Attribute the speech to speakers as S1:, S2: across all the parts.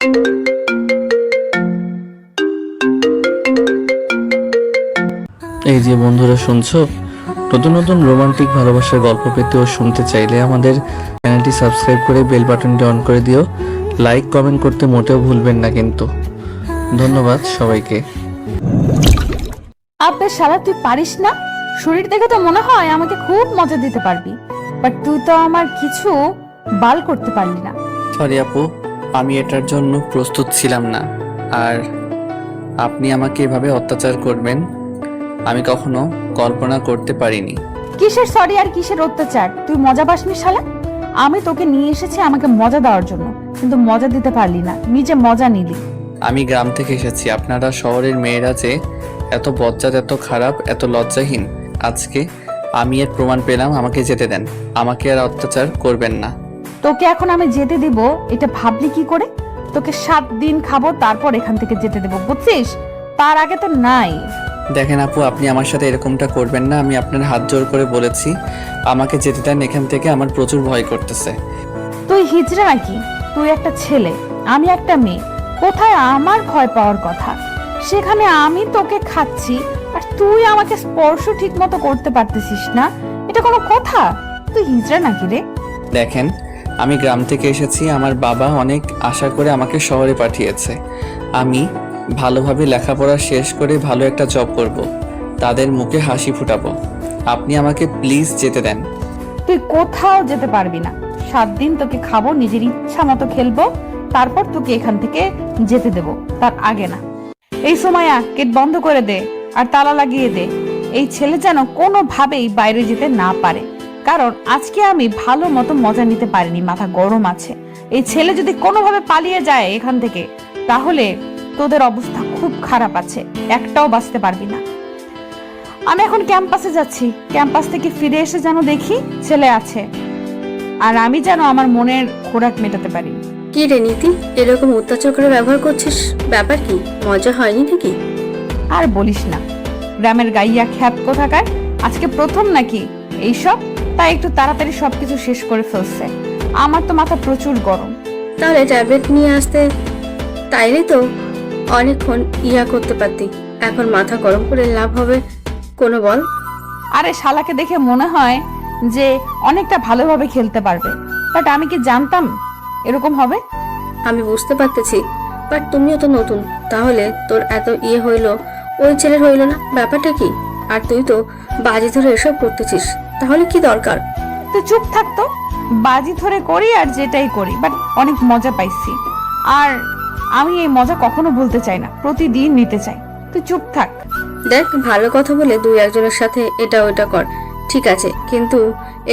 S1: এই যে বন্ধুরা শুনছো, নতুন নতুন রোমান্টিক ভালোবাসার গল্প পেতে ও শুনতে চাইলে আমাদের চ্যানেলটি সাবস্ক্রাইব করে বেল বাটনটি অন করে দিও। লাইক কমেন্ট করতে মোটেও ভুলবেন না কিন্তু। ধন্যবাদ সবাইকে।
S2: আবে শালা, তুই পারিস না? শরীর দেখে তো মনে হয় আমাকে খুব মজা দিতে পারবি, বাট তুই তো আমার কিছু বাল করতে পারলি না।
S1: সরি আপু, আমি এটার জন্য প্রস্তুত ছিলাম না। আর আপনি আমাকে এভাবে অত্যাচার করবেন আমি কখনো কল্পনা করতে পারিনি।
S2: কিসের সরি আর কিসের অত্যাচার? তুই মজা পাসনি শালা। আমি তোকে নিয়ে এসেছি আমাকে মজা দেওয়ার জন্য, কিন্তু মজা দিতে পারলি না, নিজে মজা নিলি।
S1: আমি গ্রাম থেকে এসেছি, আপনারা শহরের মেয়েরা যে এত বজ্জাত, এত খারাপ, এত লজ্জাহীন, আজকে আমি এর প্রমাণ পেলাম। আমাকে যেতে দেন, আমাকে আর অত্যাচার করবেন না।
S2: তোকে এখন আমি যেতে দিব এটা ভাবলি কি করে? তোকে 7 দিন খাবো, তারপর এখান থেকে যেতে দেবো, বুঝছিস? তার আগে তো নাই।
S1: দেখেন আপু, আপনি আমার সাথে এরকমটা করবেন না। আমি আপনার হাত জোর করে বলেছি আমাকে যেতে দেন এখান থেকে, আমার প্রচুর ভয় করতেছে।
S2: তুই হিজড়া নাকি? তুই একটা ছেলে, আমি একটা মেয়ে। কোথায় আমার ভয় পাওয়ার কথা? সেখানে আমি তোকে খাচ্ছি আর তুই আমাকে স্পর্শ ঠিক মতো করতে পারতেছিস না। এটা কোনো কথা? তুই হিজড়া নাকি রে?
S1: দেখেন, আমি গ্রাম থেকে এসেছি, আমার বাবা অনেক আশা করে আমাকে শহরে পাঠিয়েছে। আমি ভালোভাবে লেখাপড়া শেষ করে ভালো একটা জব করব, তাদের মুখে হাসি ফুটাবো। আপনি আমাকে প্লিজ যেতে দেন।
S2: তুই কোথাও যেতে পারবি না। 7 দিন তোকে খাবো, নিজের ইচ্ছা মতো খেলবো, তারপর তোকে এখান থেকে যেতে দেব, তার আগে না। এই সময় গেট বন্ধ করে দে আর তালা লাগিয়ে দে। এই ছেলে যেন কোনোভাবেই বাইরে যেতে না পারে, কারণ আজকে আমি ভালো মতো মজা নিতে পারিনি, মাথা গরম আছে। এই ছেলে যদি কোনোভাবে পালিয়ে যায় এখান থেকে, তাহলে তোদের অবস্থা খুব খারাপ আছে, একটাও বাঁচতে পারবি না। আমি এখন ক্যাম্পাসে যাচ্ছি, ক্যাম্পাস থেকে ফিরে এসে যেন দেখি ছেলে আছে, আর আমি যেন আমার মনের খোরাক মেটাতে পারি।
S3: কি রে নীতি, এরকম অত্যাচার করে ব্যবহার করছিস? ব্যাপার কি? মজা হয়নি নাকি?
S2: আর বলিস না, গ্রামের গাইয়া খ্যাত কোথাকার, আজকে প্রথম নাকি এইসব, তাই একটু তাড়াতাড়ি সবকিছু শেষ করে ফেলছে। আমার তো মাথা প্রচুর গরম।
S3: তাহলে ট্যাবলেট নিয়ে আসতে, তাইলে তো অনেকক্ষণ করতে পারতি। এখন মাথা গরম করে লাভ হবে কোনো বল?
S2: আরে শালাকে দেখে মনে হয় যে অনেকটা ভালোভাবে খেলতে পারবে, বাট আমি কি জানতাম এরকম হবে?
S3: আমি বুঝতে পারতেছি, বাট তুমিও তো নতুন, তাহলে তোর এত হইলো, ওই ছেলের হইলো না? ব্যাপারটা কি? আর তুই তো বাজি ধরে এসব করতেছিস, তাহলে কি দরকার?
S2: তুই চুপ থাকতো। বাজি ধরে করি আর যেটাই করি, বাট অনেক মজা পাইছি, আর আমি এই মজা কখনো ভুলতে চাই না, প্রতিদিন নিতে চাই। তুই চুপ থাক।
S3: দেখ, ভালো কথা বলে 2-1 জনের সাথে এটা ওইটা কর, ঠিক আছে, কিন্তু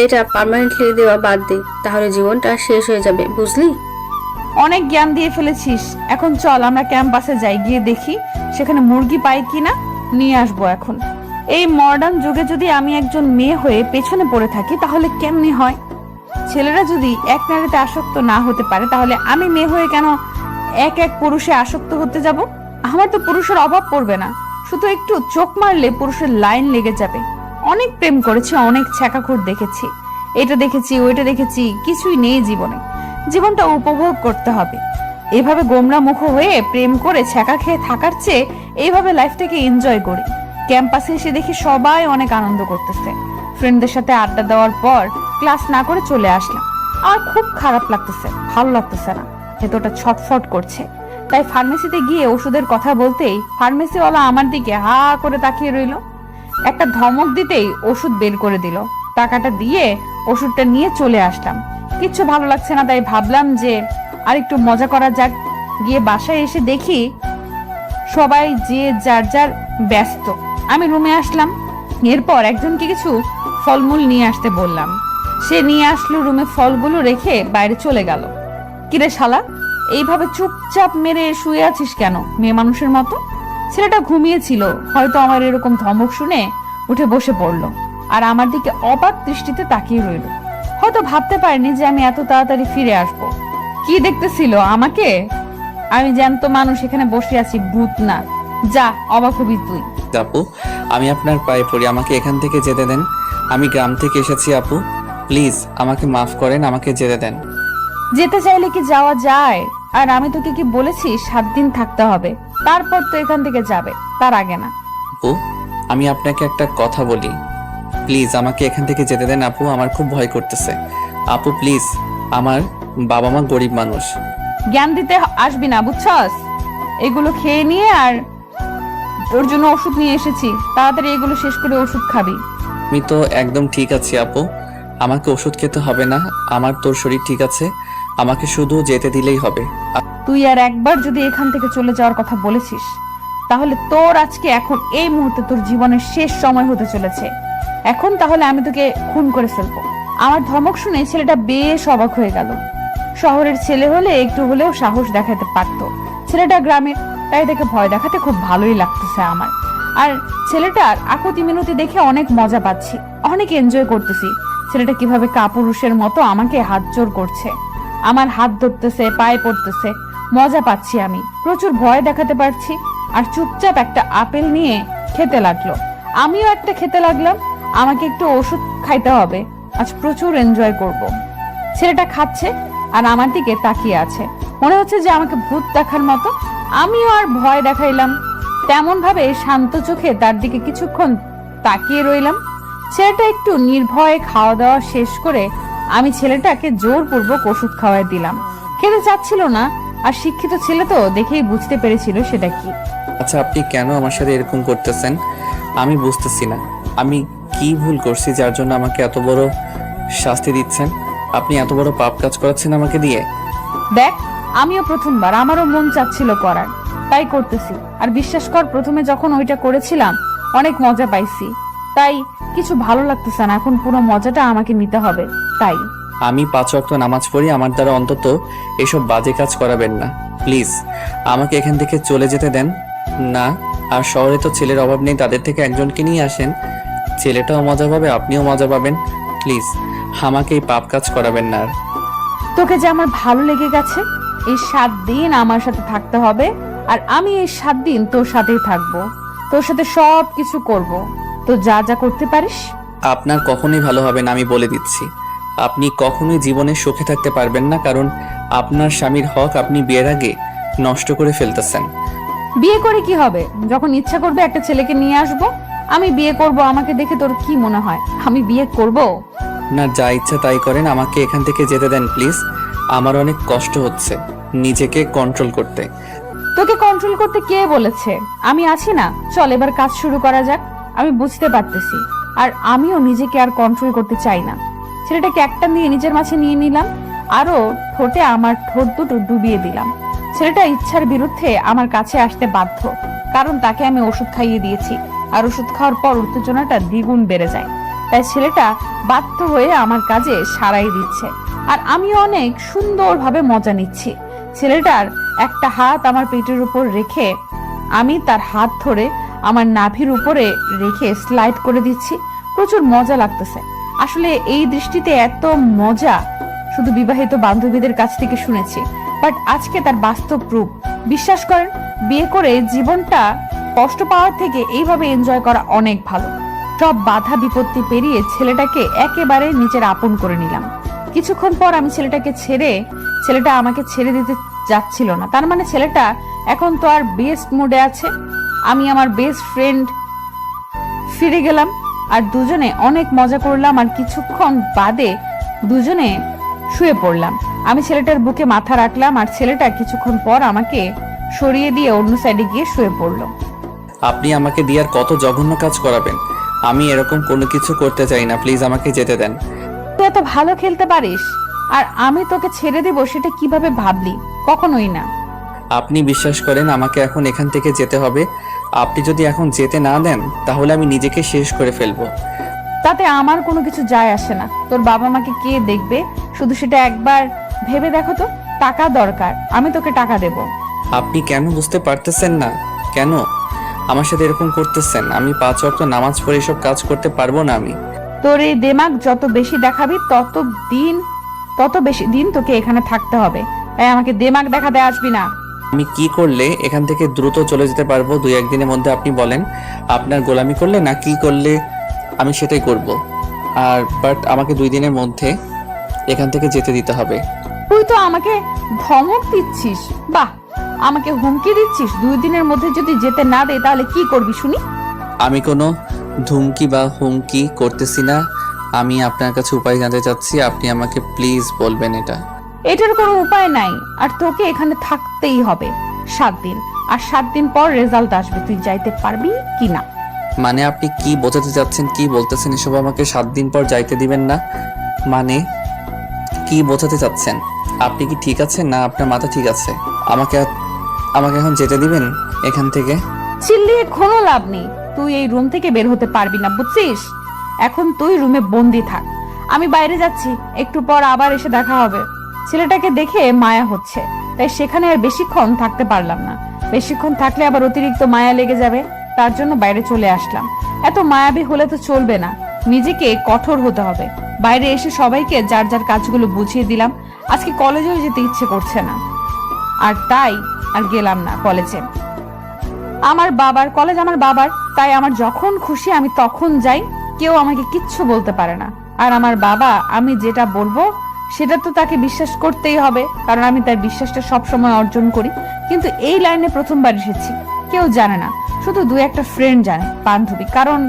S3: এটা পার্মানেন্টলি দেওয়া বাদ দে, তাহলে জীবনটা শেষ হয়ে যাবে, বুঝলি?
S2: অনেক জ্ঞান দিয়ে ফেলেছিস, এখন চল আমরা ক্যাম্পাসে যাই, গিয়ে দেখি সেখানে মুরগি পাই কিনা, নিয়ে আসবো। এখন এই মডার্ন যুগে যদি আমি একজন মেয়ে হয়ে পেছনে পড়ে থাকি, তাহলে কেমনি হয়? ছেলেরা যদি এক নারীতে আসক্ত না হতে পারে, তাহলে আমি মেয়ে হয়ে কেন এক এক পুরুষে আসক্ত হতে যাব? আমার তো পুরুষের অভাব পড়বে না, শুধু একটু চোখ মারলে পুরুষের লাইন লেগে যাবে। অনেক প্রেম করেছি, অনেক ছ্যাঁকাখুর দেখেছি, এটা দেখেছি ওইটা দেখেছি, কিছুই নেই জীবনে। জীবনটা উপভোগ করতে হবে। এভাবে গোমরা মুখ হয়ে প্রেম করে ছ্যাঁকা খেয়ে থাকার চেয়ে এইভাবে লাইফটাকে এনজয় করি। ক্যাম্পাসে এসে দেখি সবাই অনেক আনন্দ করতেছে। ফ্রেন্ডদের সাথে আড্ডা দেওয়ার পর ক্লাস না করে চলে আসলাম। আমার খুব খারাপ লাগতেছে, ভালো লাগতেছে না, ভেতরটা ছটফট করছে। তাই ফার্মেসিতে গিয়ে ওষুধের কথা বলতেই ফার্মেসিওয়ালা আমার দিকে হা করে তাকিয়ে রইল। একটা ধমক দিতেই ওষুধ বের করে দিল। টাকাটা দিয়ে ওষুধটা নিয়ে চলে আসলাম। কিচ্ছু ভালো লাগছে না, তাই ভাবলাম যে আর একটু মজা করা যাক। গিয়ে বাসায় এসে দেখি সবাই যে যার যার ব্যস্ত। আমি রুমে আসলাম, এরপর একজনকে কিছু ফলমূল নিয়ে আসতে বললাম। সে নিয়ে আসলো, রুমে ফলগুলো রেখে বাইরে চলে গেল। কিরে শালা, এইভাবে চুপচাপ মেরে শুয়ে আছিস কেন মেয়ে মানুষের মতো? ছেলেটা ঘুমিয়েছিল, হয়তো আমার এরকম ধমক শুনে উঠে বসে পড়লো আর আমার দিকে অবাক দৃষ্টিতে তাকিয়ে রইল। হয়তো ভাবতে পারিনি যে আমি এত তাড়াতাড়ি ফিরে আসবো। কি দেখতেছিল আমাকে? আমি জ্যান্ত মানুষ এখানে বসে আছি, ভূত না। যা, অবাক হবি তুই।
S1: আপু, আমি আপনার পায়ে পড়ি, আমাকে এখান থেকে যেতে দেন। আমি গ্রাম থেকে এসেছি আপু, প্লিজ আমাকে মাফ করেন, আমাকে যেতে দেন।
S2: যেতে চাইলে কি যাওয়া যায়? আর আমি তোকে কি বলেছি 7 দিন থাকতে হবে, তারপর তো এখান থেকে যাবে, তার আগে না।
S1: আপু, আমি আপনাকে একটা কথা বলি, প্লিজ আমাকে এখান থেকে যেতে দেন আপু, আমার খুব ভয় করতেছে। আপু প্লিজ, আমার বাবা মা গরিব মানুষ।
S2: জ্ঞান দিতে আসবি না, বুঝছস? এগুলো খেয়ে নিয়ে, আর তোর জন্য ওষুধ নিয়ে এসেছি, তাড়াতাড়ি এগুলো শেষ করে ওষুধ খাবি।
S1: আমি তো একদম ঠিক আছি আপু, আমাকে ওষুধ খেতে হবে না, আমার তোর শরীর ঠিক আছে, আমাকে শুধু যেতে দিলেই হবে।
S2: তুই আর একবার যদি এখান থেকে চলে যাওয়ার কথা বলেছিস, তাহলে তোর আজকে এখন এই মুহূর্তে তোর জীবনের শেষ সময় হতে চলেছে। এখন তাহলে আমি তোকে খুন করে ফেলবো। আমার ধমক শুনে ছেলেটা বেশ অবাক হয়ে গেল। শহরের ছেলে হলে একটু হলেও সাহস দেখাতে পারতো, ছেলেটা গ্রামের, তাই তাকে ভয় দেখাতে খুব ভালোই লাগতেছে আমার। আর ছেলেটার আকুতি মিনতি দেখে অনেক মজা পাচ্ছি, অনেক এনজয় করতেছি। ছেলেটা কিভাবে কাপুরুষের মতো আমাকে হাত জোর করছে, আমার হাত ধরতেছে, পায়ে পড়তেছে, মজা পাচ্ছি আমি, প্রচুর ভয় দেখাতে পারছি। আর চুপচাপ একটা আপেল নিয়ে খেতে লাগলো, আমিও একটা খেতে লাগলাম। আমাকে একটু ওষুধ খাইতে হবে, আজ প্রচুর এনজয় করব। ছেলেটা খাচ্ছে আর আমার দিকে তাকিয়ে আছে, মনে হচ্ছে যে আমাকে ভূত দেখার মতো। আমিও আর ভয় দেখাইলাম, তেমন ভাবে শান্ত চোখে তার দিকে কিছুক্ষণ তাকিয়ে রইলাম। ছেলেটা একটু নির্ভয়ে খাওয়া দাওয়া শেষ করে আমি ছেলেটাকে জোরপূর্বক ওষুধ খাওয়াই দিলাম। খেতে চাচ্ছিল না, আর শিক্ষিত ছেলে তো দেখেই বুঝতে পেরেছিল সেটা কি।
S1: আচ্ছা, আপনি কেন আমার সাথে এরকম করতেছেন আমি বুঝতেছি না। আমি কি ভুল করছি যার জন্য আমাকে এত বড় শাস্তি দিচ্ছেন? আপনি এত বড় পাপ কাজ করাচ্ছেন আমাকে দিয়ে।
S2: দেখ, আমিও প্রথমবার, আমারও মন চাচ্ছিল করার, তাই করতেছি। আর বিশ্বাস কর, প্রথমে যখন ওইটা করেছিলাম অনেক মজা পাইছি, তাই কিছু ভালো লাগতেছে না, এখন পুরো মজাটা আমাকে নিতে হবে। তাই
S1: আমি 5 ওয়াক্ত নামাজ পড়ি, আমার দ্বারা অন্তত এসব বাজে কাজ করাবেন না প্লিজ। আমাকে এখান থেকে চলে যেতে দেন না। আর শহরে তো ছেলের অভাব নেই, তাদের থেকে একজনকে নিয়ে আসেন, ছেলেটাও মজা পাবে, আপনিও মজা পাবেন। প্লিজ আমাকে এই পাপ কাজ করাবেন না। আর
S2: তোকে যে আমার ভালো লেগে গেছে, এই 7 দিন আমার সাথে থাকতে হবে, আর আমি এই 7 দিন তোর সাথেই থাকবো, তোর সাথে সব কিছু করব, তো যা যা করতে পারিস।
S1: আপনার কখনোই ভালো হবে না, আমি বলে দিচ্ছি। আপনি কখনোই জীবনে সুখে থাকতে পারবেন না, কারণ আপনার স্বামীর হক আপনি বিয়ের আগে নষ্ট করে ফেলতেছেন।
S2: বিয়ে করে কি হবে? যখন ইচ্ছা করবে একটা ছেলেকে নিয়ে আসবো, আমি বিয়ে করব। আমাকে দেখে তোর কি মনে হয় আমি বিয়ে করব?
S1: না, যা ইচ্ছা তাই করেন, আমাকে এখান থেকে যেতে দেন প্লিজ। আমার অনেক কষ্ট হচ্ছে নিজেকে কন্ট্রোল করতে।
S2: তোকে কন্ট্রোল করতে কে বলেছে? আমি আছি না, চল এবার কাজ শুরু করা যাক। আমি বুঝতে পারতেছি, আর আমিও নিজেকে আর কন্ট্রোল করতে চাই না। ছেলেটাকে একটা নিয়ে নিজের মাঝে নিয়ে নিলাম, আরো ঠোঁটে আমার ঠোঁট দুটো ডুবিয়ে দিলাম। ছেলেটা ইচ্ছার বিরুদ্ধে আমার কাছে আসতে বাধ্য, কারণ তাকে আমি ওষুধ খাইয়ে দিয়েছি, আর ওষুধ খাওয়ার পর উত্তেজনাটা দ্বিগুণ বেড়ে যায়। তাই ছেলেটা বাধ্য হয়ে আমার কাজে সাড়াই দিচ্ছে, আর আমিও অনেক সুন্দরভাবে মজা নিচ্ছি। ছেলেটার একটা হাত আমার পেটের উপর রেখে আমি তার হাত ধরে আমার নাভির উপরে রেখে স্লাইড করে দিচ্ছি। প্রচুর মজা লাগতেছে। আসলে এই দৃষ্টিতে এত মজা শুধু বিবাহিত বান্ধবীদের কাছ থেকে শুনেছি, বাট আজকে তার বাস্তব রূপ। বিশ্বাস করেন, বিয়ে করে জীবনটা কষ্ট পাওয়ার থেকে এইভাবে এনজয় করা অনেক ভালো। সব বাধা বিপত্তি পেরিয়ে ছেলেটাকে একেবারে নিজের আপন করে নিলাম। কিছুক্ষণ পর আমি ছেলেটা আমাকে ছেড়ে দিতে যাচ্ছিল না, তার মানে ছেলেটা এখন তো আর বেস্ট মুডে আছে। আমি আমার বেস্ট ফ্রেন্ড ফিরে গেলাম, আর দুজনে অনেক মজা করলাম, আর কিছুক্ষণ বাদে দুজনে শুয়ে পড়লাম। আমি ছেলেটার বুকে মাথা রাখলাম, আর ছেলেটা কিছুক্ষণ পর আমাকে সরিয়ে দিয়ে অন্য সাইডে গিয়ে শুয়ে পড়লো।
S1: আপনি আমাকে দিয়ে আর কত জঘন্য কাজ করাবেন? আমি এরকম কোনো কিছু করতে চাই না, প্লিজ আমাকে যেতে দেন।
S2: তুই এত ভালো খেলতে পারিস, আর আমি তোকে ছেড়ে দেব সেটা কিভাবে ভাবলি? কখনোই না।
S1: আপনি বিশ্বাস করেন আমাকে এখন এখান থেকে যেতে হবে। আপনি যদি এখন যেতে না দেন তাহলে আমি নিজেকে শেষ করে ফেলবো।
S2: তাতে আমার কোনো কিছু যায় আসে না। তোর বাবা মাকে কে দেখবে শুধু সেটা একবার ভেবে দেখো তো। টাকা দরকার, আমি তোকে টাকা দেব।
S1: আপনি কেন বুঝতে পারতেছেন না? কেন আমার সাথে এরকম করতেছেন? আমি 5 ওয়াক্ত নামাজ পড়ে এসব কাজ করতে পারবো না। আমি
S2: তোর এই দেমাগ যত বেশি দেখাবি তত বেশি দিন তোকে এখানে থাকতে হবে। তাই আমাকে দেমাগ দেখাতে আসবি না।
S1: আমি কি করলে এখান থেকে দ্রুত চলে যেতে পারবো 2-1 দিনের মধ্যে? আপনি বলেন, আপনার গোলামি করলে না কি করলে আমি সেটাই করব। আর বাট আমাকে 2 দিনের মধ্যে এখান থেকে যেতে দিতে হবে।
S2: তুই তুই তো আমাকে ধমক দিচ্ছিস। বাহ, আমাকে হুমকি দিচ্ছিস 2 দিনের মধ্যে যদি যেতে না দেয় তাহলে কি করবি শুনি?
S1: আমি কোনো ধুমকি বা হুমকি করতেছি না। আমি আপনার কাছে উপায় জানতে চাচ্ছি, আপনি আমাকে প্লিজ বলবেন এটা।
S2: এটার কোনো উপায় নাই, আর তোকে এখানে থাকতেই হবে 7 দিন। আর 7 দিন পর রেজাল্ট আসবে, তুই যাইতে পারবি কি না।
S1: মানে আপনি কি বোঝাতে চাচ্ছেন, কি বলতেছেন এসব? আমাকে 7 দিন পর যাইতে দিবেন না মানে কি বোঝাতে চাচ্ছেন? আপনি কি ঠিক আছেন না আপনার মাথা ঠিক আছে? আমাকে আমাকে এখন যেতে দিবেন এখান থেকে?
S2: চিল্লিয়ে কোনো লাভ নেই, তুই এই রুম থেকে বের হতে পারবি না, বুঝছিস? এখন তুই রুমে বন্দি থাক, আমি বাইরে যাচ্ছি, একটু পর আবার এসে দেখা হবে। ছেলেটাকে দেখে মায়া হচ্ছে, তাই সেখানে আর বেশিক্ষণ থাকতে পারলাম না। বেশিক্ষণ থাকলে আবার অতিরিক্ত মায়া লেগে যাবে, তার জন্য বাইরে চলে আসলাম। এত মায়াবী হলে তো চলবে না, নিজেকে কঠোর হতে হবে। বাইরে এসে সবাইকে যার যার কাজগুলো বুঝিয়ে দিলাম। আজকে কলেজেও যেতে ইচ্ছে করছে না, আর তাই আর গেলাম না কলেজে। আমার বাবার কলেজ, আমার বাবার, তাই আমার যখন খুশি আমি তখন যাই, কেউ আমাকে কিচ্ছু বলতে পারে না। আর আমার বাবা, আমি যেটা বলবো সেটা তো তাকে বিশ্বাস করতেই হবে, কারণ আমি তার বিশ্বাসটা সবসময় অর্জন করি। কিন্তু এই লাইনে প্রথমবার এসেছি, কেউ জানে না, শুধু 2-1টা ফ্রেন্ড জানে, বান্ধবী। কারণ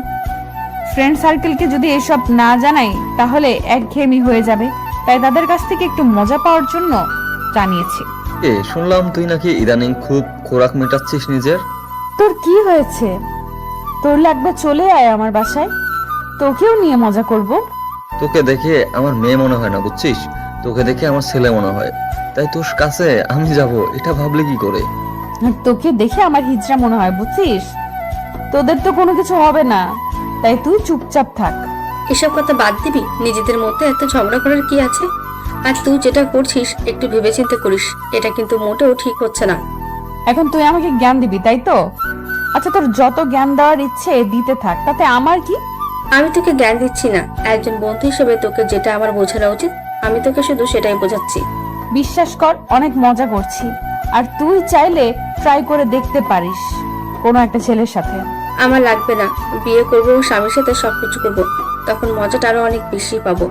S2: ফ্রেন্ড সার্কেলকে যদি এসব না জানাই তাহলে একঘেয়েমি হয়ে যাবে, তাই তাদের কাছ থেকে একটু মজা পাওয়ার জন্য জানিয়েছি।
S4: শুনলাম তুই নাকি ইদানিং খুব খোরাক মেটাচ্ছিস নিজের।
S2: তোর কি হয়েছে? তোর লাগবে চলে আয় আমার বাসায়, তোকেও নিয়ে মজা করব।
S4: তোকে দেখে আমার মেয়ে মনে হয় না, বুঝছিস? তোকে দেখে আমার ছেলে মনে হয়, তাই তোর কাছে আমি যাব এটা ভাবলে কি করে?
S2: আর তোকে দেখে আমার হিজড়া মনে হয়, বুঝছিস? তোদের তো কোনো কিছু হবে না, তাই তুই চুপচাপ থাক।
S3: এসব কথা বাদ দিবি? নিজেদের মধ্যে এত ঝগড়া করার কি আছে? আর তুই যেটা করছিস একটু ভেবেচিন্তে করিস, এটা কিন্তু মোটেও ঠিক হচ্ছে না।
S2: এখন তুই আমাকে জ্ঞান দিবি, তাই তো? আচ্ছা, তোর যত জ্ঞান দেওয়ার ইচ্ছে দিতে থাক, তাতে আমার কি?
S3: আমি তোকে জ্ঞান দিচ্ছি না, একজন বন্ধু হিসেবে তোকে যেটা আমার বোঝানো উচিত আমি তোকে শুধু সেটাই বোঝাচ্ছি।
S2: বিশ্বাস কর, অনেক মজা করছি, আর তুই চাইলে ট্রাই করে দেখতে পারিস কোনো একটা ছেলের সাথে।
S3: আমার লাগবে না, বিয়ে করবো, স্বামীর সাথে সবকিছু করবো, তখন মজাটা আরো অনেক বেশি পাবো।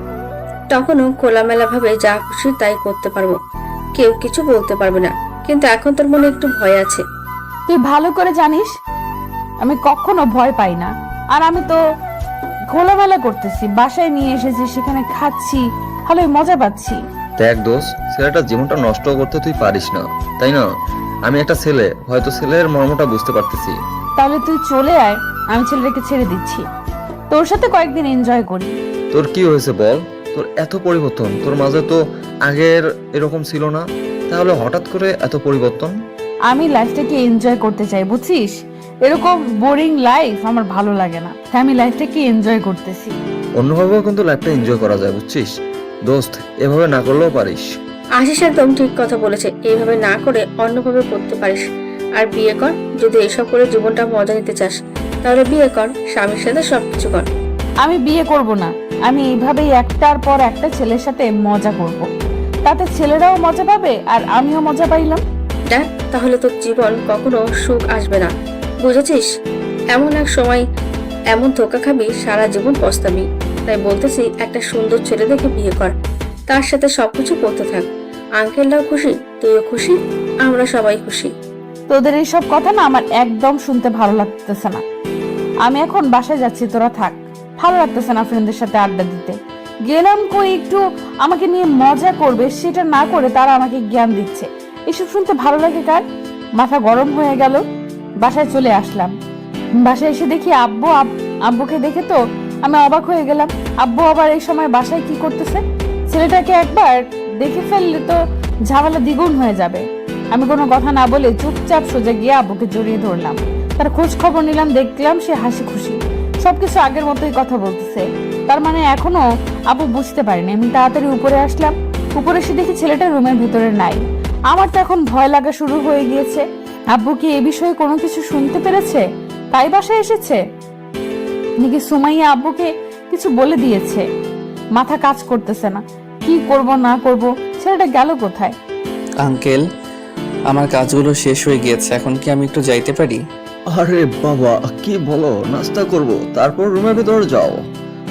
S3: তখনও খোলামেলা ভাবে যা খুশি তাই করতে পারবো, কেউ কিছু বলতে পারবে না। কিন্তু এখন তোর মনে একটু ভয় আছে।
S2: তুই ভালো করে জানিস আমি কখনো ভয় পাই না, আর আমি তো খোলামেলা করতেছি, বাসায় নিয়ে এসেছি, সেখানে খাচ্ছি, ভালোই মজা পাচ্ছি।
S4: দেখ দোষ, ছেলেটার জীবনটা নষ্ট করতে তুই পারিস না, তাই না? আমি একটা ছেলে, হয়তো ছেলের মর্মটা বুঝতে পারতেছি।
S2: তাহলে তুই চলে আয়, আমি ছেলেটাকে ছেড়ে দিচ্ছি, তোর সাথে কয়েকদিন এনজয় করি।
S4: তোর কি হয়েছে বল? তোর এত পরিবর্তন, তোর মাঝে তো আগের এরকম ছিল না, তাহলে হঠাৎ করে এত পরিবর্তন?
S2: আমি লাইফটাকে এনজয় করতে চাই, বুঝছিস? এরকম বোরিং লাইফ আমার ভালো লাগে না, তাই আমি লাইফটাকে এনজয় করতেছি।
S4: অন্যভাবেও কিন্তু লাইফটা এনজয় করা যায়, বুঝছিস দোস্ত? এভাবে না করলেও পারিস।
S3: আশিস একদম ঠিক কথা বলেছে, এইভাবে না করে অন্যভাবে করতে পারিস। আর বিয়ে কর, যদি এসব করে জীবনটা মজা নিতে চাস তাহলে বিয়ে কর, স্বামীর সাথে সবকিছু কর।
S2: আমি বিয়ে করব না, আমি এইভাবেই একটার পর একটা ছেলের সাথে মজা করব, তাতে ছেলেরাও মজা পাবে আর আমিও মজা পাইলাম।
S3: দেখ, তাহলে তোর জীবন কখনো সুখ আসবে না, বুঝেছিস? এমন এক সময় এমন ধোকা খাবি, সারা জীবন পস্তাবি। তাই বলতেছি, একটা সুন্দর ছেলে দেখে বিয়ে কর, তার সাথে সবকিছু করতে থাক। আঙ্কেলরাও খুশি, তুইও খুশি, আমরা সবাই খুশি।
S2: তোদের এইসব কথা না আমার একদম শুনতে ভালো লাগতেছে না। আমি এখন বাসায় যাচ্ছি, তোরা থাক। ভালো লাগতেছে না ফ্রেন্ডদের সাথে আড্ডা দিতে। গেলাম কই একটু আমাকে নিয়ে মজা করবে, সেটা না করে তারা আমাকে জ্ঞান দিচ্ছে। এসব শুনতে ভালো লাগে কার? মাথা গরম হয়ে গেল। বাসায় চলে আসলাম। বাসায় এসে দেখি আব্বুকে দেখে তো আমি অবাক হয়ে গেলাম। আব্বু আবার এই সময় বাসায় কি করতেছে? ছেলেটাকে একবার দেখে ফেললে তো ঝামেলা দ্বিগুণ হয়ে যাবে। আমি কোনো কথা না বলে চুপচাপ সোজা গিয়ে আব্বুকে জড়িয়ে ধরলাম। তার খোঁজ খবর নিলাম, দেখলাম সে হাসি খুশি, সবকিছু আগের মতোই কথা বলতেছে। তার মানে এখনো আব্বু বুঝতে পারিনি। আমি তাড়াতাড়ি উপরে আসলাম। উপরে এসে দেখি ছেলেটা রুমের ভিতরে নাই। আমার তো এখন ভয় লাগা শুরু হয়ে গিয়েছে। আব্বু কি এ বিষয়ে কোনো কিছু শুনতে পেরেছে, তাই বাসায় এসেছে নাকি সুমাইয়া আব্বুকে কিছু বলে দিয়েছে? মাথা কাজ করতেছে না, কি করব না করব। ছেলেটা গেল কোথায়?
S1: আঙ্কেল, আমার কাজগুলো শেষ হয়ে গিয়েছে, এখন কি আমি একটু যাইতে পারি?
S4: আরে বাবা, কি বলো? নাস্তা করব, তারপর রুমের ভিতরে যাও।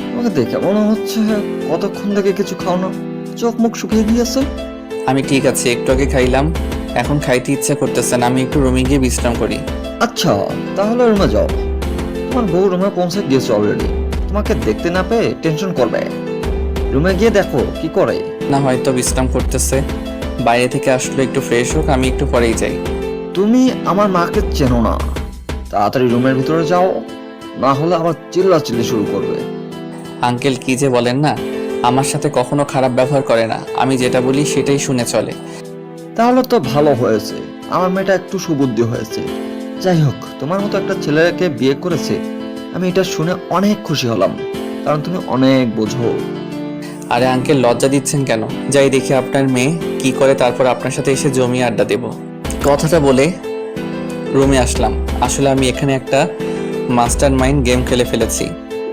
S4: তোমাকে দেখে মনে হচ্ছে কতক্ষণ থেকে কিছু খাও না, চোখ মুখ শুকিয়ে গিয়েছে।
S1: আমি ঠিক আছে, একটু আগে খাইলাম, এখন খাইতে ইচ্ছা করতেছে না, আমি একটু রুমে গিয়ে বিশ্রাম করি।
S4: আচ্ছা, তাহলে রুমে যাও। তোমার বউ রুমে পৌঁছে গিয়েছে অলরেডি, তোমাকে দেখতে না পেয়ে টেনশন করবে। রুমে গিয়ে দেখো কি করে।
S1: না, হয়তো বিশ্রাম করতেছে, বাইরে থেকে আসলে একটু ফ্রেশ হোক, আমি একটু পরেই যাই।
S4: তুমি আমার মাকে চেনো না, তাড়াতাড়ি রুমের ভিতরে যাও, না হলে আবার চিল্লাচিল্লি শুরু করবে।
S1: আঙ্কেল কি যে বলেন না, আমার সাথে কখনো খারাপ ব্যবহার করে না, আমি যেটা বলি সেটাই শুনে চলে।
S4: তাহলে তো ভালো হয়েছে, আমার মেয়েটা একটু সুবুদ্ধি হয়েছে। যাই হোক, তোমার মতো একটা ছেলেকে বিয়ে করেছে, আমি এটা শুনে অনেক খুশি হলাম, কারণ তুমি অনেক বোঝো।
S1: আরে আঙ্কেল, লজ্জা দিচ্ছেন কেন? যাই দেখি আপনার মেয়ে কি করে, তারপর আপনার সাথে এসে জমিয়ে আড্ডা দেব। কথাটা বলে রুমে আসলাম। আসলে আমি এখানে একটা মাস্টার মাইন্ড গেম খেলে ফেলেছি।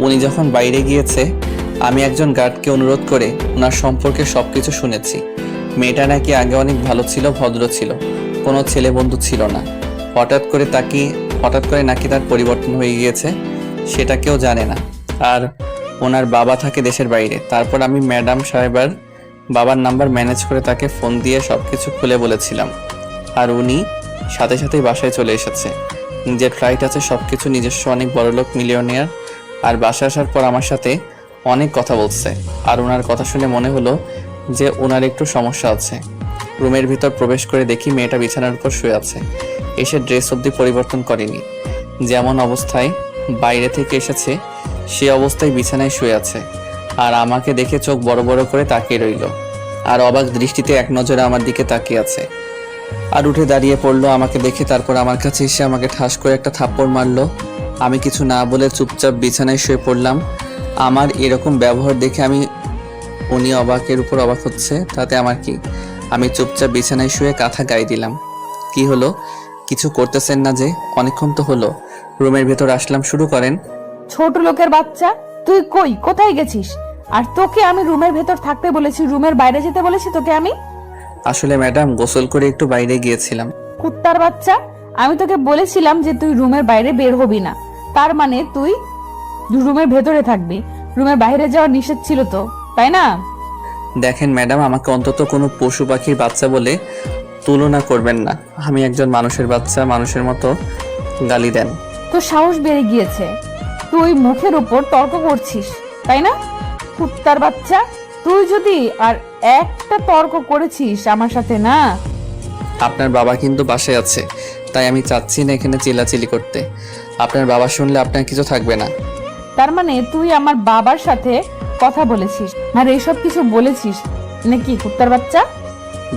S1: উনি যখন বাইরে গিয়েছে, আমি একজন গার্ডকে অনুরোধ করে ওনার সম্পর্কে সবকিছু শুনেছি। মেয়েটা নাকি আগে অনেক ভালো ছিল, ভদ্র ছিল, কোনো ছেলে বন্ধু ছিল না। হঠাৎ করে নাকি তার পরিবর্তন হয়ে গিয়েছে, সেটা কেউ জানে না। আর ওনার বাবা থাকে দেশের বাইরে। তারপর আমি ম্যাডাম সাহেবার বাবার নাম্বার ম্যানেজ করে তাকে ফোন দিয়ে সবকিছু খুলে বলেছিলাম। আর উনি সাথে সাথেই বাসায় চলে এসেছে। নিজের ফ্লাইট আছে, সবকিছু নিজস্ব, অনেক বড়লোক, মিলিয়নিয়ার। আর বাসায় আসার পর আমার সাথে অনেক কথা বলছে। আর ওনার কথা শুনে মনে হলো যে ওনার একটু সমস্যা আছে। রুমের ভিতর প্রবেশ করে দেখি মেয়েটা বিছানার উপর শুয়ে আছে। এসে ড্রেস অবধি পরিবর্তন করেনি, যেমন অবস্থায় বাইরে থেকে এসেছে সে অবস্থায় বিছানায় শুয়ে আছে। আর আমাকে দেখে চোখ বড় বড় করে তাকিয়ে রইল, আর অবাক দৃষ্টিতে এক নজরে আমার দিকে তাকিয়ে আছে। আর উঠে দাঁড়িয়ে পড়লো আমাকে দেখে, তারপর আমার কাছে এসে আমাকে ঠাস করে একটা থাপ্পড় মারলো। আমি কিছু না বলে চুপচাপ বিছানায় শুয়ে পড়লাম। আমার এরকম ব্যবহার দেখে উনি অবাকের উপর অবাক হচ্ছে, তাতে আমার কি? আমি চুপচাপ বিছানায় শুয়ে কাঁথা গায়ে দিলাম। কি হলো? কিছু করতেছেন না যে? অনেকক্ষণ তো হলো। রুমের ভেতর আসলাম, শুরু করেন।
S2: ছোট লোকের বাচ্চা, তুই কোথায় গেছিস? আর তোকে আমি রুমের ভেতর থাকতে বলেছি, রুমের বাইরে যেতে বলেছি তোকে আমি?
S1: আসলে ম্যাডাম, গোসল করে একটু বাইরে গিয়েছিলাম।
S2: কুত্তার বাচ্চা, আমি তোকে বলেছিলাম যে তুই রুমের বাইরে বের হবি না, তার মানে তুই রুমের ভেতরে থাকবি। রুমের বাইরে যাওয়া নিষেধ ছিল তো, তাই না?
S1: দেখেন ম্যাডাম, আমাকে অন্তত কোনো পশু পাখির বাচ্চা বলে তুলনা করবেন না। আমি একজন মানুষের বাচ্চা, মানুষের মতো গালি দেন।
S2: তোর সাহস বেড়ে গিয়েছে, তুই মুখের উপর তর্ক করছিস, তাই না? কুত্তার বাচ্চা, তুই যদি আর একটা তর্ক করেছিস আমার সাথে না।
S1: আপনার বাবা কিন্তু বাসায় আছে, তাই আমি চাচ্ছি না এখানে চিল্লাচিল্লি করতে। আপনার বাবা শুনলে আপনার কিছু থাকবে না।
S2: তার মানে তুই আমার বাবার সাথে কথা বলেছিস আর এইসব কিছু বলেছিস নাকি কুত্তার বাচ্চা?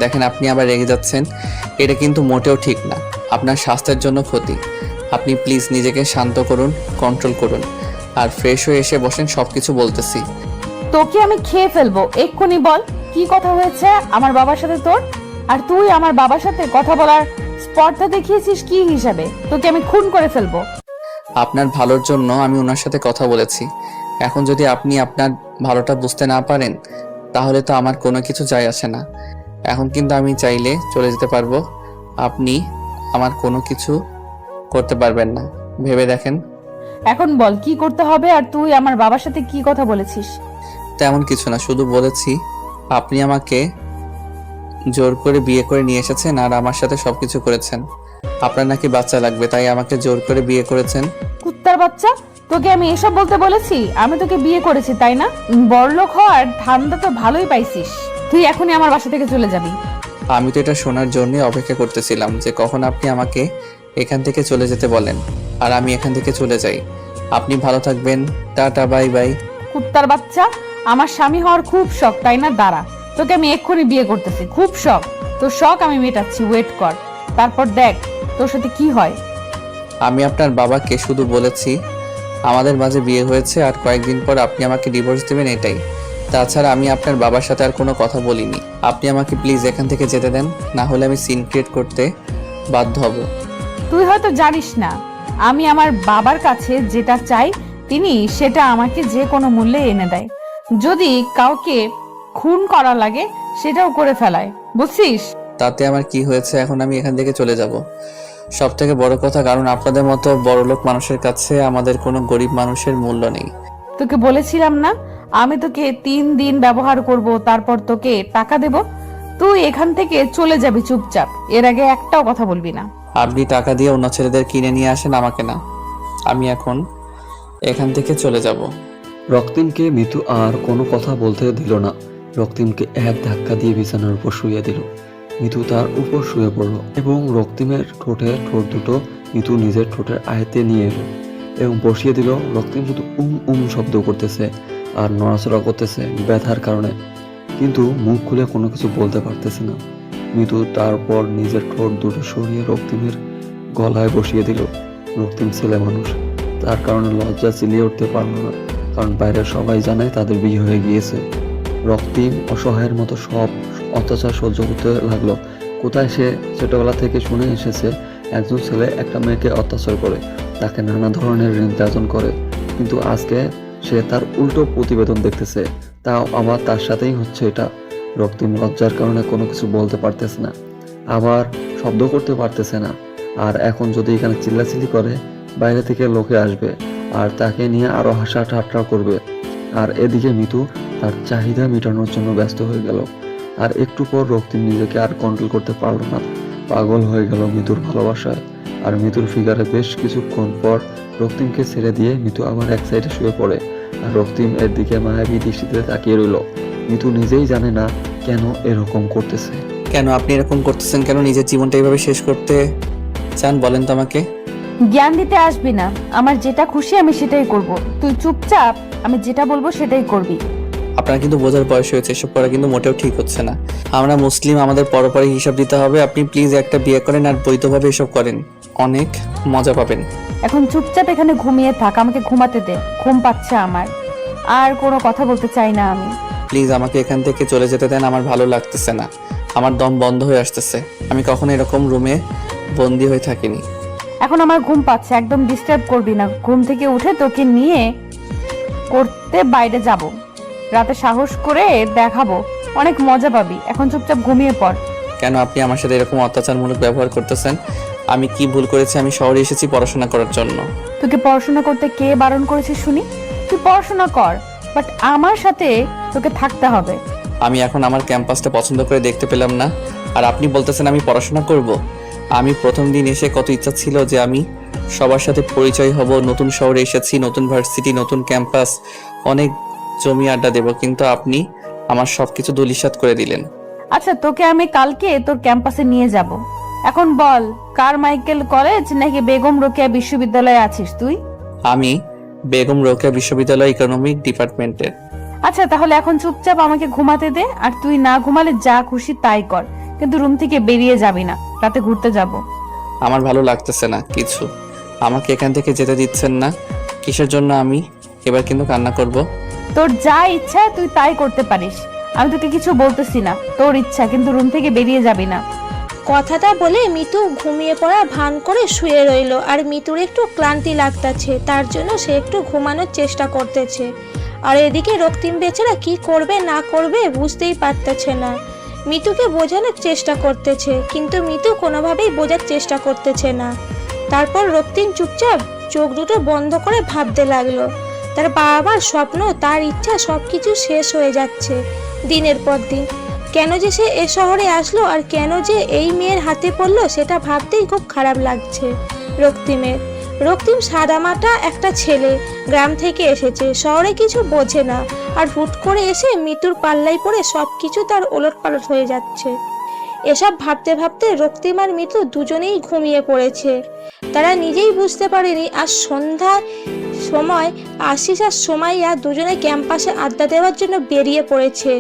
S1: দেখেন, আপনি আবার রেগে যাচ্ছেন, এটা কিন্তু মোটেও ঠিক না, আপনার স্বাস্থ্যের জন্য ক্ষতি। আপনি প্লিজ নিজেকে শান্ত করুন, কন্ট্রোল করুন, আর ফ্রেশ হয়ে এসে বসেন, সব কিছু বলতেছি।
S2: তোকে আমি খেয়ে ফেলবো, এক্ষুনি বল কি কথা হয়েছে আমার বাবার সাথে তোর? আর তুই আমার বাবার সাথে কথা বলার স্পর্ধা দেখিয়েছিস কি হিসাবে? তোকে আমি খুন করে ফেলবো।
S1: আপনার ভালোর জন্য আমি ওনার সাথে কথা বলেছি। এখন যদি আপনি আপনার ভালোটা বুঝতে না পারেন, তাহলে তো আমার কোনো কিছু যায় আসে না। এখন কিন্তু আমি চাইলে চলে যেতে পারবো, আপনি আমার কোনো কিছু করতে পারবেন না, ভেবে দেখেন।
S2: এখন বল কি করতে হবে, আর তুই আমার বাবার সাথে কি কথা বলেছিস?
S1: তেমন কিছু না, শুধু বলেছি আপনি আমাকে জোর করে বিয়ে করে নিয়ে এসেছেন আর আমার সাথে সবকিছু করেছেন। আপনার নাকি বাচ্চা লাগবে, তাই আমাকে জোর করে বিয়ে করেছেন।
S2: কুত্তার বাচ্চা, তোকে আমি এসব বলতে বলেছি? আমি তোকে বিয়ে করেছি, তাই না? বড়লোক হওয়ার ধান্দা তো ভালোই পাইছিস। তুই এখনই আমার বাসা থেকে চলে যাবি।
S1: আমি তো এটা শোনার জন্য অপেক্ষা করতেছিলাম যে কখন আপনি আমাকে এখান থেকে চলে যেতে বলেন আর আমি এখান থেকে চলে যাই। আপনি ভালো থাকবেন, টাটা, বাই বাই।
S2: কুত্তার বাচ্চা, আমার স্বামী হওয়ার খুব শখ, তাই না? দাঁড়া, তোকে আমি এক্ষুনি বিয়ে করতেছি, খুব শখ। তোর শখ আমি মেটাচ্ছি, ওয়েট কর, তারপর দেখ তোর সাথে কি হয়।
S1: আমি আপনার বাবাকে শুধু বলেছি আমাদের মাঝে বিয়ে হয়েছে আর কয়েকদিন পর আপনি আমাকে ডিভোর্স দেবেন, এটাই। তাছাড়া আমি আপনার বাবার সাথে আর কোনো কথা বলিনি। আপনি আমাকে প্লিজ এখান থেকে যেতে দেন, না হলে আমি সিন ক্রিয়েট করতে বাধ্য হব।
S2: তুই হয়তো জানিস না, আমি আমার বাবার কাছে যেটা চাই তিনি সেটা আমাকে যে কোনো মূল্যে এনে দেয়। যদি কাউকে খুন করা লাগে সেটাও করে ফেলায়, বুঝছিস?
S1: তাতে আমার কি হয়েছে? এখন আমি এখান থেকে চলে যাব। সব থেকে বড় কথা, কারণ আপনাদের মতো বড়লোক মানুষের কাছে আমাদের কোনো গরিব মানুষের মূল্য নেই।
S2: তোকে বলেছিলাম না আমি তোকে 3 দিন ব্যবহার করব, তারপর তোকে টাকা দেব? তুই এখান থেকে চলে যাবি চুপচাপ, এর আগে একটাও কথা বলবি না।
S1: আপনি টাকা দিয়ে অন্য ছেলেদের কিনে নিয়ে আসেন, আমাকে না। আমি এখন এখান থেকে চলে যাব।
S5: রক্তিমকে মিতু আর কোনো কথা বলতে দিল না। রক্তিমকে এক ধাক্কা দিয়ে বিছানার উপর শুইয়ে দিল। মিতু তার উপর শুয়ে পড়ল এবং রক্তিমের ঠোঁটে ঠোঁট দুটো মিতু নিজের ঠোঁটের আয়তে নিয়ে এলো এবং বসিয়ে দিল। রক্তিম শুধু শব্দ করতেছে আর নড়াচড়া করতেছে ব্যথার কারণে, কিন্তু মুখ খুলে কোনো কিছু বলতে পারতেছে না। মিতু তারপর নিজের ঠোঁট দুটো সরিয়ে রক্তিমের গলায় বসিয়ে দিল। রক্তিম ছেলে মানুষ, তার কারণে লজ্জা চিলিয়ে উঠতে পারল না, কারণ বাইরে সবাই জানে তাদের বিয়ে হয়ে গিয়েছে। রক্তিম অসহায়ের মতো সব অত্যাচার সহ্য করতে লাগলো। কোথায় সে ছোটবেলা থেকে শুনে এসেছে একজন ছেলে একটা মেয়েকে অত্যাচার করে, তাকে নানা ধরনের নির্যাতন করে, কিন্তু আজকে সে তার উল্টো প্রতিবেদন দেখতেছে, তাও আবার তার সাথেই হচ্ছে এটা। রক্তিম লজ্জার কারণে কোনো কিছু বলতে পারতেছে না, আবার শব্দ করতে পারতেছে না। আর এখন যদি এখানে চিল্লাচিল্লি করে, বাইরে থেকে লোকে আসবে আর তাকে নিয়ে আরো হাসা ঠাট্টা করবে। আর এদিকে মিতু তার চাহিদা মেটানোর জন্য ব্যস্ত হয়ে গেল। আর একটু পর রক্তিম নিজেকে আর কন্ট্রোল করতে পারল না, পাগল হয়ে গেল মিতুর ভালোবাসায়। আর মিতুর ফিগারে বেশ কিছুক্ষণ পর রক্তিমকে ছেড়ে দিয়ে মিতু আবার এক সাইডে শুয়ে পড়ে। আর রক্তিম এর দিকে মায়াবী দৃষ্টিতে তাকিয়ে রইল। মিতু নিজেই জানে না কেন এরকম করতেছে।
S1: কেন আপনি এরকম করতেছেন? কেন নিজের জীবনটা এইভাবে শেষ করতে চান বলেন তো আমাকে?
S2: জ্ঞান দিতে আসবি না, আমার যেটা খুশি আমি সেটাই করব। তুই চুপচাপ, আমি যেটা বলবো সেটাই করবি।
S1: আপনার কিন্তু বোঝার বয়স হয়েছে, এসব করা কিন্তু মোটেও ঠিক হচ্ছে না। আমরা মুসলিম, আমাদের পরপরই হিসাব দিতে হবে। আপনি প্লিজ একটা বিয়ে করেন আর বৈধভাবে এসব করেন, অনেক মজা পাবেন।
S2: এখন চুপচাপ এখানে ঘুমিয়ে থাক, আমাকে ঘুমাতে দে, ঘুম পাচ্ছে আমার। আর কোনো কথা বলতে চাই না আমি।
S1: প্লিজ আমাকে এখান থেকে চলে যেতে দেন, আমার ভালো লাগতেছে না, আমার দম বন্ধ হয়ে আসতেছে। আমি কখনো এরকম রুমে বন্দি হয়ে থাকিনি।
S2: এখন আমার ঘুম পাচ্ছে, একদম ডিস্টার্ব করবি না। ঘুম থেকে উঠে তোকে নিয়ে করতে বাইরে যাব, রাতে সাহস করে দেখাবো, অনেক মজা পাবি। এখন চুপচাপ ঘুমিয়ে পড়।
S1: কেন আপনি আমার সাথে এরকম অত্যাচারমূলক ব্যবহার করতেছেন? আমি কি ভুল করেছি? আমি শহরে এসেছি পড়াশোনা করার জন্য।
S2: তোকে পড়াশোনা করতে কে বারণ করেছে শুনি? তুই পড়াশোনা কর, বাট আমার সাথে তোকে থাকতে হবে।
S1: আমি এখন আমার ক্যাম্পাসটা পছন্দ করে দেখতে পেলাম না, আর আপনি বলতেছেন আমি পড়াশোনা করব? আমি প্রথম দিন এসে কত ইচ্ছা ছিল যে আমি সবার সাথে পরিচয় হব, নতুন শহরে এসেছি, নতুন ভার্সিটি, নতুন ক্যাম্পাস, অনেক জমি আড্ডা দেব, কিন্তু আপনি আমার সবকিছু ধূলিসাৎ করে দিলেন।
S2: আচ্ছা, তোকে আমি কালকে তোর ক্যাম্পাসে নিয়ে যাব। এখন বল, কারমাইকেল কলেজ নাকি বেগম রোকেয়া বিশ্ববিদ্যালয়ে আছিস তুই?
S1: আমি বেগম রোকেয়া বিশ্ববিদ্যালয় ইকোনমিক ডিপার্টমেন্টের।
S2: আচ্ছা, তাহলে এখন চুপচাপ আমাকে ঘুমাতে দে। আর তুই না ঘুমালে যা খুশি তাই কর, কিন্তু রুম থেকে বেরিয়ে যাবি না, রাতে ঘুরতে যাব।
S1: আমার ভালো লাগতেছে না কিছু, আমাকে এখান থেকে যেতে দিচ্ছেন না। কিসের জন্য আমি এবার কিন্তু কান্না করব?
S2: তোর যা ইচ্ছা তুই তাই করতে পারিস, আমি তোকে কিছু বলতেছি না, তোর ইচ্ছা, কিন্তু রুম থেকে বেরিয়ে যাবি না।
S6: কথাটা বলে মিতু ঘুমিয়ে পড়া ভান করে শুয়ে রইল। আর মিতুর একটু ক্লান্তি লাগতেছে, তার জন্য সে একটু ঘুমানোর চেষ্টা করতেছে। আর এদিকে রক্তিম বেচারা কি করবে না করবে বুঝতেই পারতেছে না। মিতুকে বোঝানোর চেষ্টা করতেছে, কিন্তু মিতু কোনোভাবেই বোঝার চেষ্টা করতেছে না। তারপর রক্তিম চুপচাপ চোখ দুটো বন্ধ করে ভাবতে লাগলো। তার বাবার স্বপ্ন, তার ইচ্ছা সবকিছু শেষ হয়ে যাচ্ছে দিনের পর দিন। কেন যে সে এ শহরে আসলো আর কেন যে এই মেয়ের হাতে পড়লো, সেটা ভাবতেই খুব খারাপ লাগছে রক্তিমের। রক্তিম সাদামাটা একটা ছেলে, গ্রাম থেকে এসেছে, শহরে কিছু বোঝে না, আর হুট করে এসে মিতুর পাল্লায় পড়ে সবকিছু তার ওলটপালট হয়ে যাচ্ছে। এসব ভাবতে ভাবতে রক্তিম আর মিতু দুজনেই ঘুমিয়ে পড়েছে। তারা নিজেই বুঝতে পারেনি আজ সন্ধ্যার সময় আশিস আর সোমাইয়া দুজনে ক্যাম্পাসে আড্ডা দেওয়ার জন্য বেরিয়ে পড়েছে।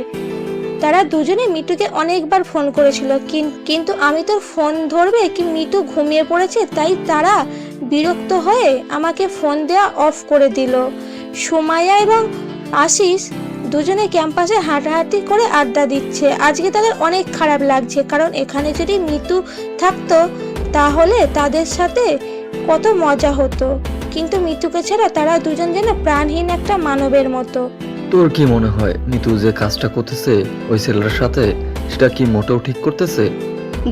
S6: তারা দুজনে মিতুকে অনেকবার ফোন করেছিল, কিন্তু আমি তোর ফোন ধরবে কি, মিতু ঘুমিয়ে পড়েছে, তাই তারা বিরক্ত হয়ে আমাকে ফোন দেওয়া অফ করে দিল। সোমাইয়া এবং আশিস দুজনে ক্যাম্পাসে হাঁটাহাঁটি করে আড্ডা দিচ্ছে। আজকে তাদের অনেক খারাপ লাগছে, কারণ এখানে যদি মিতু থাকতো তাহলে তাদের সাথে কত মজা হতো, কিন্তু মিতুকে ছাড়া তারা দুজন যেন প্রাণহীন একটা মানবের মতো।
S5: তোর কি মনে হয় মিতু যে কাজটা করতেছে ওই ছেলের সাথে, সেটা কি মোটেও ঠিক করতেছে?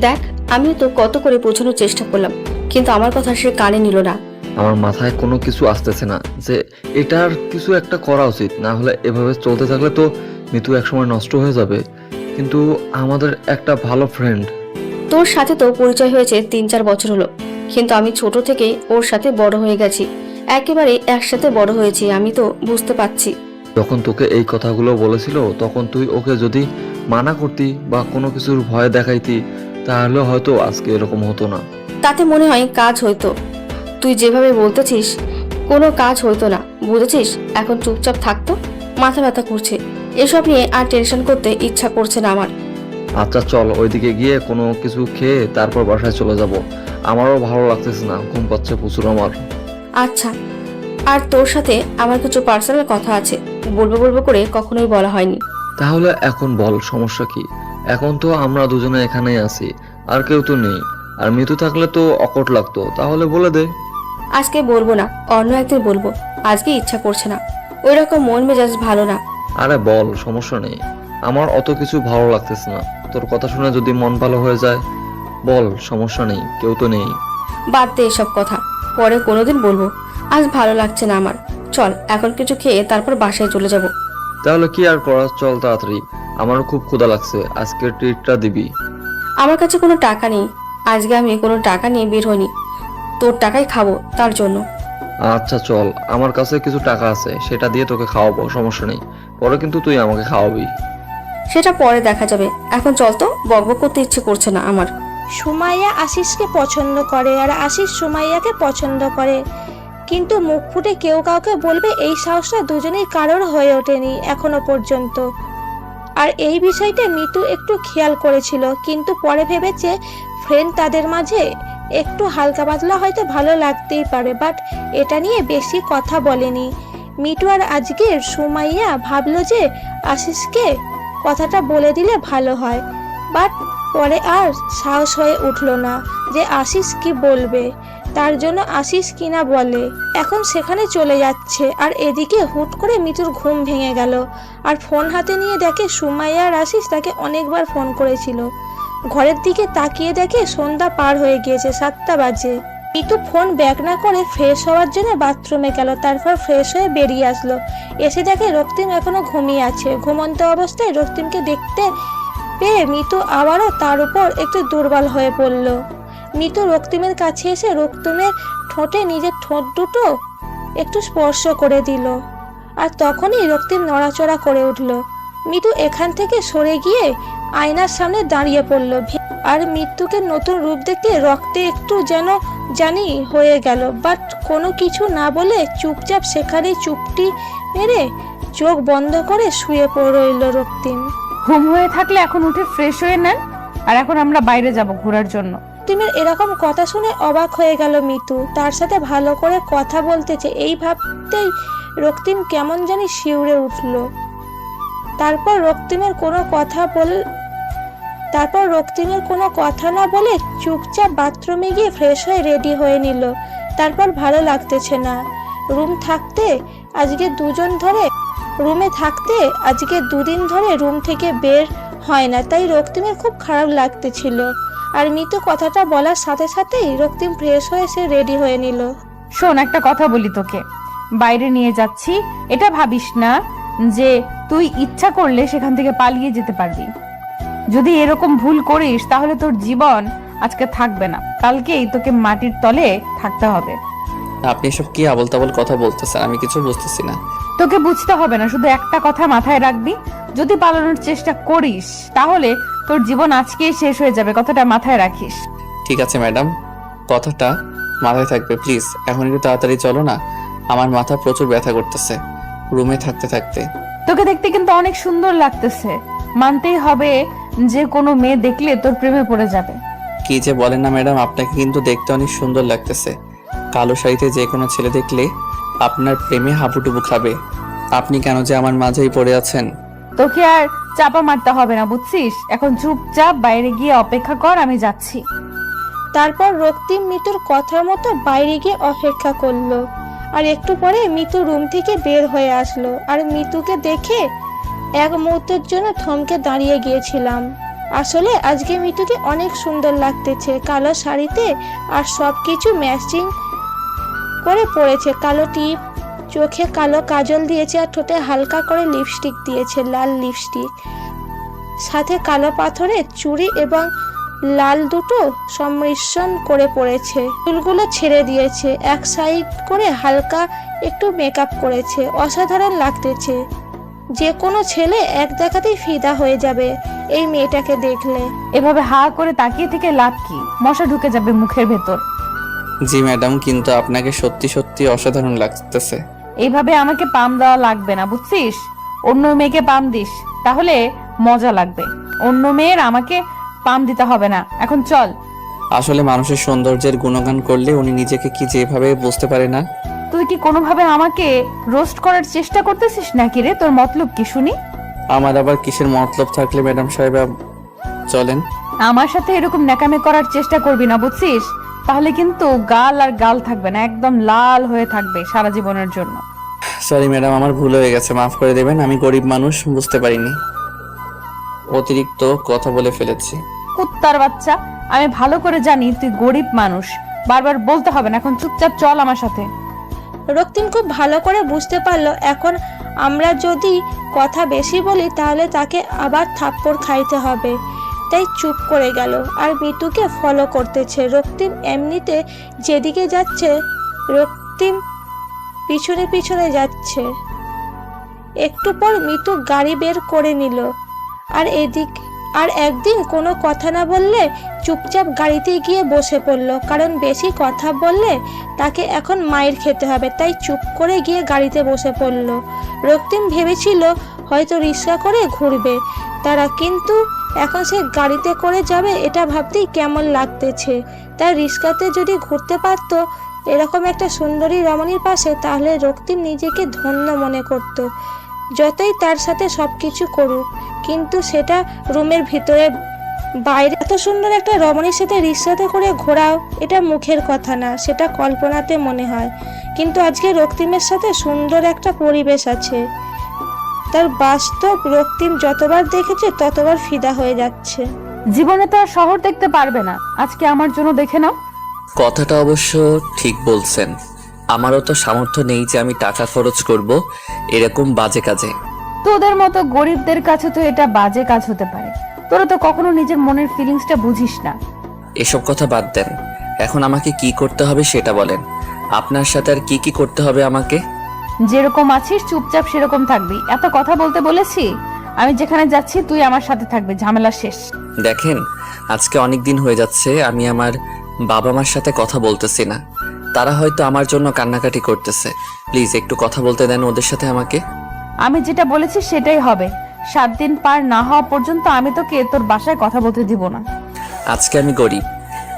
S3: দেখ, আমিও তো কত করে বোঝানোর চেষ্টা করলাম, কিন্তু আমার কথা সে কানে নিল না।
S5: আমার মাথায় কোনো কিছু আসতেছে না যে এটার কিছু একটা করা উচিত, না হলে এভাবে চলতে থাকলে তো মিতু একসময় নষ্ট হয়ে যাবে।
S4: কিন্তু আমাদের একটা ভালো ফ্রেন্ড।
S3: তোর সাথে তো পরিচয় হয়েছে 3-4 বছর হলো, কিন্তু আমি ছোট থেকেই ওর সাথে বড় হয়ে গেছি, একেবারে একসাথে বড় হয়েছি। আমি তো বুঝতে পারছি।
S4: যখন তোকে এই কথাগুলো বলেছিল তখন তুই ওকে যদি মানা করতি বা কোনো কিছুর ভয় দেখাইতি তাহলে হয়তো আজকে এরকম হতো না।
S3: তাতে মনে হয় কাজ হইতো। তুই যেভাবে বলতেছিস কোনো কাজ হইতো না, বুঝেছিস? এখন চুপচাপ থাকতো, মাথা ব্যথা করছে, এসব নিয়ে আর টেনশন করতে ইচ্ছা করছে না আমার।
S4: আচ্ছা চল ওইদিকে গিয়ে কোনো কিছু খেয়ে তারপর বাসায় চলে যাব। আমারও ভালো লাগতেছে না, ঘুম পাচ্ছে প্রচুর আমার।
S3: আচ্ছা, আর তোর সাথে আমার কিছু পার্সোনাল কথা আছে, বলবো করে কখনোই বলা হয়নি।
S4: তাহলে এখন বল, সমস্যা কি? এখন তো আমরা দুজনে এখানেই আছি, আর কেউ তো নেই। আর মৃত্যু থাকলে তো অকট লাগতো, তাহলে বলে দে।
S3: আজকে বলবো না, অন্য একদিন বলবো, আজকে ইচ্ছা করছে না, ওই রকম মন মেজাজ ভালো না।
S4: আরে বল, সমস্যা নেই, আমার অত কিছু ভালো লাগতেছে না। তোর কথা শুনে যদি মন ভালো হয়ে যায় বল, সমস্যা নেই, কেউ তো নেই।
S3: বাদ দে এসব কথা, পরে কোনোদিন বলবো। আজ ভালো লাগছে না আমার, চল এখন কিছু খেয়ে তারপর বাসায় চলে যাব।
S4: তাহলে কি আর করা, চল তাড়াতাড়ি, আমারও খুব ক্ষুধা লাগছে, আজকে ট্রিটটা দিবি।
S3: আমার কাছে কোনো টাকা নেই, আজকে আমি কোনো টাকা নিয়ে বের হইনি, তোর টাকাই খাবো তার জন্য।
S4: আচ্ছা চল, আমার কাছে কিছু টাকা আছে, সেটা দিয়ে তোকে খাওয়াবো, সমস্যা নেই। পরে কিন্তু তুই আমাকে খাওয়াবি।
S3: সেটা পরে দেখা যাবে, এখন চল তো, বকবক করতে ইচ্ছে করছে না আমার।
S6: সুমাইয়া আশিসকে পছন্দ করে আর আশিস সুমাইয়াকে পছন্দ করে, কিন্তু মুখ ফুটে কেউ কাউকে বলবে এই সাহসটা দুজনেই কারোর হয়ে ওঠেনি এখনো পর্যন্ত। আর এই বিষয়টা মিতু একটু খেয়াল করেছিল, কিন্তু পরে ভেবেছে ফ্রেন্ড তাদের মাঝে একটু হালকা পাতলা হয়তো ভালো লাগতেই পারে, বাট এটা নিয়ে বেশি কথা বলেনি মিতু। আর আজকে সুমাইয়া ভাবলো যে আশিসকে কথাটা বলে দিলে ভালো হয়, বাট পরে আর সাহস হয়ে উঠলো না যে আশিস কি বলবে, তার জন্য আশিস কিনা বলে এখন সেখানে চলে যাচ্ছে। আর এদিকে হুট করে মিতুর ঘুম ভেঙে গেল, আর ফোন হাতে নিয়ে দেখে সুমাইয়া আর আশিস তাকে অনেকবার ফোন করেছিল। ঘরের দিকে তাকিয়ে দেখে সন্ধ্যা পার হয়ে গিয়েছে, 7টা বাজে। মিতু ফোন ব্যাক না করে ফ্রেশ হওয়ার জন্য বাথরুমে গেল, তারপর ফ্রেশ হয়ে বেরিয়ে আসলো। এসে দেখে রক্তিম এখনো ঘুমিয়ে আছে। ঘুমন্ত অবস্থায় রক্তিমকে দেখতে পেয়ে মিতু আবারও তার উপর একটু দুর্বল হয়ে পড়ল। মিতু রক্তিমের কাছে এসে রক্তিমের ঠোঁটে নিজের ঠোঁট দুটো একটু স্পর্শ করে দিল, আর তখনই রক্তিম নড়াচড়া করে উঠল। মিতু এখান থেকে সরে গিয়ে আয়নার সামনে দাঁড়িয়ে পড়ল, আর মৃত্যুকে নতুন রূপ দেখতে রক্তে একটু যেন জানি হয়ে গেল, বাট কোনো কিছু না বলে চুপচাপ সেখানে চুপটি মেরে চোখ বন্ধ করে শুয়ে পড়ল রক্তিম।
S2: ঘুম হয়ে থাকলে এখন উঠে ফ্রেশ হয়ে নেন, আর এখন আমরা বাইরে যাব ঘোরার জন্য।
S6: রক্তিমের এরকম কথা শুনে অবাক হয়ে গেল মিতু, তার সাথে ভালো করে কথা বলতেছে এই ভাবতেই রক্তিম কেমন জানি শিউরে উঠল। তারপর রক্তিমের কোনো কথা না বলে চুপচাপ বাথরুমে গিয়ে ফ্রেশ হয়ে রেডি হয়ে নিল। তারপর ভালো লাগতেছে না, রুমে থাকতে আজকে দুদিন ধরে রুম থেকে বের হয় না, তাই রক্তিমের খুব খারাপ লাগতেছিল। আর মিতু কথাটা বলার সাথে সাথেই রক্তিম ফ্রেশ হয়ে সে রেডি হয়ে নিল।
S2: শোন, একটা কথা বলি তোকে, বাইরে নিয়ে যাচ্ছি এটা ভাবিস না যে তুই ইচ্ছা করলে সেখান থেকে পালিয়ে যেতে পারবি। যদি এরকম ভুল করিস তাহলে তোর জীবন আজকে থাকবে না, কালকেই তোকে মাটির তলে থাকতে হবে।
S1: আপনি এসব কি আবল তাবল কথা বলতেছেন, আমি কিছু বুঝতেছি না।
S2: তোকে বুঝতে হবে না, শুধু একটা কথা মাথায় রাখবি, যদি পালানোর চেষ্টা করিস তাহলে তোর জীবন আজকেই শেষ হয়ে যাবে, কথাটা মাথায় রাখিস।
S1: ঠিক আছে ম্যাডাম, কথাটা মাথায় থাকবে। প্লিজ এখন একটু তাড়াতাড়ি চলো না, আমার মাথা প্রচুর ব্যথা করতেছে রুমে থাকতে থাকতে।
S2: তোকে দেখতে কিন্তু অনেক সুন্দর লাগতেছে, মানতেই হবে যে কোনো মেয়ে দেখলে তোর প্রেমে পড়ে যাবে।
S1: কি যে বলেন না ম্যাডাম, আপনাকে কিন্তু দেখতে অনেক সুন্দর লাগতেছে। কালো শাড়িতে যে কোনো ছেলে দেখলে আপনার প্রেমে হাবুডুবু খাবে। আপনি কেন যে আমার মাঝেই পড়ে আছেন?
S2: তোকে আর চাপা মারতে হবে না, বুঝছিস? এখন চুপচাপ বাইরে গিয়ে অপেক্ষা কর, আমি যাচ্ছি।
S6: তারপর রক্তিম মিতুর কথার মতো বাইরে গিয়ে অপেক্ষা করলো, আর একটু পরে মিতু রুম থেকে বের হয়ে আসলো। আর মিতুকে দেখে এক মুহূর্তের জন্য থমকে দাঁড়িয়ে গিয়েছিলাম। আসলে আজকে মিতুকে অনেক সুন্দর লাগতেছে, কালো শাড়িতে আর সবকিছু ম্যাচিং করে পরেছে। কালো টিপ, চোখে কালো কাজল দিয়েছে, আর ঠোঁটে হালকা করে লিপস্টিক দিয়েছে, লাল লিপস্টিক। সাথে কালো পাথরের চুড়ি এবং লাল দুটো সম্মিশ্রণ করে পড়েছে। চুলগুলো ছেড়ে দিয়েছে, এক সাইড করে হালকা একটু মেকআপ করেছে। অসাধারণ লাগতেছে। যে কোনো ছেলে এক দেখাতেই ফিদা হয়ে যাবে এই মেয়েটাকে দেখলে।
S2: এভাবে হা করে তাকিয়ে থেকে লাভ কি? মশা ঢুকে যাবে মুখের ভেতর।
S1: জি ম্যাডাম, কিন্তু আপনাকে সত্যি সত্যি অসাধারণ লাগতেছে।
S2: এইভাবে আমাকে পাম দেওয়া লাগবে না, বুঝছিস? অন্য মেয়েকে পাম দিস, তাহলে মজা লাগবে। অন্য মেয়ের আমাকে পাম দিতে হবে না। এখন চল।
S1: আসলে মানুষের সৌন্দর্যের গুণগান করলে উনি নিজেকে কি যেভাবে বুঝতে পারে না।
S2: তুই কি কোনোভাবে আমাকে রোস্ট করার চেষ্টা করতেছিস নাকি রে? তোর মতলব কি শুনি?
S1: আমার আবার কিসের মতলব থাকলে ম্যাডাম সাহেব, চলেন।
S2: আমার সাথে এরকম ন্যাকামি করার চেষ্টা করবি না, বুঝছিস? তাহলে কিন্তু গাল আর গাল থাকবে না, একদম লাল হয়ে থাকবে সারা জীবনের জন্য।
S1: সরি ম্যাডাম, আমার ভুল হয়ে গেছে, মাফ করে দেবেন। আমি গরিব মানুষ, বুঝতে পারিনি, অতিরিক্ত কথা বলে ফেলেছি।
S2: কুত্তার বাচ্চা, আমি ভালো করে জানি তুই গরিব মানুষ, বারবার বলতে হবে না। এখন চুপচাপ চল আমার সাথে।
S6: রক্তিম খুব ভালো করে বুঝতে পারলো এখন আমরা যদি কথা বেশি বলি তাহলে তাকে আবার থাপ্পড় খাইতে হবে, তাই চুপ করে গেল আর মিতুকে ফলো করতেছে। রক্তিম এমনিতে যেদিকে যাচ্ছে রক্তিম পিছনে পিছনে যাচ্ছে। একটু পর মিতু গাড়ি বের করে নিল আর একদিন কোনো কথা না বললে চুপচাপ গাড়িতে গিয়ে বসে পড়লো, কারণ বেশি কথা বললে তাকে এখন মায়ের খেতে হবে, তাই চুপ করে গিয়ে গাড়িতে বসে পড়লো। রক্তিম ভেবেছিল হয়তো রিক্সা করে ঘুরবে তারা, কিন্তু এখন সে গাড়িতে করে যাবে এটা ভাবতেই কেমন লাগতেছে। তার রিক্সাতে যদি ঘুরতে পারতো এরকম একটা সুন্দরী রমণীর পাশে, তাহলে রক্তিম নিজেকে ধন্য মনে করত। যতই তার সাথে সবকিছু করুক, কিন্তু সেটা রুমের ভিতরে বাইরে এত সুন্দর একটা রমণীর সাথে রিক্সাতে করে ঘোরাও এটা মুখের কথা না, সেটা কল্পনাতে মনে হয়। কিন্তু আজকে রক্তিমের সাথে সুন্দর একটা পরিবেশ আছে, তার বাস্তব রক্তিম যতবার দেখেছে ততবার ফিদা হয়ে যাচ্ছে।
S2: জীবনে তো আর শহর দেখতে পারবে না, আজকে আমার জন্য দেখে নাও।
S1: কথাটা অবশ্য ঠিক বলছেন, আমারও তো সামর্থ্য নেই যে আমি টাকা খরচ করব এরকম বাজে কাজে।
S2: তোদের মতো গরিবদের কাছে তো এটা বাজে কাজ হতে পারে, তোরা তো কখনো নিজের মনের ফিলিংসটা বুঝিস না।
S1: এসব কথা বাদ দেন, এখন আমাকে কি করতে হবে সেটা বলেন। আপনার সাথে আর কি কি করতে হবে আমাকে?
S2: যেরকম আছিস চুপচাপ সেরকম থাকবি। এত কথা বলতে বলেছি? আমি যেখানে যাচ্ছি তুই আমার সাথে থাকবি, ঝামেলা শেষ।
S1: দেখেন, আজকে অনেক দিন হয়ে যাচ্ছে আমি আমার বাবা মার সাথে কথা বলতেছি না। তারা হয়তো আমার জন্য কান্নাকাটি করতেছে। প্লিজ একটু কথা বলতে দেন ওদের সাথে আমাকে।
S2: আমি যেটা বলেছি সেটাই হবে। 7 দিন পার না হওয়া পর্যন্ত আমি তোকে তোর বাসায় কথা বলতে দিব না।
S1: আজকে আমি গরিব,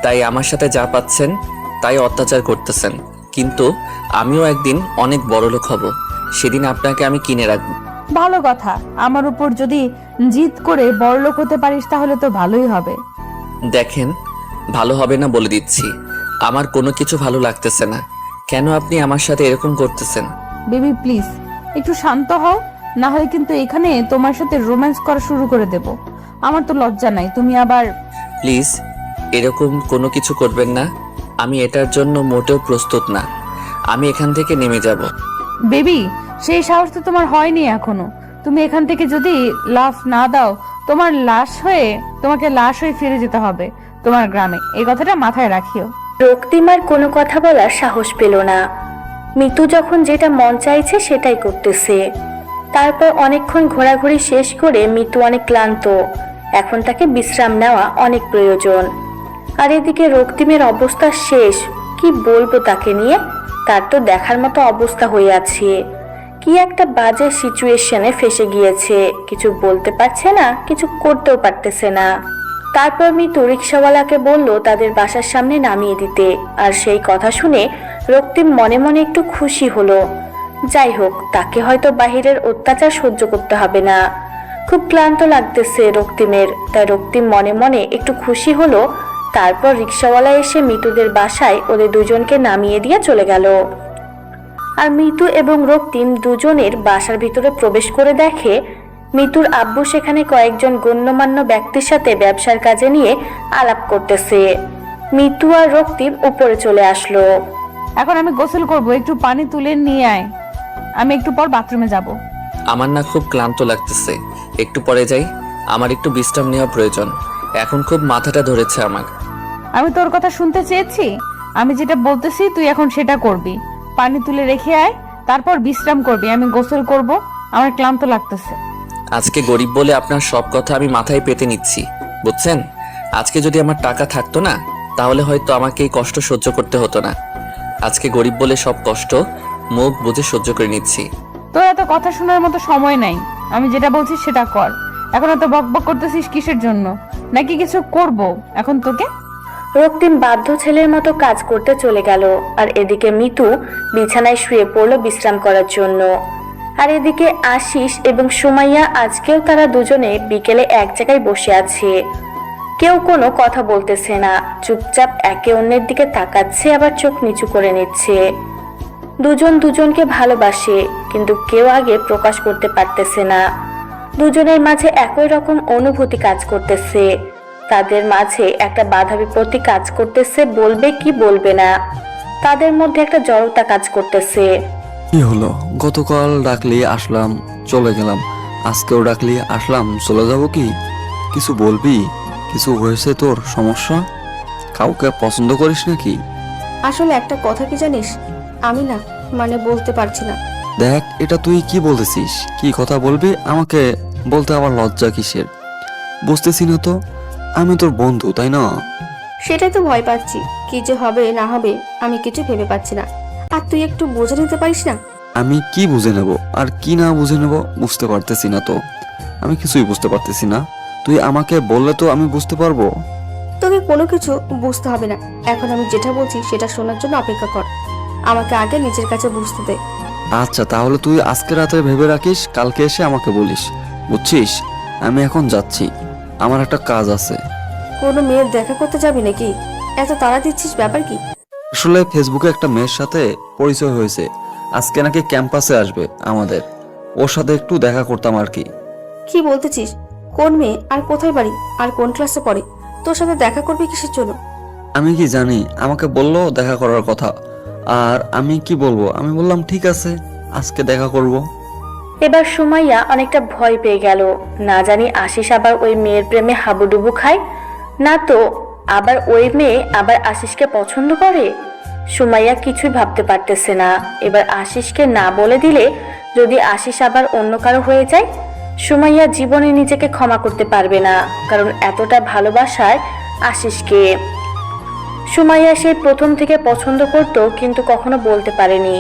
S1: তাই আমার সাথে যা পাচ্ছেন তাই অত্যাচার করতেছেন, কিন্তু আমিও একদিন অনেক বড়লোক হব, সেদিন আপনাকে আমি কিনে রাখবো।
S2: ভালো কথা, আমার উপর যদি জিদ করে বড়লোক হতে পারিস তাহলে তো ভালোই হবে।
S1: দেখেন, ভালো হবে না বলে দিচ্ছি, আমার কোনো কিছু ভালো লাগতেছে না। কেন আপনি আমার সাথে এরকম করতেছেন?
S2: বেবি প্লিজ একটু শান্ত হও, না হয় কিন্তু এখানে তোমার সাথে রোম্যান্স করা শুরু করে দেব। আমার তো লজ্জা নাই, তুমি আবার।
S1: প্লিজ এরকম কোনো কিছু করবেন না, আমি এটার জন্য মোটেও প্রস্তুত না। আমি এখান থেকে নেমে যাব।
S2: বেবি সেই সাহস তো তোমার হয়নি এখনো। তুমি এখান থেকে যদি লাফ না দাও তোমাকে লাশ হয়ে ফিরে যেতে হবে তোমার গ্রামে, এই কথাটা মাথায় রাখিও।
S3: রক্তিম আর কোনো কথা বলার সাহস পেল না। মিতু যখন যেটা মন চাইছে সেটাই করতেছে। তারপর অনেকক্ষণ ঘোরাঘুরি শেষ করে মিতু অনেক ক্লান্ত, এখন তাকে বিশ্রাম নেওয়া অনেক প্রয়োজন। আর এদিকে রক্তিমের অবস্থা শেষ, কি বলবো তাকে নিয়ে, তার তো দেখার মতো অবস্থা হয়ে আছে। কি একটা বাজে সিচুয়েশনে ফেসে গিয়েছে, কিছু বলতে পারছে না, কিছু করতেও পারতেছে না। তারপর মিতু রিক্সাওয়ালাকে বলল তাদের বাসার সামনে নামিয়ে দিতে, আর সেই কথা শুনে রক্তিম মনে মনে একটু খুশি হলো। যাই হোক, তাকে হয়তো বাহিরের অত্যাচার সহ্য করতে হবে না। খুব ক্লান্ত লাগতেছে রক্তিমের, তাই রক্তিম মনে মনে একটু খুশি হলো। তারপর রিক্সাওয়ালা এসে মিতুদের বাসায় ওদের দুজনকে নামিয়ে দিয়ে চলে গেল। আর মিতু এবং রক্তিম দুজনের বাসার ভিতরে প্রবেশ করে দেখে মিতুর আব্বু সেখানে কয়েকজন গণ্যমান্য ব্যক্তির সাথে ব্যবসার কাজে নিয়ে আলাপ করতেছে। মিতু আর রক্তিম উপরে চলে আসলো।
S2: এখন আমি গোসল করব, একটু পানি তুলে নিয়ে আয়, আমি একটু পর বাথরুমে যাব।
S1: আমার না খুব ক্লান্ত লাগতেছে, একটু পরে যাই। আমার একটু বিশ্রাম নেওয়া প্রয়োজন। এখন খুব মাথাটা ধরেছে আমার।
S2: আমি তোর কথা শুনতে চেয়েছি? আমি যেটা বলতেছি তুই এখন সেটা করবি। পানি তুলে রেখে আয়, তারপর বিশ্রাম করবি। আমি গোসল করব, আমার ক্লান্ত লাগতেছে।
S1: আজকে গরিব বলে আপনার সব কথা আমি মাথায় পেতে নিচ্ছি, বুঝছেন? আজকে যদি আমার টাকা থাকতো না, তাহলে হয়তো আমাকে এই কষ্ট সহ্য করতে হতো না। আজকে গরিব বলে সব কষ্ট মুখ বুজে সহ্য করে নিচ্ছি।
S2: তোর এত কথা শোনার মতো সময় নাই। আমি যেটা বলছি সেটা কর। এখন এত বকবক করতেছিস কিসের জন্য? নাকি কিছু করব এখন তোকে?
S3: রক্তিম বাধ্য ছেলের মতো কাজ করতে চলে গেল, আর এদিকে মিতু বিছানায় শুয়ে পড়ল বিশ্রাম করার জন্য। আর এদিকে আশিস এবং সুমাইয়া আজকেও তারা দুজনে বিকেলে এক জায়গায় বসে আছে। কেউ কোনো কথা বলতেছে না, চুপচাপ একে অন্যের দিকে তাকাচ্ছে, আবার চোখ নিচু করে নিচ্ছে। দুজন দুজনকে ভালোবাসে, কিন্তু কেউ আগে প্রকাশ করতে পারতেছে না। দুজনের মাঝে একই রকম অনুভূতি কাজ করতেছে। তাদের মাঝে একটা বাধা বিপত্তি কাজ করতেছে, বলবে কি বলবে না। তাদের মধ্যে একটা জড়তা কাজ করতেছে।
S5: কি হলো? গতকাল ডাকলি আসলাম, চলে গেলাম। আজকেও ডাকলি আসলাম, চলে যাব কি? কিছু বলবি? কিছু হয়েছে তোর? সমস্যা? কাউকে পছন্দ করিস নাকি?
S3: আসলে একটা কথা কি জানিস, আমি না বলতে পারছি না।
S5: দেখ, এটা তুই কি বলতেছিস? কি কথা বলবি? আমাকে বলতে আবার লজ্জা কিসের? বুঝতেছি না তো। আমি তোর বন্ধু, তাই না?
S3: সেটাই তো ভয় পাচ্ছি, কি যে হবে না হবে আমি কিছু ভেবে পাচ্ছি না। আর তুই একটু বুঝে নিতে পারিস না?
S5: আমি কি বুঝে নেব আর কি না বুঝে নেব বুঝতে পারতেছি না তো। আমি কিছুই বুঝতে পারতেছি না। তুই আমাকে বললে তো আমি বুঝতে পারবো।
S3: তোকে কোনো কিছু বুঝতে হবে না। এখন আমি যেটা বলছি সেটা শোনার জন্য অপেক্ষা কর। আমাকে আগে নিজের কাছে বুঝতে দে।
S5: আচ্ছা, তাহলে তুই আজকে রাতে ভেবে রাখিস, কালকে এসে আমাকে বলিস, বুঝছিস? আমি এখন যাচ্ছি, আমার একটা কাজ আছে।
S3: কোনো মেয়ের দেখা করতে যাবি নাকি? এত তাড়া দিচ্ছিস, ব্যাপার কি?
S5: আসলে ফেসবুকে একটা মেয়ের সাথে পরিচয় হয়েছে, আজকে নাকি ক্যাম্পাসে আসবে আমাদের। ওর সাথে একটু দেখা করতাম আর কি।
S3: কি বলতেছিস? কোন মেয়ে, আর কোথায় বাড়ি, আর কোন ক্লাসে পড়ে? তোর সাথে দেখা করবি কিসের জন্য?
S5: আমি কি জানি? আমাকে বললো দেখা করার কথা, আর আমি কি বলবো? আমি বললাম ঠিক আছে, আজকে দেখা করব।
S3: এবার সুমাইয়া অনেকটা ভয় পেয়ে গেল। না জানি আশিস আবার ওই মেয়ের প্রেমে হাবুডুবু খায়, না তো আবার ওই মেয়ে আবার আশিসকে পছন্দ করে। সুমাইয়া কিছুই ভাবতে পারতেছে না। এবার আশিসকে না বলে দিলে যদি আশিস আবার অন্য কারো হয়ে যায়, সুমাইয়া জীবনে নিজেকে ক্ষমা করতে পারবে না, কারণ এতটা ভালোবাসায় আশিসকে। সুমাইয়া সেই প্রথম থেকে পছন্দ করত, কিন্তু কখনো বলতে পারেনি।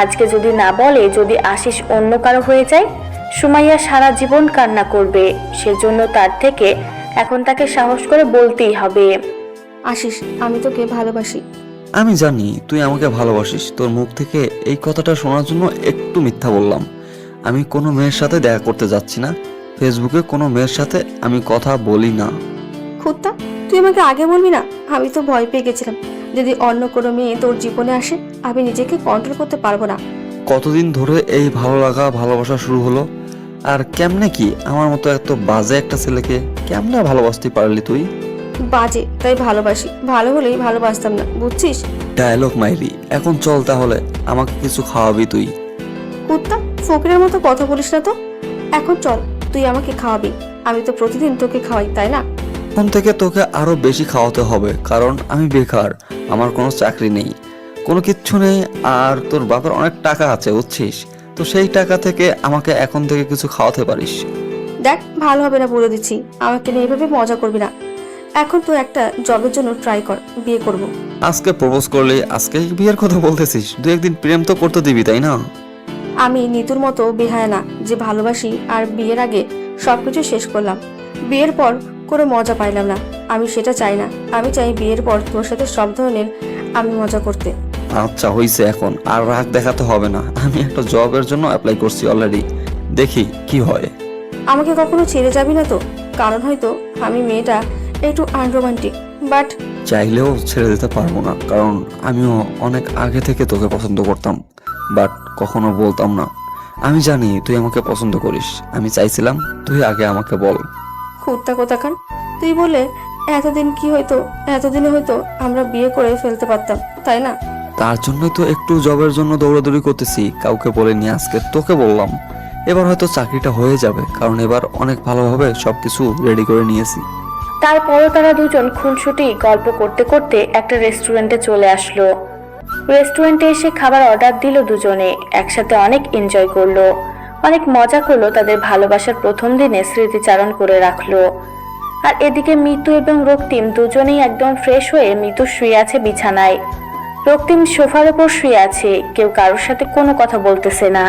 S3: আজকে যদি না বলে, যদি আশিস অন্য কারো হয়ে যায়, সুমাইয়া সারা জীবন কান্না করবে। সেজন্য তার থেকে এখন তাকে সাহস করে বলতেই হবে। আশিস, আমি তোকে ভালোবাসি।
S5: আমি জানি তুই আমাকে ভালোবাসিস। তোর মুখ থেকে এই কথাটা শোনার জন্য একটু মিথ্যা বললাম। আমি কোনো মেয়ের সাথে দেখা করতে যাচ্ছি না। ফেসবুকে কোনো মেয়ের সাথে আমি কথা বলি না।
S3: খুত্তা, তুই আমাকে আগে বলবি না? আমি তো ভয় পেয়ে গেছিলাম, যদি অন্য কোনো মেয়ে তোর জীবনে আসে আমি নিজেকে কন্ট্রোল করতে পারবো না।
S5: কতদিন ধরে এই ভালো লাগা ভালোবাসা শুরু হলো, আর কেমনে কি আমার মতো এত বাজে একটা ছেলেকে কেমনে ভালোবাসতে পারলি তুই?
S3: বাজে তাই ভালোবাসি, ভালো হলেই ভালোবাসতাম না, বুঝছিস?
S5: ডায়লগ মাইরি। এখন চল তাহলে, আমাকে কিছু খাওয়াবি তুই।
S3: কুত্তা, ফকিরের মতো কথা বলিস না তো। এখন চল, তুই আমাকে খাওয়াবি। আমি তো প্রতিদিন তোকে খাওয়াই, তাই না?
S5: এখন থেকে তোকে আরো বেশি খাওয়াতে হবে, কারণ আমি বেকার, আমার কোনো চাকরি নেই, কোনো কিচ্ছু নেই। আর তোর বাবার অনেক টাকা আছে, বুঝছিস? তো সেই টাকা থেকে আমাকে এখন থেকে কিছু খাওয়াতে পারিস।
S3: দেখ, ভালো হবে না বলে দিচ্ছি, আমাকে নিয়ে এভাবে মজা করবি না। এখন তো একটা জবের জন্য ট্রাই কর, বিয়ে করব।
S5: আজকে প্রপোজ করলে আজকে বিয়ের কথা বলতেছিস? দু একদিন প্রেম তো করতে দিবি, তাই না?
S3: আমি নিতুর মতো বেহায়া না যে ভালোবাসি আর বিয়ের আগে সবকিছু শেষ করলাম, বিয়ের পর কোনো মজা পাইলাম না। আমি সেটা চাই না। আমি চাই বিয়ের পর তোর সাথে সব ধরনের আমি মজা করতে।
S5: আচ্ছা হইছে, এখন আর রাগ দেখাতে হবে না। আমি একটা জবের জন্য অ্যাপ্লাই করছি অলরেডি, দেখি কি হয়।
S3: আমাকে কখনো ছেড়ে যাবি না তো? কারণ হয়তো আমি মেয়েটা একটু আনরোমান্টিক, বাট
S5: চাইলেও ছেড়ে দিতে পারবো না, কারণ আমিও অনেক আগে থেকে তোকে পছন্দ করতাম, বাট কখনো বলতাম না। আমি জানি তুই আমাকে পছন্দ করিস, আমি চাইছিলাম তুই আগে আমাকে বল।
S3: কুত্তা কোথাকার, তুই বলে এতদিনে হয়তো আমরা বিয়ে করে ফেলতে পারতাম, তাই না?
S5: তার জন্যই তো একটু জবের জন্য দৌড়াদৌড়ি করতেছি, কাউকে বলিনি, আজকে তোকে বললাম। এবার হয়তো চাকরিটা হয়ে যাবে, কারণ এবার অনেক ভালোভাবে সবকিছু রেডি করে নিয়েছি।
S3: তারপরও তারা দুজন খুনসুটি গল্প করতে করতে একটা রেস্টুরেন্টে চলে আসলো। রেস্টুরেন্টে এসে খাবার অর্ডার দিল দুজনে, একসাথে অনেক এনজয় করলো, অনেক মজা করলো, তাদের ভালোবাসার প্রথম দিনে স্মৃতিচারণ করে রাখলো। আর এদিকে মিতু এবং রক্তিম দুজনেই একদম ফ্রেশ হয়ে মিতু শুয়ে আছে বিছানায়, রক্তিম সোফার উপর শুয়ে আছে, কেউ কারোর সাথে কোনো কথা বলতেছে না,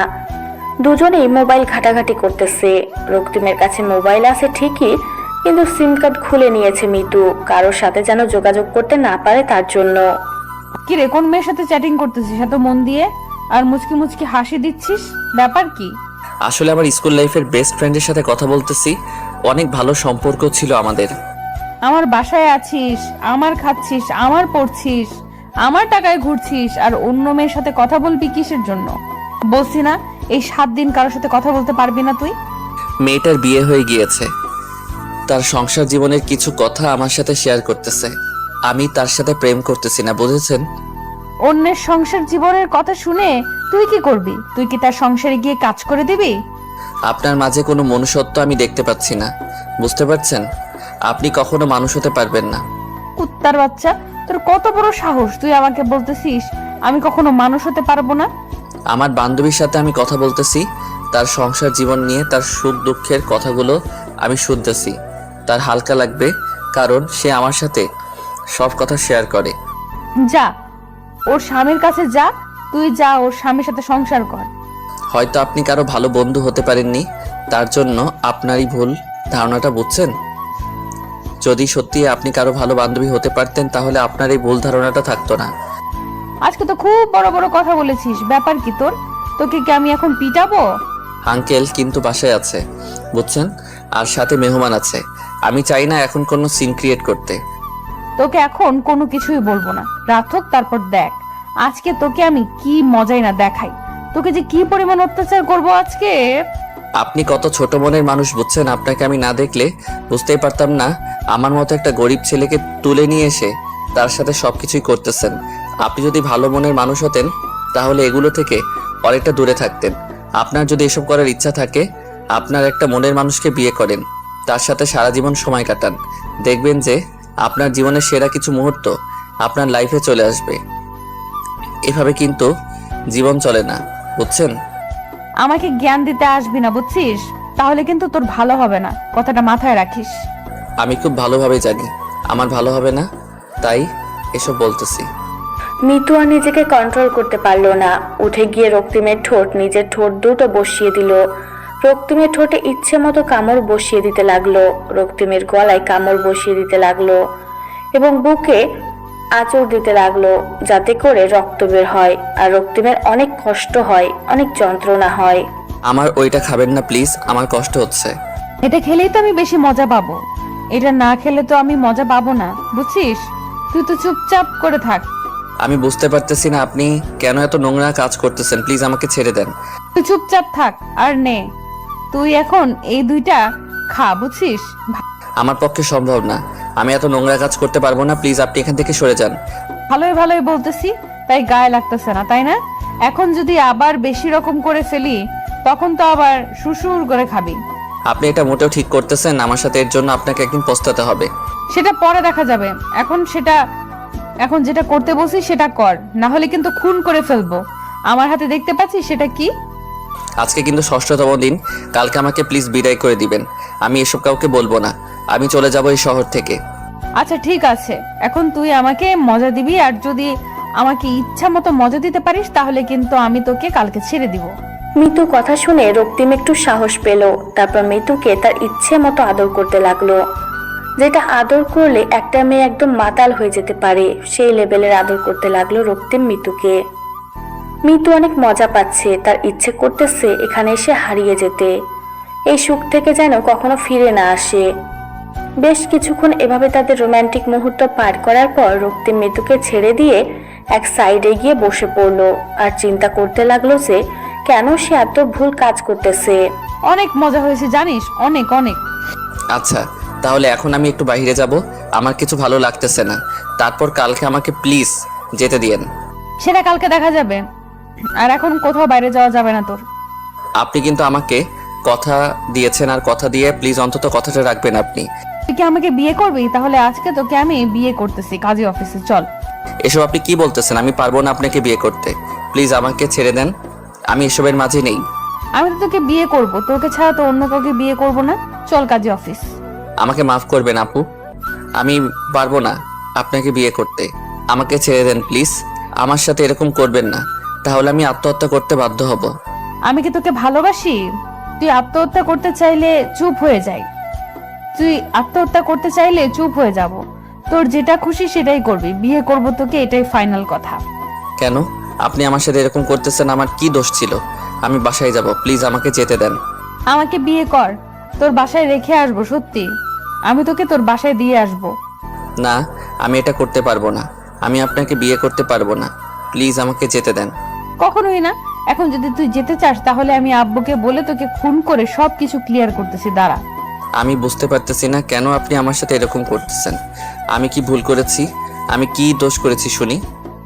S3: দুজনেই মোবাইল ঘাটাঘাটি করতেছে। রক্তিমের কাছে মোবাইল আছে ঠিকই, কিন্তু সিম কার্ড খুলে নিয়েছে মিতু, কারোর সাথে যেন যোগাযোগ করতে না পারে তার জন্য।
S2: কি রে, কোন মেয়ের সাথে চ্যাটিং করতেছিস এত মন দিয়ে আর মুচকি মুচকি হাসি দিচ্ছিস? ব্যাপার কি?
S1: আসলে আমার স্কুল লাইফের বেস্ট ফ্রেন্ডের সাথে কথা বলতেছি। অনেক ভালো সম্পর্ক ছিল আমাদের।
S2: আমার বাসায় আছিস, আমার খাচ্ছিস, আমার পড়ছিস, আমার টাকায় ঘুরছিস, আর অন্য মেয়ের সাথে কথা বলবি কিসের জন্য? বলছি না এই 7 দিন কারোর সাথে কথা বলতে পারবি না তুই?
S1: মেয়েটার বিয়ে হয়ে গিয়েছে, তার সংসার জীবনের কিছু কথা আমার সাথে শেয়ার করতেছে। আমি তার সাথে প্রেম করতেছি না, বুঝেছেন?
S2: অন্যের সংসার জীবনের কথা শুনে তুই কি করবি? তুই কি তার সংসারে গিয়ে কাজ করে দিবি?
S1: আপনার মাঝে কোনো মনুষ্যত্ব আমি দেখতে পাচ্ছি না, বুঝতে পারছেন? আপনি কখনো মানুষ হতে পারবেন না।
S2: কুত্তার বাচ্চা, তোর কত বড় সাহস তুই আমাকে বলতেছিস আমি কখনো মানুষ হতে পারবো না?
S1: আমার বান্ধবীর সাথে আমি কথা বলতেছি, তার সংসার জীবন নিয়ে, তার সুখ দুঃখের কথাগুলো আমি শুনতেছি। তার হালকা লাগবে, কারণ সে আমার সাথে সব কথা শেয়ার করে।
S2: যা, ওর স্বামীর কাছে যা, তুই যা ওর স্বামীর সাথে সংসার কর।
S1: হয়তো আপনি কারো ভালো বন্ধু হতে পারেননি, তার জন্য আপনারই ভুল ধারণাটা, বুঝছেন? যদি সত্যি আপনি কারো ভালো বান্ধবী হতে পারতেন, তাহলে আপনার এই ভুল ধারণাটা থাকতো না।
S2: আজকে তো খুব বড় বড় কথা বলেছিস, ব্যাপার কি তোর? তোকে কি আমি এখন পিটাবো?
S1: আঙ্কেল কিন্তু বাসায় আছে, বুঝছেন? আর সাথে মেহমান আছে। আমি চাই না এখন কোনো সিন ক্রিয়েট করতে।
S2: তোকে এখন কোনো কিছুই বলবো না, রাত হোক তারপর দেখ আজকে তোকে আমি কি মজাই না দেখাই, তোকে যে কি পরিমাণ অত্যাচার করব আজকে।
S1: আপনি কত ছোট মনের মানুষ, বুঝছেন? আপনাকে আমি না দেখলে বুঝতেই পারতাম না আমার মতো একটা গরিব ছেলেকে তুলে নিয়ে এসে তার সাথে সবকিছুই করতেছেন। আপনি যদি ভালো মনের মানুষ হতেন, তাহলে এগুলো থেকে অনেকটা দূরে থাকতেন। আপনার যদি এসব করার ইচ্ছা থাকে, আপনার একটা মনের মানুষকে বিয়ে করেন, তার সাথে সারা জীবন সময় কাটান, দেখবেন যে আপনার জীবনের সেরা কিছু মুহূর্ত আপনার লাইফে চলে আসবে। এভাবে কিন্তু জীবন চলে না, বুঝছেন?
S2: আমাকে জ্ঞান দিতে আসবি না, বুঝছিস? তাহলে কিন্তু তোর ভালো হবে না, কথাটা মাথায় রাখিস।
S1: আমি খুব ভালোভাবে জানি আমার ভালো হবে না, তাই এসব বলতেছি।
S3: মিতু আর নিজেকে কন্ট্রোল করতে পারলো না, উঠে গিয়ে রক্তিমের ঠোঁট, নিজের ঠোঁট দুটো বসিয়ে দিল। রক্তিমের ঠোঁটে ইচ্ছে মতো কামড় বসিয়ে দিতে লাগলো, রক্তিমের গলায় কামড় বসিয়ে দিতে লাগলো এবং বুকে আঁচড় দিতে লাগলো, যাতে করে রক্ত বের হয়। আর রক্তিমের অনেক কষ্ট হয়, অনেক যন্ত্রণা হয়।
S1: আমার ওইটা খাবেন না প্লিজ, আমার কষ্ট হচ্ছে।
S2: এটা খেলেই তো আমি বেশি মজা পাবো, এটা না খেলে তো আমি মজা পাবো না, বুঝছিস? তুই তো চুপচাপ করে থাক।
S1: আমি বুঝতে পারতেছি না আপনি কেন এত নোংরা কাজ করতেছেন, প্লিজ আমাকে ছেড়ে দেন।
S2: তুই চুপচাপ থাক আর নে, তুই এখন এই দুইটা খা, বুঝছিস?
S1: আমার পক্ষে সম্ভব না, আমি এত নোংরা কাজ করতে পারবো না, প্লিজ আপনি এখান থেকে সরে যান।
S2: ভালোই ভালোই বলতেছি, তাই গায়ে লাগতেছে না, তাই না? এখন যদি আবার বেশি রকম করে ফেলি, তখন তো আবার সুসুর করে খাবি।
S1: আপনি এটা মোটেও ঠিক করতেছেন, আমার সাথে এর জন্য আপনাকে একদিন পস্তাতে হবে।
S2: সেটা পরে দেখা যাবে, এখন যেটা করতে বলছি সেটা কর, না হলে কিন্তু খুন করে ফেলবো। আমার হাতে দেখতে পাচ্ছিস সেটা কি?
S1: আজকে কিন্তু 6ষ্ঠতম দিন, কালকে আমাকে প্লিজ বিদায় করে দিবেন। আমি এসব কাউকে বলবো না, আমি চলে যাব এই শহর থেকে।
S2: আচ্ছা ঠিক আছে, এখন তুই আমাকে মজা দিবি, আর যদি আমাকে ইচ্ছা মতো মজা দিতে পারিস তাহলে কিন্তু আমি তোকে কালকে ছেড়ে দিব।
S3: মিতু কথা শুনে রক্তিম একটু সাহস পেল, তারপর মিতুকে তার ইচ্ছে মতো আদর করতে লাগলো, যেটা আদর করলে একটা মেয়ে একদম মাতাল হয়ে যেতে পারে, সেই লেভেলের আদর করতে লাগলো রক্তিম মিতুকে। মিতু অনেক মজা পাচ্ছে, তার ইচ্ছে করতেছে এখানে এসে হারিয়ে যেতে, এই সুখ থেকে যেন কখনো ফিরে না আসে। বেশ কিছুক্ষণ এভাবে তাদের রোমান্টিক মুহূর্ত পার করার পর রক্তিম মিতুকে ছেড়ে দিয়ে এক সাইডে গিয়ে বসে পড়লো আর চিন্তা করতে লাগলো যে কেন সে এত ভুল কাজ করতেছে।
S2: অনেক মজা হয়েছে জানিস, অনেক অনেক।
S1: আচ্ছা তাহলে এখন আমি একটু বাইরে যাব, আমার কিছু ভালো লাগতেছে না, তারপর কালকে আমাকে প্লিজ যেতে দিয়েন।
S2: সেটা কালকে দেখা যাবে, আর এখন কোথাও বাইরে যাওয়া যাবে না তোর।
S1: আপনি কিন্তু আমাকে কথা দিয়েছেন, আর কথা দিয়ে প্লিজ অন্তত কথাটা রাখবেন আপনি।
S2: তুই কি আমাকে বিয়ে করবি? তাহলে আজকে তোকে আমি বিয়ে করতেছি কাজী অফিসে, চল।
S1: এসব আপনি কি বলতেছেন? আমি পারবো না আপনাকে বিয়ে করতে, প্লিজ আমাকে ছেড়ে দেন, আমি এসবের মাঝে নেই।
S2: আমি তো তোকে বিয়ে করব, তোকে ছাড়া তো অন্য কাউকে বিয়ে করব না। চল কাজী অফিস।
S1: আমাকে মাফ করবেন আপু, আমি পারবো না আপনাকে বিয়ে করতে, আমাকে ছেড়ে দেন প্লিজ। আমার সাথে এরকম করবেন না, তাহলে আমি আত্মহত্যা করতে বাধ্য হব।
S2: আমি কি তোকে ভালোবাসি? তুই আত্মহত্যা করতে চাইলে চুপ হয়ে যাই, তুই আত্মহত্যা করতে চাইলে চুপ হয়ে যাব। তোর যেটা খুশি সেটাই করবি, বিয়ে করব তোকে, এটাই ফাইনাল কথা।
S1: কেন আপনি আমার সাথে এরকম করতেছেন? আমার কি দোষ ছিল? আমি বাসায় যাব, প্লিজ আমাকে যেতে দেন।
S2: আমাকে বিয়ে কর, তোর বাসায় রেখে আসবো, সত্যি আমি তোকে তোর বাসায় দিয়ে আসবো।
S1: না, আমি এটা করতে পারবো না, আমি আপনাকে বিয়ে করতে পারবো না, প্লিজ আমাকে যেতে দেন।
S2: কখনোই না। এখন যদি তুই যেতে চাস তাহলে আমি আব্বুকে বলে তোকে খুন করে সবকিছু ক্লিয়ার করতেছি, দাঁড়া।
S1: আমি বুঝতে পারতেছি না কেন আপনি আমার সাথে এরকম করতেছেন। আমি কি ভুল করেছি? আমি কি দোষ করেছি শুনি?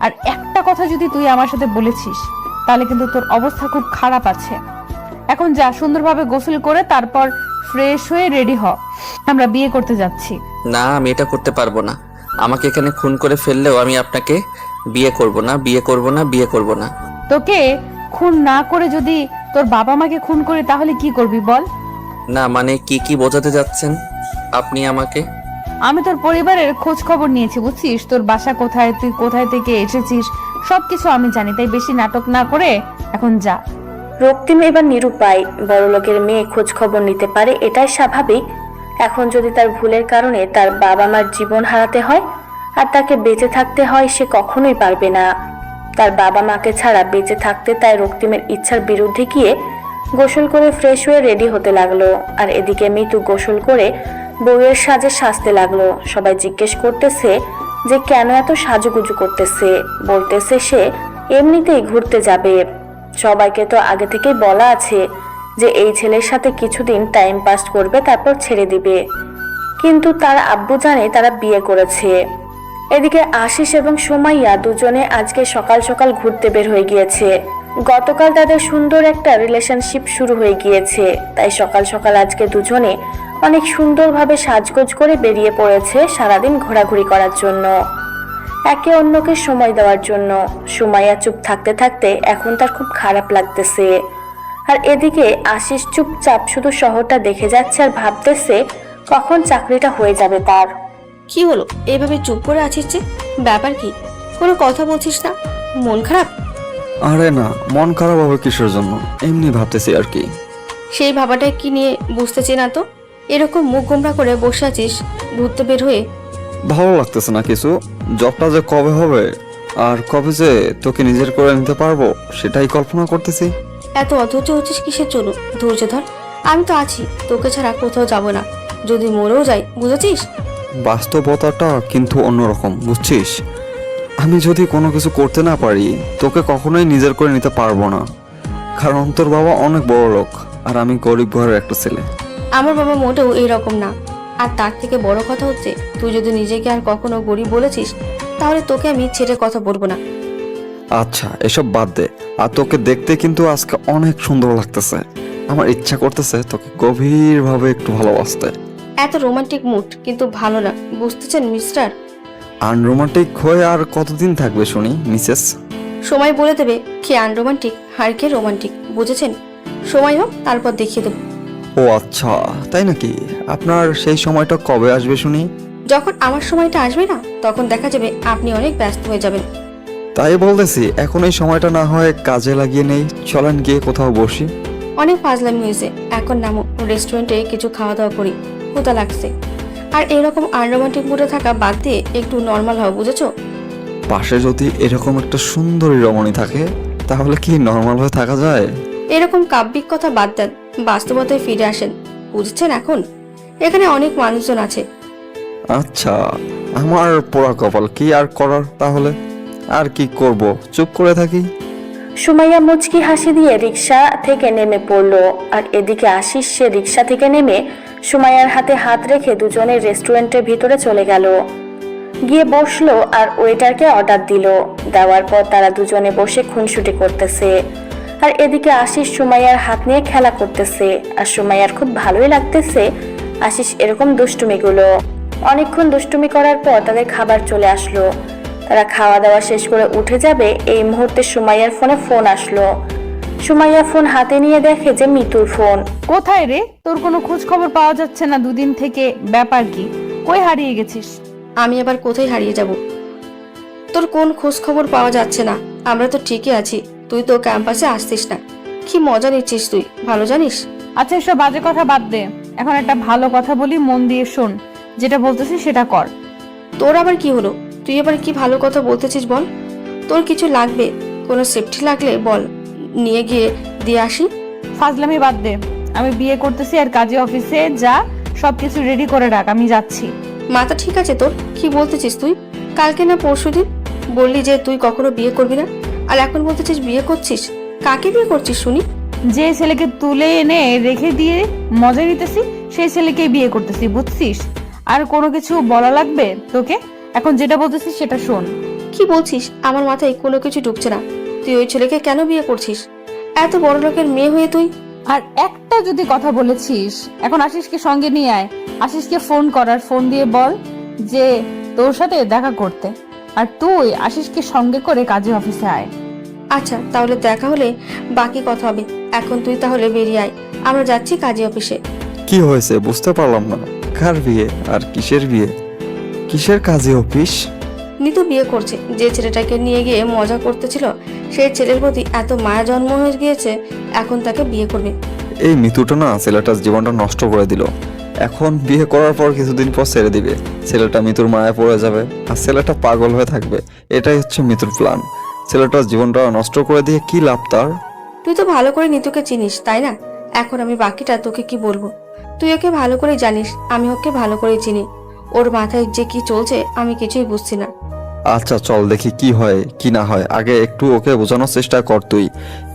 S2: আর একটা কথা যদি তুই আমার সাথে বলেছিস তাহলে কিন্তু তোর অবস্থা খুব খারাপ আছে। এখন যা, সুন্দরভাবে গোসল করে তারপর ফ্রেশ হয়ে রেডি হ, আমরা বিয়ে করতে যাচ্ছি।
S1: না, আমি এটা করতে পারবো না। আমাকে এখানে খুন করে ফেললেও আমি আপনাকে বিয়ে করব না, বিয়ে করব না, বিয়ে করব না।
S2: তোকে খুন না করে যদি তোর বাবা মাকে খুন করে তাহলে কি করবি বল?
S1: না মানে কি বোঝাতে যাচ্ছেন আপনি আমাকে?
S2: আমি তোর পরিবারের খোঁজ খবর নিয়েছি, বুঝছিস? তোর বাসা কোথায়, তুই কোথায় থেকে এসেছিস সবকিছু আমি জানি, তাই বেশি নাটক না করে এখন যা।
S3: রক্তিম এবার নিরুপায়, বড়লোকের মেয়ে খোঁজ খবর নিতে পারে এটাই স্বাভাবিক। এখন যদি তার ভুলের কারণে তার বাবা মার জীবন হারাতে হয় আর তাকে বেঁচে থাকতে হয়, সে কখনোই পারবে না। তার বাবা মাকে ছাড়া বেঁচে থাকতে তাই রক্তিমের ইচ্ছার বিরুদ্ধে গিয়ে গোসল করে ফ্রেশ হয়ে রেডি হতে লাগলো। আর এদিকে মিতু গোসল করে বউয়ের সাজে সাজতে লাগলো। সবাই জিজ্ঞেস করতেছে যে কেন এত সাজুগুজু করতেছে, বলতেছে সে এমনিতেই ঘুরতে যাবে। সবাইকে তো আগে থেকেই বলা আছে যে এই ছেলের সাথে কিছুদিন টাইম পাস করবে, তারপর ছেড়ে দিবে। কিন্তু তার আব্বু জানে তারা বিয়ে করেছে। এদিকে আশিস এবং সুমাইয়া দুজনে আজকে সকাল সকাল ঘুরতে বের হয়ে গিয়েছে। গতকাল তাদের সুন্দর একটা রিলেশনশিপ শুরু হয়ে গিয়েছে, তাই সকাল সকাল আজকে দুজনে অনেক সুন্দরভাবে সাজগোজ করে বেরিয়ে পড়েছে সারাদিন ঘোরাঘুরি করার জন্য, একে অন্যকে সময় দেওয়ার জন্য। সুমাইয়া চুপ থাকতে থাকতে এখন তার খুব খারাপ লাগতেছে। আর এদিকে আশিস চুপচাপ শুধু শহরটা দেখে যাচ্ছে আর ভাবতেছে কখন চাকরিটা হয়ে যাবে তার।
S7: কি হলো, এইভাবে চুপ করে আছিস যে? ব্যাপার কি? কোনো কথা বলছিস না? মন খারাপ?
S5: আরে না, মন খারাপ হবে কিসের জন্য, এমনি ভাবতেছি আর কি।
S7: সেই ভাবাটা কি নিয়ে বুঝতেছি না তো। এরকম মুখ গোমরা করে বসে আছিস ঘুরতে বের হয়ে।
S5: ভালো লাগতেছে না কিছু। জবটা যে কবে হবে আর কবে যে তোকে নিজের করে নিতে পারবো সেটাই কল্পনা করতেছি।
S7: এত অধৈর্য হচ্ছিস কিসের জন্য? ধৈর্য ধর, আমি তো আছি, তোকে ছাড়া কোথাও যাব না। যদি মরেও যাই, বুঝেছিস?
S5: বাস্তবতাটা কিন্তু অন্যরকম, বুঝছিস? আমি যদি কোনো কিছু করতে না পারি তোকে কখনোই নিজের করে নিতে পারবো না, কারণ তোর বাবা অনেক বড় লোক আর আমি গরিব ঘরের একটা ছেলে।
S7: আমার বাবা মোটেও এইরকম না। আর তার থেকে বড় কথা হচ্ছে, তুই যদি নিজেকে আর কখনো গরিব বলেছিস তাহলে তোকে আমি ছেড়ে কথা বলবো না।
S5: আচ্ছা এসব বাদ দে, আর তোকে দেখতে কিন্তু আজকে অনেক সুন্দর লাগতেছে। আমার ইচ্ছা করতেছে তোকে গভীরভাবে একটু ভালোবাসতে।
S7: এত রোমান্টিক মুড কিন্তু ভালো না, বুঝতেছেন মিস্টার?
S5: আনরোমান্টিক হয়ে আর কতদিন থাকবে শুনি মিসেস?
S7: সময় বলে দেবে কে আনরোমান্টিক আর কে রোমান্টিক, বুঝেছেন? সময় হোক, তারপর দেখিয়ে দেবো।
S5: ও আচ্ছা, তাই নাকি? আপনার সেই সময়টা কবে আসবে শুনি?
S7: যখন আমার সময়টা আসবে না, তখন দেখা যাবে আপনি অনেক ব্যস্ত হয়ে যাবেন।
S5: তাই বলতেছি এখন এই সময়টা না হয় কাজে লাগিয়ে নেই, চলেন গিয়ে কোথাও বসি।
S7: অনেক ফাজলামি হয়েছে, এখন নামো, রেস্টুরেন্টে কিছু খাওয়া দাওয়া করি, ক্ষুধা লাগছে। আর এরকম আনরোমান্টিক মুডে থাকা বাদ দিয়ে একটু নর্মাল হও, বুঝেছো?
S5: পাশে যদি এরকম একটা সুন্দরী রমণী থাকে তাহলে কি নর্মাল হয়ে থাকা যায়?
S7: এরকম কাব্যিক কথা বাদ দেন, বাস্তবতায় ফিরে আসেন, বুঝছেন? এখন এখানে অনেক মানুষজন আছে।
S5: আচ্ছা, আমার পোড়া কপাল, কি আর করার তাহলে? আর কি করব, চুপ করে থাকি।
S3: সুমাইয়া মুচকি হাসি দিয়ে রিক্সা থেকে নেমে পড়লো। আর এদিকে আশিস সে রিক্সা থেকে নেমে সুমাইয়ার হাতে হাত রেখে দুজনে রেস্টুরেন্টের ভিতরে চলে গেল, গিয়ে বসলো আর ওয়েটারকে অর্ডার দিল। দেওয়ার পর তারা দুজনে বসে খুনসুটি করতেছে। আর এদিকে আশিস সুমাইয়ার হাত নিয়ে খেলা করতেছে, আর সুমাইয়ার খুব ভালোই লাগতেছে আশিস এরকম দুষ্টুমিগুলো। অনেকক্ষণ দুষ্টুমি করার পর তাদের খাবার চলে আসলো। তারা খাওয়া দাওয়া শেষ করে উঠে যাবে এই মুহূর্তে সুমাইয়ার ফোনে ফোন আসলো। সুমাইয়া ফোন হাতে নিয়ে দেখে যে মিতুর ফোন।
S2: কোথায় রে? তোর কোনো খোঁজ খবর পাওয়া যাচ্ছে না দুদিন থেকে, ব্যাপার কি? কই হারিয়ে গেছিস?
S7: আমি আবার কোথায় হারিয়ে যাব? তোর কোন খোঁজ খবর পাওয়া যাচ্ছে না? আমরা তো ঠিকই আছি, তুই তো ক্যাম্পাসে আসছিস না। কি মজা নিচ্ছিস তুই, ভালো জানিস।
S2: আচ্ছা এসব বাজে কথা বাদ দে, এখন একটা ভালো কথা বলি, মন দিয়ে শোন। যেটা বলতেছিস সেটা কর।
S7: তোর আবার কি হলো? তুই এবার কি ভালো কথা বলতেছিস বল। তোর কিছু লাগবে, কোনো সেফটি লাগলে বল, নিয়ে গিয়ে দিয়ে আসি।
S2: ফাজলামি বাদ দে, আমি বিয়ে করতেছি আর কাজী অফিসে যা, সবকিছু রেডি করে রাখ, আমি যাচ্ছি।
S7: মাথা ঠিক আছে তোর? কি বলতেছিস তুই? কালকে না পরশুদিন বললি যে তুই কখনো বিয়ে করবি না, আর এখন বলতেছিস বিয়ে করছিস। কাকে বিয়ে করছিস শুনি?
S2: যে ছেলেকে তুলে এনে রেখে দিয়ে মজা নিতেছি সেই ছেলেকেই বিয়ে করতেছি, বুঝছিস? আর কোনো কিছু বলা লাগবে তোকে? এখন যেটা বলতেছিস সেটা শোন।
S7: কি বলছিস? আমার মাথায় কোনো কিছু ঢুকছে না। তুই ওই ছেলেকে কেন বিয়ে করছিস? এত বড় লোকের মেয়ে হয়ে তুই।
S2: আর একটা যদি কথা বলেছিস, এখন আশিসকে সঙ্গে নিয়ে আয়। আশিসকে ফোন করার, ফোন দিয়ে বল যে তোর সাথে দেখা করতে, আর তুই আশিসকে সঙ্গে করে কাজী অফিসে আয়।
S7: আচ্ছা তাহলে দেখা হলে বাকি কথা হবে। এখন তুই তাহলে বেরিয়ে আয়, আমরা যাচ্ছি কাজী অফিসে।
S4: কি হয়েছে বুঝতে পারলাম না। কার বিয়ে আর কিসের বিয়ে? কিসের কাজে অফিস?
S7: নিতু বিয়ে করছে। যে ছেলেটাকে নিয়ে গিয়ে মজা করতেছিল সেই ছেলের প্রতি এত মায়া জন্ম হয়ে গিয়েছে, এখন তাকে বিয়ে করবে।
S4: এই মিতুটা না ছেলেটার জীবনটা নষ্ট করে দিল। এখন বিয়ে করার পর কিছুদিন পর ছেড়ে দিবে, ছেলেটা মিতুর মায়া পড়ে যাবে আর ছেলেটা পাগল হয়ে থাকবে। এটাই হচ্ছে মিতুর প্ল্যান। ছেলেটার জীবনটা নষ্ট করে দিয়ে কি লাভ তার?
S7: তুই তো ভালো করে নিতুকে চিনিস তাই না? এখন আমি বাকিটা তোকে কি বলবো? তুই ওকে ভালো করে জানিস, আমি ওকে ভালো করে চিনি। ওর মাথায় যে কি চলছে আমি কিছুই বুঝছি না।
S4: আচ্ছা চল দেখি কি হয় কি না হয়। আগে একটু ওকে বোঝানোর চেষ্টা কর তুই,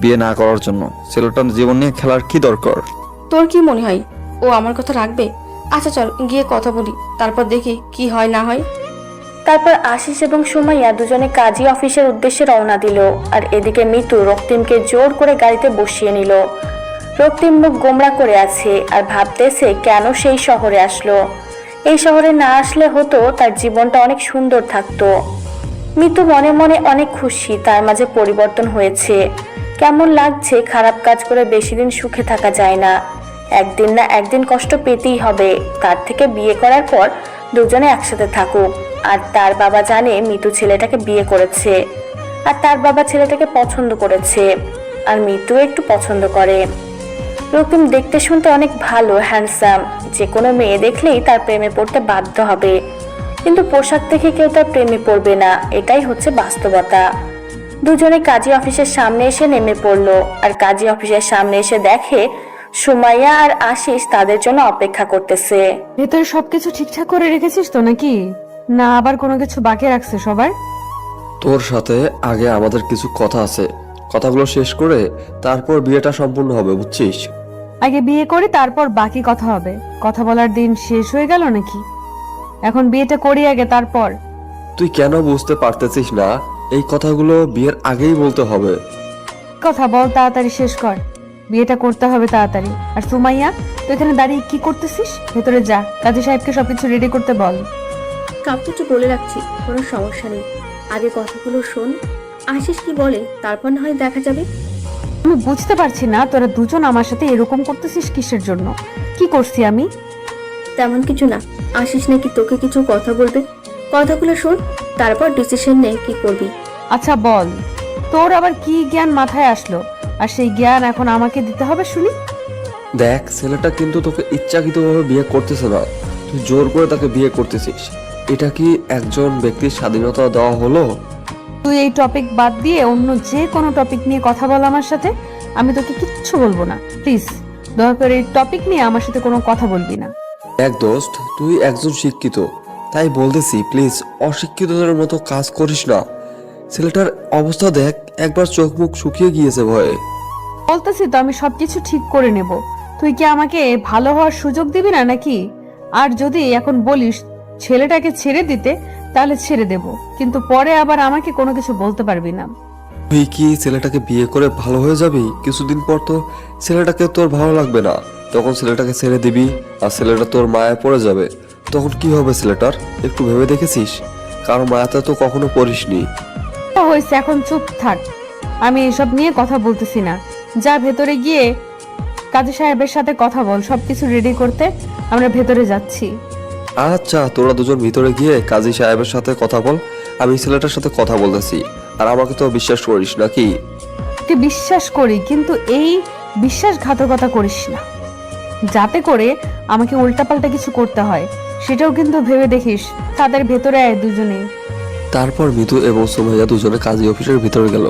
S4: বিয়ে না করার জন্য। ছেলেটার জীবন নিয়ে খেলার কি দরকার?
S7: তোর কি মনে হয় ও আমার কথা রাখবে? আচ্ছা চল গিয়ে কথা বলি, তারপর দেখি কি হয় না হয়।
S3: তারপর আশিস এবং সুমাইয়া দুজনে কাজী অফিসের উদ্দেশ্যে রওনা দিল। আর এদিকে মিতু রক্তিমকে জোর করে গাড়িতে বসিয়ে নিল। রক্তিম মুখ গোমড়া করে আছে আর ভাবতেছে কেন সেই শহরে আসলো। এই শহরে না আসলে হতো তার জীবনটা অনেক সুন্দর থাকতো। মিতু মনে মনে অনেক খুশি তার মাঝে পরিবর্তন হয়েছে। কেমন লাগছে, খারাপ কাজ করে বেশি দিন সুখে থাকা যায় না, একদিন না একদিন কষ্ট পেতেই হবে। তার থেকে বিয়ে করার পর দুজনে একসাথে থাকুক। আর তার বাবা জানে মিতু ছেলেটাকে বিয়ে করেছে, আর তার বাবা ছেলেটাকে পছন্দ করেছে, আর মিতু একটু পছন্দ করে। রক্তিম দেখতে শুনতে অনেক ভালো, হ্যান্ডসাম, যে কোনো মেয়ে দেখলেই তার প্রেমে পড়তে বাধ্য হবে। কিন্তু পোশাক দেখে কেউ তার প্রেমে পড়বে না, এটাই হচ্ছে বাস্তবতা। দুজনে কাজী অফিসের সামনে এসে নেমে পড়লো। আর কাজী অফিসের সামনে এসে দেখে সুমাইয়া আর আশিস তাদের জন্য অপেক্ষা করতেছে।
S2: ভেতরে সবকিছু ঠিকঠাক করে রেখেছিস তো নাকি? না আবার কোনো কিছু বাকি রাখছে সবার?
S5: তোর সাথে আগে আমাদের কিছু কথা আছে, কথাগুলো শেষ করে তারপর বিয়েটা সম্পূর্ণ হবে, বুঝছিস?
S2: আগে বিয়ে করে তারপর বাকি কথা হবে। কথা বলার দিন শেষ হয়ে গেল নাকি? এখন বিয়েটা করি আগে, তারপর।
S5: তুই কেন বুঝতে পারতেছিস না? এই কথাগুলো বিয়ের আগেই বলতে হবে।
S2: কথা বল, তাড়াতাড়ি শেষ কর, বিয়েটা করতে হবে তাড়াতাড়ি। আর সুমাইয়া, তুই এখানে দাঁড়িয়ে কি করতেছিস? ভেতরে যা, কাজী সাহেবকে সবকিছু রেডি করতে বল।
S3: কাউকে একটু বলে রাখছি, কোনো সমস্যা নেই, আগে কথাগুলো শোন, আশিস কি বলে তারপর না হয় দেখা যাবে।
S2: আমি বুঝতে পারছি না তোরা দুজন আমার সাথে এরকম করতেছিস কিসের জন্য? কি করছি আমি?
S3: তেমন কিছু না, আশিস নাকি তোকে কিছু কথা বলবে, কথাগুলো শোন, তারপর ডিসিশন নে কি করবি।
S2: আচ্ছা বল, তোর আবার কি জ্ঞান মাথায় আসলো, আর সেই জ্ঞান এখন আমাকে দিতে হবে শুনি?
S5: দেখ, ছেলেটা কিন্তু তোকে ইচ্ছাকৃতভাবে বিয়ে করতেছে না, তুই জোর করে তাকে বিয়ে করতেছিস। এটা কি একজন ব্যক্তির স্বাধীনতা দেওয়া হলো?
S2: তুই এই টপিক বাদ দিয়ে অন্য যে কোনো টপিক নিয়ে কথা বল আমার সাথে, আমি তোকে কিচ্ছু বলবো না। প্লিজ দয়া করে এই টপিক নিয়ে আমার সাথে কোনো কথা বলবি না।
S5: দেখ দোস্ত, তুই একজন শিক্ষিত, তাই বলতেছি প্লিজ অশিক্ষিতদের মতো কাজ করিস না। ছেলেটার অবস্থা দেখ, একবার চোখ মুখ শুকিয়ে গিয়েছে ভয়ে।
S2: বলতেছি তো আমি সবকিছু ঠিক করে নেব, তুই কি আমাকে ভালো হওয়ার সুযোগ দিবি না নাকি? আর যদি এখন বলিস ছেলেটাকে ছেড়ে দিতে, তাহলে ছেড়ে দেব, কিন্তু পরে আবার আমাকে কোনো কিছু বলতে পারবি না।
S4: তুই কি ছেলেটাকে বিয়ে করে ভালো হয়ে যাবি? কিছুদিন পর তো ছেলেটাকে তোর ভালো লাগবে না, তখন ছেলেটাকে ছেড়ে দিবি আর ছেলেটা তোর মায়ায় পড়ে যাবে। তখন কি হবে ছেলেটার? একটু ভেবে দেখেছিস? কারণ মায়াতে তো কখনো পড়িসনি।
S2: হয়েছে, এখন চুপ থাক। আমি এসব নিয়ে কথা বলতেছি না। যা ভেতরে গিয়ে কাজী সাহেবের সাথে কথা বল, সবকিছু রেডি করতে আমরা ভেতরে যাচ্ছি।
S4: আচ্ছা, তোরা দুজন ভিতরে গিয়ে কাজী সাহেবের সাথে কথা বল, আমি ছেলেটার সাথে কথা বলতেছি। আর আমাকে তো বিশ্বাস করিস নাকি?
S2: তুই বিশ্বাস করি, কিন্তু এই বিশ্বাসঘাতকতা করিস না, যাতে করে আমাকে উল্টাপাল্টা কিছু করতে হয়। সেটাও কিন্তু ভেবে দেখিস। তাদের ভেতরে আয় দুজনে।
S4: তারপর মিতু এবং সুমাইয়া দুজনে কাজী অফিসের ভিতরে গেল।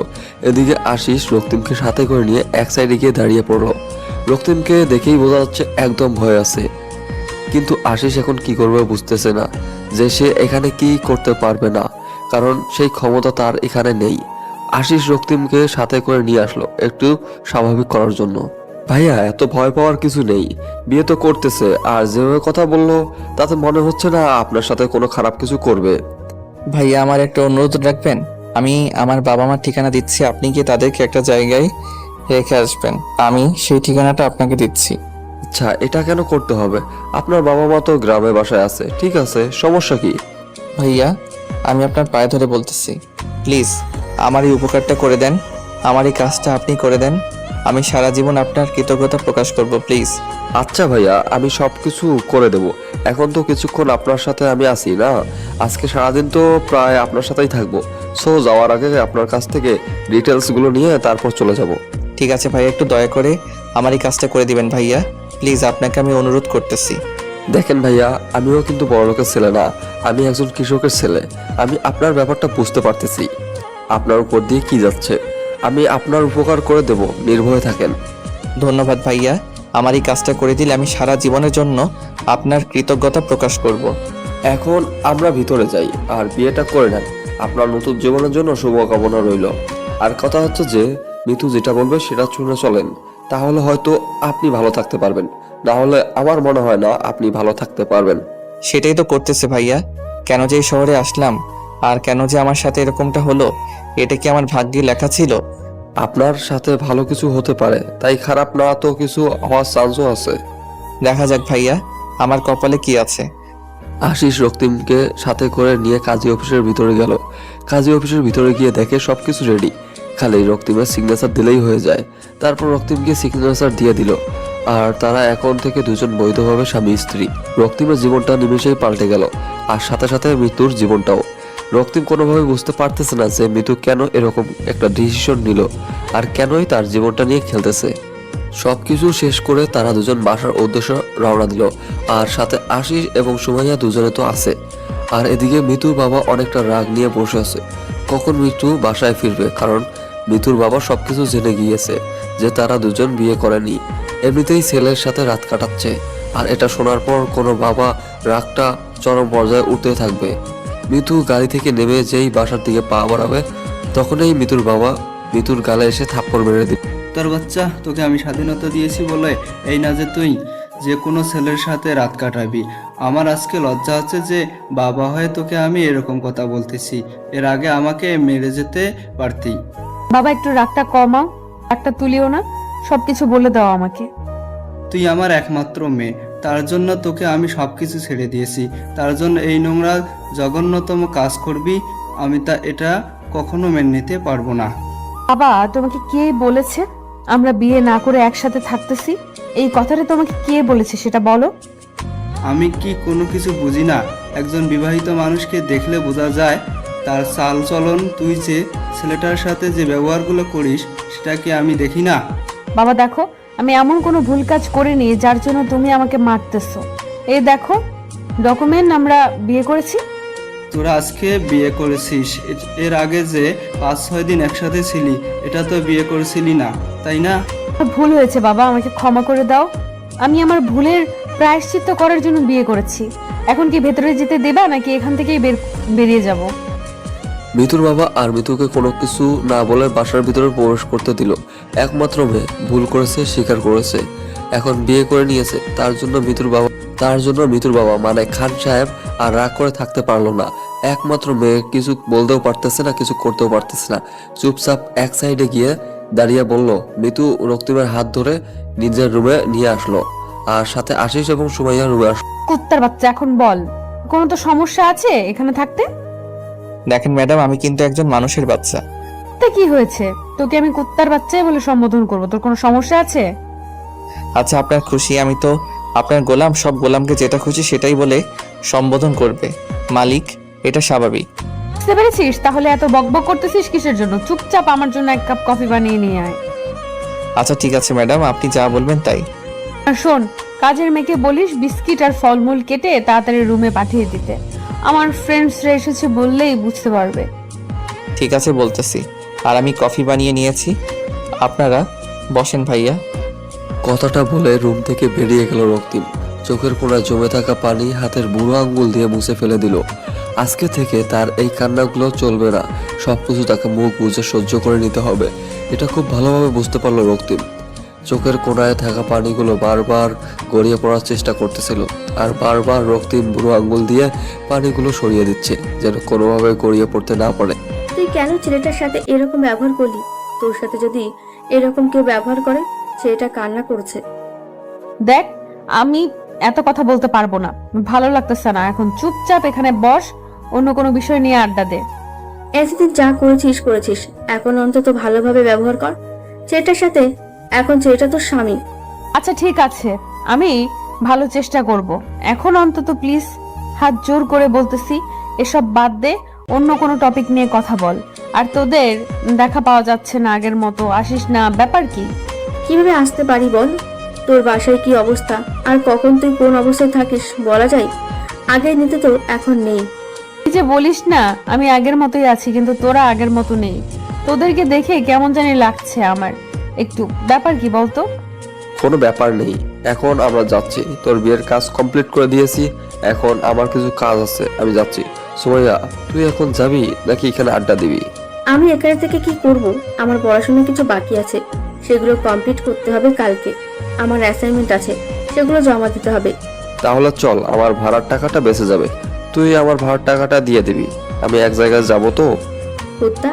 S4: এদিকে আশিস রক্তিমকে সাথে করে নিয়ে এক সাইডে গিয়ে দাঁড়িয়ে পড়লো। রক্তিমকে দেখেই বোঝা যাচ্ছে একদম ভয় আছে, কিন্তু আশিস এখন কি করবে বুঝতেছে না, যে সে এখানে কি করতে পারবে না, কারণ সেই ক্ষমতা তার এখানে নেই। আশিস রক্তিমকে সাথে করে নিয়ে আসলো একটু স্বাভাবিক করার জন্য। ভাইয়া, এত ভয় পাওয়ার কিছু নেই, বিয়ে তো করতেছে, আর যেভাবে কথা বললো তাতে মনে হচ্ছে না আপনার সাথে কোনো খারাপ কিছু করবে।
S1: ভাইয়া, আমার একটা অনুরোধ রাখবেন? আমি আমার বাবা মার ঠিকানা দিচ্ছি, আপনি কি তাদেরকে একটা জায়গায় রেখে আসবেন? আমি সেই ঠিকানাটা আপনাকে দিচ্ছি।
S4: আচ্ছা, এটা কেন করতে হবে? আপনার বাবা মা তো গ্রামে বাসায় আছে, ঠিক আছে, সমস্যা কি?
S1: ভাইয়া, আমি আপনার পায়ে ধরে বলতেছি, প্লিজ আমার এই উপকারটা করে দেন, আমার এই কাজটা আপনি করে দেন। আমি সারা জীবন আপনার কৃতজ্ঞতা প্রকাশ করব, প্লিজ।
S4: আচ্ছা ভাইয়া, আমি সবকিছু করে দেব। এখন তো কিছুক্ষণ আপনার সাথে আমি আছি না, আজকে সারাদিন তো প্রায় আপনার সাথেই থাকবো। সো যাওয়ার আগে আপনার কাছ থেকে ডিটেলসগুলো নিয়ে তারপর চলে যাব।
S1: ঠিক আছে ভাইয়া, একটু দয়া করে আমার এই কাজটা করে দিবেন ভাইয়া, প্লিজ, আপনাকে আমি অনুরোধ করতেছি।
S4: দেখেন ভাইয়া, আমিও কিন্তু বড়লোকের ছেলে না, আমি একজন কৃষকের ছেলে। আমি আপনার ব্যাপারটা বুঝতে পারতেছি, আপনার উপর দিয়ে কি যাচ্ছে। আমি আপনার উপকার করে দেব, নির্ভয়ে থাকেন।
S1: ধন্যবাদ ভাইয়া, আমার এই কাজটা করে দিলে আমি সারা জীবনের জন্য আপনার কৃতজ্ঞতা প্রকাশ করব।
S4: এখন আমরা ভিতরে যাই আর বিয়েটা করে নেন। আপনার নতুন জীবনের জন্য শুভকামনা রইল। আর কথা হচ্ছে যে মিতু যেটা বলবে সেটা শুনে চলেন, তাহলে হয়তো আপনি ভালো থাকতে পারবেন, না হলে আমার মনে হয় না আপনি ভালো থাকতে পারবেন।
S1: সেটাই তো করতেছে ভাইয়া। কেন যে এই শহরে আসলাম আর কেন যে আমার সাথে এরকমটা হলো, এটা কি আমার ভাগ্যে লেখা ছিল?
S4: আপনার সাথে ভালো কিছু হতে পারে, তাই খারাপ না তো কিছু হওয়ার চান্সও আছে।
S1: দেখা যাক ভাইয়া, আমার কপালে কি আছে।
S4: আশিস রক্তিমকে সাথে করে নিয়ে কাজী অফিসের ভিতরে গেল। কাজী অফিসের ভিতরে গিয়ে দেখে সবকিছু রেডি, খালি রক্তিমের সিগনেচার দিলেই হয়ে যায়। তারপর রক্তিমকে সিগনেচার দিয়ে দিল, আর তারা এখন থেকে দুজন বৈধভাবে স্বামী স্ত্রী। রক্তিমের জীবনটা নিমেষেই পাল্টে গেল, আর সাথে সাথে মৃত্যুর জীবনটাও। রক্তিম কোনোভাবে বুঝতে পারতেছে না যে মৃত্যু কেন এরকম একটা ডিসিশন নিল, আর কেনই তার জীবনটা নিয়ে খেলতেছে। সবকিছু শেষ করে তারা দুজন বাসার উদ্দেশ্যে রওনা দিল, আর সাথে আশিস এবং সুমাইয়া দুজনে তো আছে। আর এদিকে মৃত্যুর বাবা অনেকটা রাগ নিয়ে বসে আছে, কখন মৃত্যু বাসায় ফিরবে, কারণ মৃত্যুর বাবা সবকিছু জেনে গিয়েছে যে তারা দুজন বিয়ে করেনি, এমনিতেই ছেলের সাথে রাত কাটাচ্ছে। আর এটা শোনার পর কোনো বাবা রাগটা চরম পর্যায়ে উঠতে থাকবে। মৃত্যু গাড়ি থেকে নেমে যেই বাসার দিকে পা বাড়াবে, তখনই মৃত্যুর বাবা মৃত্যুর গালে এসে থাপ্পড় মেরে দিবে।
S8: তোর বাচ্চা, তোকে আমি স্বাধীনতা দিয়েছি বলে এই না যে তুই যে কোনো ছেলের সাথে রাত কাটাবি। আমার আজকে লজ্জা হচ্ছে যে বাবা হয়ে তোকে আমি এরকম কথা বলতেছি, এর আগে আমাকে মেরে যেতে পারতি।
S2: বাবা, একটু রাগটা কমাও, রাগটা তুলিও না, সবকিছু বলে দাও আমাকে।
S8: তুই আমার একমাত্র মেয়ে, তার জন্য তোকে আমি সব কিছু ছেড়ে দিয়েছি, তার জন্য এই নোংরা জঘন্যতম কাজ করবি? আমি এটা কখনো মেনে নিতে পারবো না।
S2: বাবা, তোমাকে কে বলেছে আমরা বিয়ে না করে একসাথে থাকতেছি? এই কথাটা তোমাকে কে বলেছে সেটা বলো।
S8: আমি কি কোনো কিছু বুঝি না? একজন বিবাহিত মানুষকে দেখলে বোঝা যায় তার চাল চলন। তুই যে ছেলেটার সাথে যে ব্যবহারগুলো করিস সেটা কি আমি দেখি না?
S2: বাবা দেখো, আমি এমন কোনো ভুল কাজ করিনি যার জন্য তুমি আমাকে মারতেছো। এই দেখো ডকুমেন্ট, আমরা বিয়ে করেছি।
S8: তোরা আজকে বিয়ে করেছিস, এর আগে যে 5-6 দিন একসাথে ছিলি এটা তো বিয়ে করেছিলি না, তাই না?
S2: ভুল হয়েছে বাবা, আমাকে ক্ষমা করে দাও। আমি আমার ভুলের প্রায়শ্চিত্ত করার জন্য বিয়ে করেছি। এখন কি ভেতরে যেতে দেবা নাকি এখান থেকেই বেরিয়ে যাব?
S4: মৃত্যুর বাবা আর মৃত্যুকে কোনো কিছু না বলে বাসার ভিতরে প্রবেশ করতে দিল। একমাত্র মেয়ে ভুল করেছে, স্বীকার করেছে।
S5: এখন বিয়ে করে নিয়েছে, তার জন্য মিতুর বাবা মানে খান সাহেব আর রাগ করে থাকতে পারলো না। একমাত্র মেয়ে কিছু বলতেও পারতেছে না, কিছু করতেও পারতেছে না। চুপচাপ এক সাইডে গিয়ে দাঁড়িয়ে বলল। মিতু রক্তিমের হাত ধরে নিজের রুমে নিয়ে আসলো, আর সাথে আশিস এবং সুমাইয়া রুমে আসলো।
S2: কুত্তার বাচ্চা, এখন বল, কোনো তো সমস্যা আছে এখানে থাকতে?
S1: দেখেন ম্যাডাম, আমি কিন্তু একজন মানুষের বাচ্চা।
S2: তা কি হয়েছে? তোকে আমি কুত্তার বাচ্চাই বলে সম্বোধন করবো, তোর কোনো সমস্যা আছে?
S1: আচ্ছা, আপনার খুশি, আমি তো আপনার গোলাম। সব গোলামকে যেটা খুশি সেটাই বলে সম্বোধন করবে মালিক, এটা স্বাভাবিক।
S2: বুঝতে পেরেছিস? তাহলে এত বকবক করতেছিস কিসের জন্য? চুপচাপ আমার জন্য এক কাপ কফি বানিয়ে নিয়ে আয়।
S1: আচ্ছা ঠিক আছে ম্যাডাম, আপনি যা বলবেন তাই।
S2: আর শোন, কাজের মেয়েকে বলিস বিস্কিট আর ফলমূল কেটে তাড়াতাড়ি রুমে পাঠিয়ে দিতে। আমার ফ্রেন্ডসরা এসেছে বললেই বুঝতে পারবে।
S1: ঠিক আছে বলতেছি। আর আমি কফি বানিয়ে নিয়েছি, আপনারা বসেন ভাইয়া।
S5: কথাটা বলে রুম থেকে বেরিয়ে গেল রক্তিম। চোখের কোণায় জমে থাকা পানি হাতের বুড়ো আঙ্গুল দিয়ে মুছে ফেলে দিল। আজকে থেকে তার এই কান্নাগুলো চলবে না, সবকিছু তাকে মুখ বুজে সহ্য করে নিতে হবে। এটা খুব ভালোভাবে বুঝতে পারলো রক্তিম। চোখের কোণায় থাকা পানিগুলো বারবার গড়িয়ে পড়ার চেষ্টা করতেছিল, আর বারবার রক্তিম বুড়ো আঙ্গুল দিয়ে পানিগুলো সরিয়ে দিচ্ছে, যেন কোনোভাবে গড়িয়ে পড়তে না পারে।
S3: তুই কেন ছেলেটার সাথে এরকম ব্যবহার করলি? তোর সাথে যদি এরকম কেউ ব্যবহার করে, ছেলেটা কান্না করছে।
S2: দেখ, আমি এত কথা বলতে পারবো না, ভালো লাগতেছে না। এখন চুপচাপ এখানে বস, অন্য কোনো বিষয় নিয়ে আড্ডা দে।
S3: এতদিন যা করেছিস, এখন অন্তত ভালোভাবে ব্যবহার কর ছেলেটার সাথে। এখন ছেলেটা তোর স্বামী।
S2: আচ্ছা ঠিক আছে, আমি ভালো চেষ্টা করব। এখন অন্তত প্লিজ হাত জোর করে বলতেছি, এসব বাদ দে, অন্য কোনো টপিক নিয়ে কথা বল। আর তোদের দেখা পাওয়া যাচ্ছে না আগের মতো, আসিস না, ব্যাপার কি?
S3: কিভাবে আসতে পারি বল? তোর বাসায় কি অবস্থা, আর কখন তুই কোন অবস্থায় থাকিস বলা যায়? আগের নিতে তো এখন নেই।
S2: তুই যে বলিস না আমি আগের মতোই আছি, কিন্তু তোরা আগের মতো নেই। তোদেরকে দেখে কেমন জানি লাগছে আমার একটু। ব্যাপার কি বলতো?
S5: কোনো ব্যাপার নেই, এখন আমরা যাচ্ছি। তোর বিয়ের কাজ কমপ্লিট করে দিয়েছি, এখন আমার কিছু কাজ আছে, আমি যাচ্ছি। সুমাইয়া, তুই এখন যাবি নাকি এখানে আড্ডা দিবি?
S3: আমি এখানে থেকে কি করব? আমার পড়াশোনা কিছু বাকি আছে, সেগুলো কমপ্লিট করতে হবে কালকে। আমার অ্যাসাইনমেন্ট আছে, সেগুলো জমা দিতে হবে।
S5: তাহলে চল, আমার ভাড়ার টাকাটা বেঁচে যাবে, তুই আমার ভাড়ার টাকাটা দিয়ে দিবি। আমি এক জায়গায় যাব তো।
S3: কুত্তা,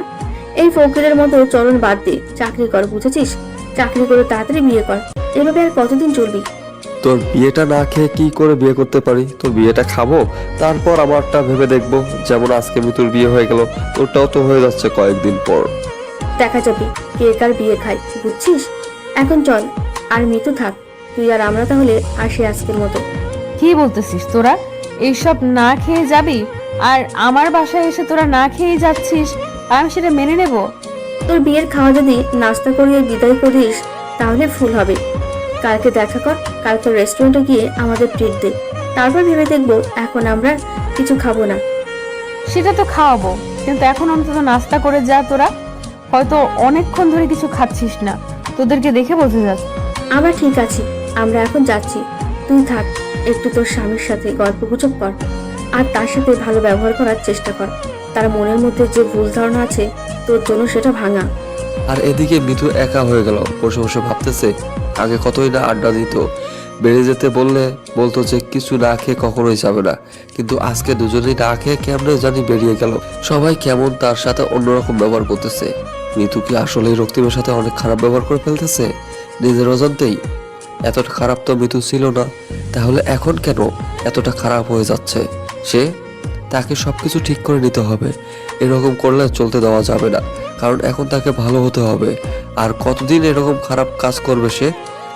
S3: এই ফকিরের মতো চলন বাদ দে, চাকরি কর, বুঝেছিস? চাকরি করে তাড়াতাড়ি বিয়ে কর। এভাবে আর কতদিন চলবি?
S5: তোর বিয়েটা না খেয়ে কি করে বিয়ে করতে পারি? তোর বিয়েটা খাবো, তারপর আমারটা ভেবে দেখবো। যেমন আজকে মিতুর বিয়ে হয়ে গেল, তোরটাও তো হয়ে যাচ্ছে কয়েকদিন পর।
S3: দেখা যাবে কে কার বিয়ে খায়, বুঝছিস? এখন চল, আর মিতু থাক, তুই আর আমরা তাহলে আসি আজকের মতো।
S2: কি বলতেছিস তোরা? এইসব না খেয়ে যাবি? আর আমার বাসায় এসে তোরা না খেয়ে যাচ্ছিস, আমি সেটা মেনে নেব?
S3: তোর বিয়ের খাওয়া যদি নাস্তা করিয়ে বিদায় করিস তাহলে ফুল হবে। কালকে দেখা কর, কালকে রেস্টুরেন্টে গিয়ে আমাদের ট্রিট দে। তারপর ভেবে দেখবো, এখন আমরা কিছু খাবো না।
S2: সেটা তো খাওয়াবো, কিন্তু এখন অন্তত নাস্তা করে যা। তোরা হয়তো অনেকক্ষণ ধরে কিছু খাচ্ছিস না, তোদেরকে দেখে বোঝা যাচ্ছে।
S3: আমরা ঠিক আছি, আমরা এখন যাচ্ছি। তুই থাক, একটু তোর স্বামীর সাথে গল্প গুজব কর, আর তার সাথে ভালো ব্যবহার করার চেষ্টা কর। তার মনের মধ্যে যে ভুল ধারণা আছে তোর জন্য সেটা ভাঙা।
S5: আর এদিকে মিঠু একা হয়ে গেল, বসে বসে ভাবতেছে আগে কতই না আড্ডা দিত। বেড়ে যেতে বললে বলতো যে কিছু না খেয়ে কখনোই যাবে না, কিন্তু আজকে দুজনেই না খেয়ে কেমনে জানি বেরিয়ে গেল। সবাই কেমন তার সাথে অন্যরকম ব্যবহার করতেছে। মিতু কি আসলেই রক্তিমের সাথে অনেক খারাপ ব্যবহার করে ফেলতেছে নিজের অজান্তেই? এতটা খারাপ তো মিতু ছিল না, তাহলে এখন কেন এতটা খারাপ হয়ে যাচ্ছে? সে তাকে সবকিছু ঠিক করে নিতে হবে, এরকম করলে চলতে দেওয়া যাবে না, কারণ এখন তাকে ভালো হতে হবে। আর কতদিন এরকম খারাপ কাজ করবে সে?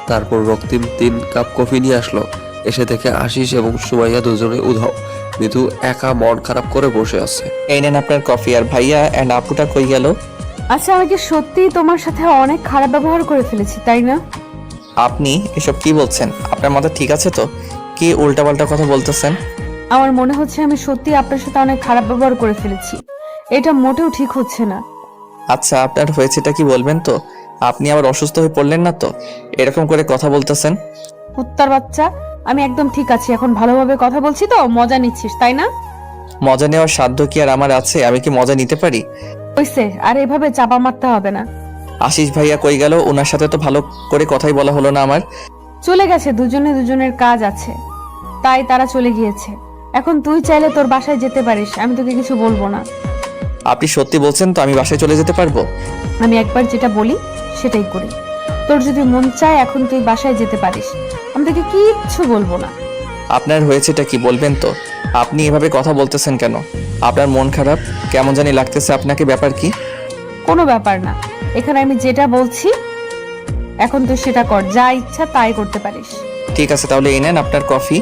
S5: তারপর রক্তিম 3 কাপ কফি নিয়ে আসলো। এসে দেখে আশিস এবং সুমাইয়া দুজনে উধাও। মিতু একা মন খারাপ করে বসে আছে।
S1: এই নেন আপনার কফি। আর ভাইয়া এন্ড আপুটা কই গেল?
S2: আচ্ছা, আমি কি সত্যিই তোমার সাথে অনেক খারাপ ব্যবহার করে ফেলেছি, তাই না?
S1: আপনি এসব কি বলছেন? আপনার মাথা ঠিক আছে তো? কি উল্টাপাল্টা কথা বলতেছেন?
S2: আমার মনে হচ্ছে আমি সত্যি আপনার সাথে অনেক খারাপ ব্যবহার করে ফেলেছি। এটা মোটেও ঠিক হচ্ছে না।
S1: আচ্ছা, আপনার হয়েছেটা কি বলবেন তো? আপনি আবার অসুস্থ হয়ে পড়লেন না তো এরকম করে কথা বলতেছেন?
S2: কুত্তার বাচ্চা, আমি একদম ঠিক আছি। এখন ভালোভাবে কথা বলছি তো, মজা নিচ্ছিস তাই না?
S1: মজা নেওয়ার সাধ্য কি আর আমার আছে? আমি কি মজা নিতে পারি?
S2: হইছে, আর এভাবে চাপা মারতে হবে না।
S1: আশিস ভাইয়া কই গেল? ওনার সাথে তো ভালো করে কথাই বলা হলো না আমার।
S2: চলে গেছে, দুজনে দুজনের কাজ আছে তাই তারা চলে গিয়েছে। এখন তুই চাইলে তোর বাসায় যেতে পারিস, আমি তোকে কিছু বলবো না।
S1: আপনি সত্যি বলছেন তো আমি বাসায় চলে যেতে পারবো?
S2: আমি একবার যেটা বলি সেটাই করি। তোর যদি মন চায় এখন তুই বাসায় যেতে পারিস, আমি তোকে কিচ্ছু বলবো না।
S1: আপনার হয়েছেটা কি বলবেন তো? আপনি এভাবে কথা বলতেছেন কেন? আপনার মন খারাপ কেমন জানি লাগতেছে আপনাকে, ব্যাপার কি?
S2: কোনো ব্যাপার না, এখানে আমি যেটা বলছি এখন তুই সেটা কর, যা ইচ্ছা তাই করতে পারিস।
S1: ঠিক আছে, তাহলে এই নেন আপনার কফি,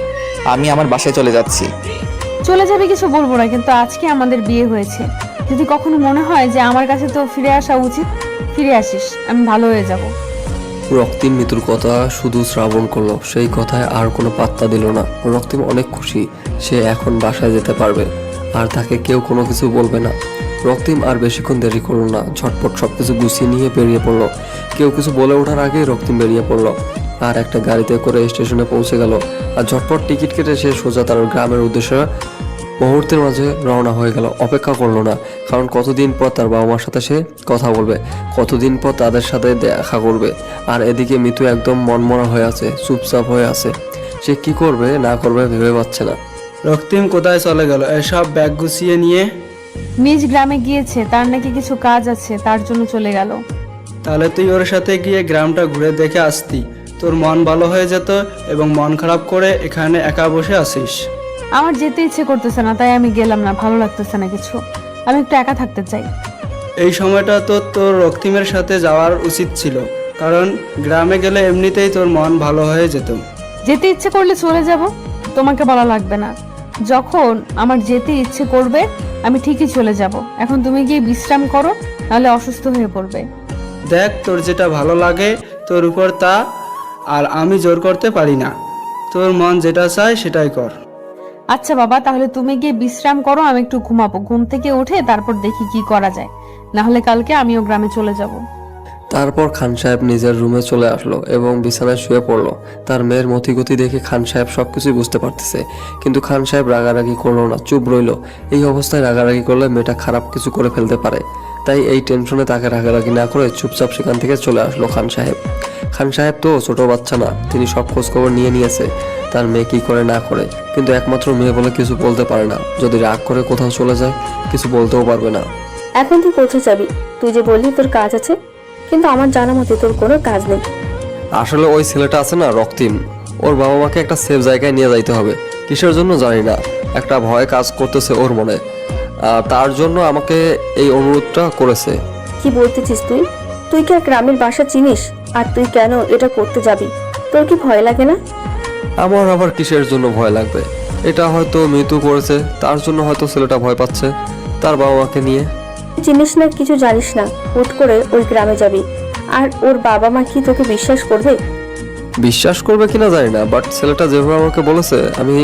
S1: আমি আমার বাসায় চলে যাচ্ছি।
S2: চলে যাবে কিছু বলবো না, কিন্তু আজকে আমাদের বিয়ে হয়েছে। যদি কখনো মনে হয় যে আমার কাছে তো ফিরে আসা উচিত, ফিরে আসিস, আমি ভালো হয়ে যাব।
S5: রক্তিম মিতুর কথা শুধু শ্রাবণ করলো, সেই কথায় আর কোনো পাত্তা দিল না। রক্তিম অনেক খুশি, সে এখন বাসায় যেতে পারবে আর তাকে কেউ কোনো কিছু বলবে না। রক্তিম আর বেশিক্ষণ দেরি করলো না, ঝটপট সবকিছু গুছিয়ে নিয়ে বেরিয়ে পড়লো। কেউ কিছু বলে ওঠার আগেই রক্তিম বেরিয়ে পড়লো আর একটা গাড়িতে করে স্টেশনে পৌঁছে গেল। আর ঝটপট টিকিট কেটে সে সোজা তার গ্রামের উদ্দেশ্যে মুহূর্তের মাঝে রওনা হয়ে গেল। অপেক্ষা করলো না, কারণ কতদিন পর তার বাবা মার সাথে সে কথা বলবে, কতদিন পর তাদের সাথে দেখা করবে। আর এদিকে মিতু একদম মনমরা হয়ে আছে, চুপচাপ হয়ে আছে। সে কি করবে না করবে ভেবে পাচ্ছে না।
S8: রক্তিম কোথায় চলে গেল এসব ব্যাগ গুছিয়ে নিয়ে?
S2: নিজ গ্রামে গিয়েছে, তার নাকি কিছু কাজ আছে, তার জন্য চলে গেল।
S8: তাহলে তুই ওর সাথে গিয়ে গ্রামটা ঘুরে দেখে আসতি, তোর মন ভালো হয়ে যেত এবং মন খারাপ করে এখানে একা বসে আসিস।
S2: আমার যেতে ইচ্ছে করতেছে না, তাই আমি গেলাম না, ভালো লাগতেছে না কিছু, আমি একটু একা থাকতে চাই।
S8: এই সময়টা তো তোর রক্তিমের সাথে যাওয়ার উচিত ছিল, কারণ গ্রামে গেলে এমনিতেই তোর মন ভালো হয়ে যেত।
S2: যেতে ইচ্ছে করলে চলে যাব, তোমাকে বলা লাগবে না। যখন আমার যেতে ইচ্ছে করবে আমি ঠিকই চলে যাব। এখন তুমি গিয়ে বিশ্রাম করো, নাহলে অসুস্থ হয়ে পড়বে।
S8: দেখ, তোর যেটা ভালো লাগে তোর উপর তা, আর আমি জোর করতে পারি না। তোর মন যেটা চায় সেটাই কর।
S2: আচ্ছা বাবা, তাহলে তুমি গিয়ে বিশ্রাম করো, আমি একটু ঘুমাবো। ঘুম থেকে উঠে তারপর দেখি কি করা যায়, না হলে কালকে আমিও গ্রামে চলে যাব।
S5: তারপর খান সাহেব নিজের রুমে চলে আসলো এবং বিছানায় শুয়ে পড়লো। তার মেয়ের মতিগতি দেখে খান সাহেব সবকিছুই বুঝতে পারতেছে, কিন্তু খান সাহেব রাগারাগি করলো না, চুপ রইলো। এই অবস্থায় রাগারাগি করলে মেয়েটা খারাপ কিছু করে ফেলতে পারে, তাই এই টেনশনে তাকে রাগারাগি না করে চুপচাপ সেখান থেকে চলে আসলো খান সাহেব। খান সাহেব তো ছোট বাচ্চা না, তিনি সব খোঁজ খবর নিয়েছে তার মেয়ে কি করে না করে, কিন্তু একমাত্র মেয়ে বলে কিছু বলতে পারে না। যদি রাগ করে কোথাও চলে যায় কিছু বলতেও পারবে না।
S7: এখন তুই কোথায় যাবি? তুই যে বললি তোর কাজ আছে, কিন্তু আমার জানা মতে তোর কোনো কাজ নেই।
S5: আসলে ওই ছেলেটা আছে না রক্তিম, ওর বাবা মাকে একটা সেফ জায়গায় নিয়ে যাইতে হবে। কিসের জন্য জানি না, একটা ভয় কাজ করতেছে ওর মনে, তার জন্য আমাকে এই অনুরোধটা করেছে।
S7: কি বলতেছিস তুই? তুই কি আর গ্রামের বাসা চিনিস? আর তুই কেন এটা করতে যাবি? তোর কি ভয় লাগে না?
S5: আমার আবার কিসের জন্য ভয় লাগবে? এটা হয়তো মৃত্যু করেছে, তার জন্য হয়তো ছেলেটা ভয় পাচ্ছে তার বাবা মাকে নিয়ে।
S7: চিনিস না, কিছু জানিস না, হুট করে ওই গ্রামে যাবি, আর ওর বাবা মা কি তোকে বিশ্বাস করবে?
S5: বিশ্বাস করবে কিনা জানি না, বাট ছেলেটা যেভাবে আমাকে বলেছে আমি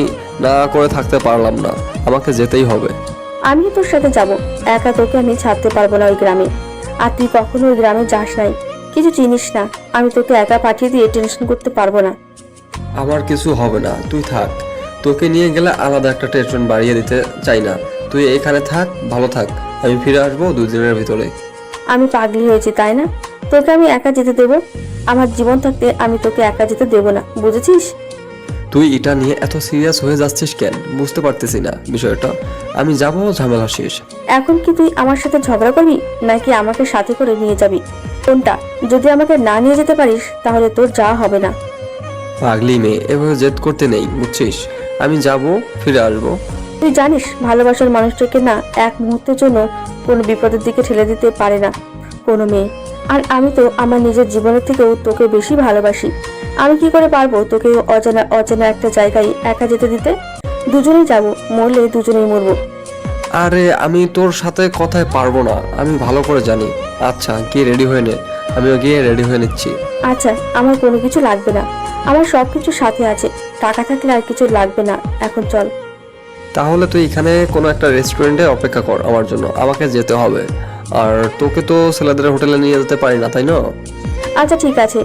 S5: না করে থাকতে পারলাম না, আমাকে যেতেই হবে।
S7: আমি তোর সাথে যাব, একা তোকে আমি ছাড়তে পারবো না ওই গ্রামে। আর তুই কখনো ওই গ্রামে যাস নাই, কিছু চিনিস না, আমি তোকে একা পাঠিয়ে দিয়ে টেনশন করতে পারবো না।
S5: আমার কিছু হবে না, তুই থাক। তোকে নিয়ে গেলে আলাদা একটা টেনশন বাড়িয়ে দিতে চাই না, তুই এখানে থাক, ভালো থাক। আমি ফিরে আসবো 2 দিনের ভিতরে।
S7: আমি পাগলি হয়েছি তাই না? তোকে আমি একা যেতে দেবো? আমার জীবন থাকতে আমি তোকে একা যেতে দেবো না, বুঝেছিস?
S5: তুই এটা নিয়ে এত সিরিয়াস হয়ে যাচ্ছিস কেন বুঝতে পারতেছি না বিষয়টা। আমি যাবো, ঝামেলা শেষ।
S7: এখন কি তুই আমার সাথে ঝগড়া করবি, নাকি আমাকে সাথে করে নিয়ে যাবি? কোনটা? যদি আমাকে না নিয়ে যেতে পারিস তাহলে তোর যাওয়া হবে না।
S5: পাগলি মেয়ে, এভাবে জেদ করতে নেই, বুঝছিস? আমি যাব, ফিরে আসবো।
S7: তুই জানিস ভালোবাসার মানুষটাকে না এক মুহূর্তের জন্য কোনো বিপদের দিকে ঠেলে দিতে পারে না কোনো মেয়ে। আর আমি তো আমার নিজের জীবনের থেকেও তোকে বেশি ভালোবাসি। আমি কি করে পারবো তোকে অজানা অজানা একটা জায়গায় একা যেতে দিতে? দুজনেই যাব, মরলে দুজনেই মরবো।
S5: আরে আমি তোর সাথে কথায় পারবো না, আমি ভালো করে জানি। আচ্ছা গিয়ে রেডি হয়ে নে। আমিও গিয়ে রেডি হয়ে নিচ্ছি।
S7: আচ্ছা, আমার কোনো কিছু লাগবে না, আমার সবকিছু সাথে আছে, টাকা থাকলে আর কিছু লাগবে না। এখন চল।
S5: তাহলে তুই এখানে কোনো একটা রেস্টুরেন্টে অপেক্ষা কর আমার জন্য, আমাকে যেতে হবে। আর তোকে তো ছেলেদের হোটেলে নিয়ে যেতে পারি না, তাই না?
S7: আচ্ছা ঠিক আছে,